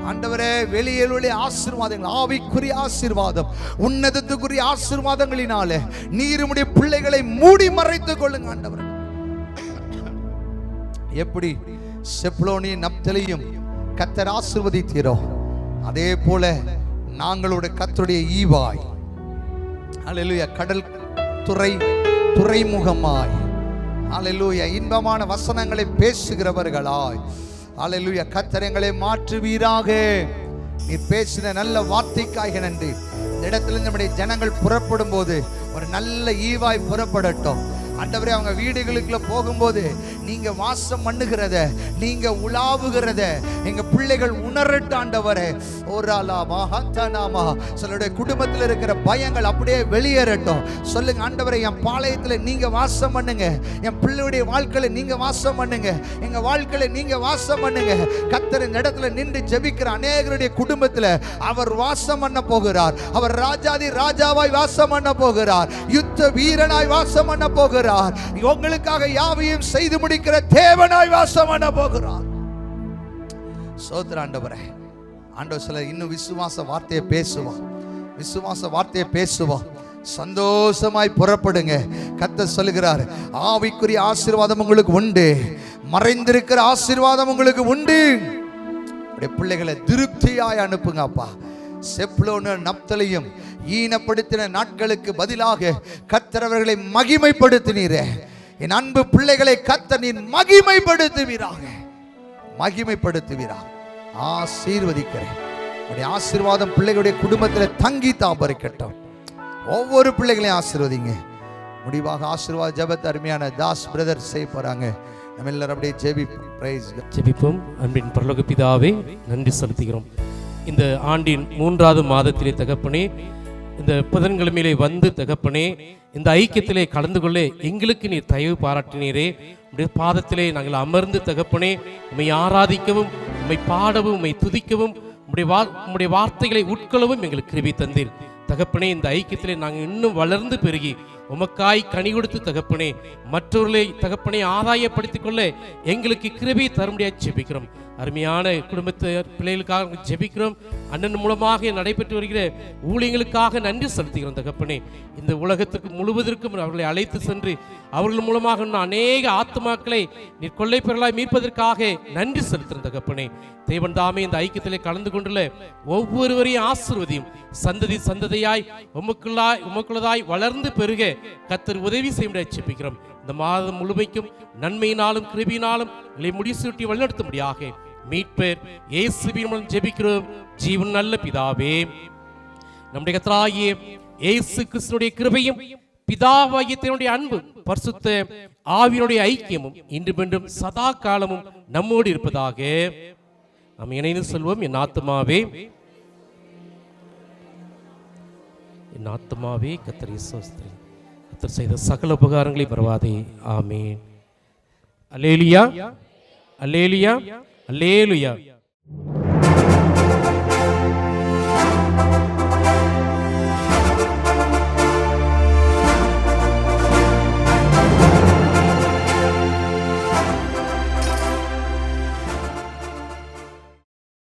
ஆண்டவரே. வெளியிலுடைய ஆசீர்வாதங்கள், ஆவிக்குரிய ஆசீர்வாதம், உன்னதத்துக்குரிய ஆசீர்வாதங்களினாலே நீருடைய பிள்ளைகளை மூடி மறைத்துக் கொள்ளுங்க ஆண்டவரே. எப்படி செப்லோனியும் நப்தலியும் கர்த்தர் ஆசீர்வதித்தீரோ அதே போல நாங்களோட கர்த்தருடைய ஈவாய், ஹல்லேலூயா, கடல் துறைமுகமாய், ஹல்லேலூயா, இன்பமான வசனங்களை பேசுகிறவர்களாய், ஹல்லேலூயா, கர்த்தர் எங்களை மாற்றுவீராக. நீ பேசின நல்ல வார்த்தைக்காக நன்றி. இந்த இடத்துல நம்முடைய ஜனங்கள் புறப்படும் போது ஒரு நல்ல ஈவாய் புறப்படட்டும் ஆண்டவரே. அவங்க வீடுகளுக்குள்ள போகும்போது நீங்க வாசம் பண்ணுகிறத, நீங்க உலாவுகிறத எங்க பிள்ளைகள் உணரட்டும் ஆண்டவரே. ஓராலாமா ஹத்தனாமா. சிலருடைய குடும்பத்தில் இருக்கிற பயங்கள் அப்படியே வெளியேறட்டும். சொல்லுங்க ஆண்டவரே, என் பாளையத்துல நீங்க வாசம் பண்ணுங்க, என் பிள்ளையுடைய வாழ்க்கையில நீங்க வாசம் பண்ணுங்க, எங்க வாழ்க்கையில நீங்க வாசம் பண்ணுங்க. கர்த்தர் இந்த இடத்துல நின்று ஜெபிக்கிற அநேகருடைய குடும்பத்துல அவர் வாசம் பண்ண போகிறார். அவர் ராஜாதி ராஜாவாய் வாசம் பண்ண போகிறார். யுத்த வீரனாய் வாசம் பண்ண போகிறார். உங்களுக்காக யாவையும் செய்து முடிக்கிற தேவனாய் வாசம் பண்ண போகிறார். ஸ்தோத்திரம் ஆண்டவரே. ஆண்டவர் சில இன்னும் விசுவாச வார்த்தையை பேசுவான், விசுவாச வார்த்தையை பேசுவான். சந்தோஷமாய் புறப்படுங்க. கர்த்தர் சொல்லுகிறார், ஆவிக்குரிய ஆசீர்வாதம் உங்களுக்கு உண்டு, மறைந்திருக்கிற ஆசீர்வாதம் உங்களுக்கு உண்டு. பிள்ளைகளை திருப்தியாய் அனுப்புங்க அப்பா. செப்லோன நப்தலியும் ஈனப்படுத்தின நாட்களுக்கு பதிலாக கர்த்தர் அவர்களை மகிமைப்படுத்தினீரே. என் அன்பு பிள்ளைகளை கர்த்தர் நீர் மகிமைப்படுத்துவீராக, மகிமைப்படுத்துவீராக. ஆசீர்வதிக்கிறேன். ஆசீர்வாதம் பிள்ளைகளுடைய குடும்பத்தில் தங்கி தாபரிக்கட்டும். ஒவ்வொரு பிள்ளைகளையும் ஆசீர்வதிங்க. முடிவாக ஆசீர்வாத ஜெபத்தை அருமையான தாஸ் பிரதர் செய்ய போறாங்க. நம்ம எல்லாரும் அப்படியே ஜெபிப்போம். அன்பின் பரலோக பிதாவே, நன்றி செலுத்துகிறோம். இந்த ஆண்டின் 3வது மாதத்திலே தகப்பனே, இந்த புதன்கிழமையிலே வந்து தகப்பனே, இந்த ஐக்கியத்திலே கலந்து கொள்ள எங்களுக்கு நீர் தயவு பாராட்டினீரே. உடைய பாதத்திலே நாங்கள் அமர்ந்து தகப்பனே உம்மை ஆராதிக்கவும், உம்மை பாடவும், உம்மை துதிக்கவும், உம்முடைய வார்த்தைகளை உட்கொள்ளவும் எங்களுக்கு கிருபை தந்தீர் தகப்பனே. இந்த ஐக்கியத்திலே நாங்கள் இன்னும் வளர்ந்து பெருகி உமக்காய் கனி கொடுத்து தகப்பனே மற்றவர்களை தகப்பனே ஆதாயப்படுத்திக் கொள்ள எங்களுக்கு கிருபை தரும்படியாக ஜெபிக்கிறோம். அருமையான குடும்பத்து பிள்ளைகளுக்காக ஜெபிக்கிறோம். அண்ணன் மூலமாக நடைபெற்று வருகிற ஊழியங்களுக்காக நன்றி செலுத்துகிறோம் தகப்பனே. இந்த உலகத்துக்கு முழுவதற்கும் அவர்களை அழைத்து சென்று அவர்கள் மூலமாக இன்னும் அநேக ஆத்மாக்களை நீர் கொள்ளை பெறலாய் மீட்பதற்காக நன்றி செலுத்துகிறோம் தகப்பனே. தேவன் தாமே இந்த ஐக்கியத்திலே கலந்து கொண்டுள்ள ஒவ்வொருவரையும் ஆசீர்வதியும். சந்ததி சந்ததியாய் உமக்குள்ளதாய் வளர்ந்து பெருக கர்த்தர் உதவி செய்ய ஜெபிக்கிறோம். இந்த மாதம் முழுமைக்கும் நன்மையினாலும் கிருபையினாலும் இதை முடிசூட்டி வழிநடத்தும்படியாக மீட்பர் இயேசுவின் மூலம் ஜெபிக்கிறோம் ஜீவன் நல்ல பிதாவே. நம்முடைய கர்த்தராகிய இயேசு கிறிஸ்துவின் கிருபையும் பிதாவாகிய தேவனுடைய அன்பும் பரிசுத்த ஆவியினுடைய ஐக்கியமும் இன்று மீண்டும் சதா காலமும் நம்மோடு இருப்பதாக நாம் இணைந்து சொல்வோம். என் ஆத்துமாவே, என் ஆத்துமாவே கர்த்தரை ஸ்தோத்திரி, கர்த்தர் செய்த சகல உபகாரங்களை மறவாதே. ஆமென். அல்லேலூயா, அல்லேலூயா, அல்லேலூயா.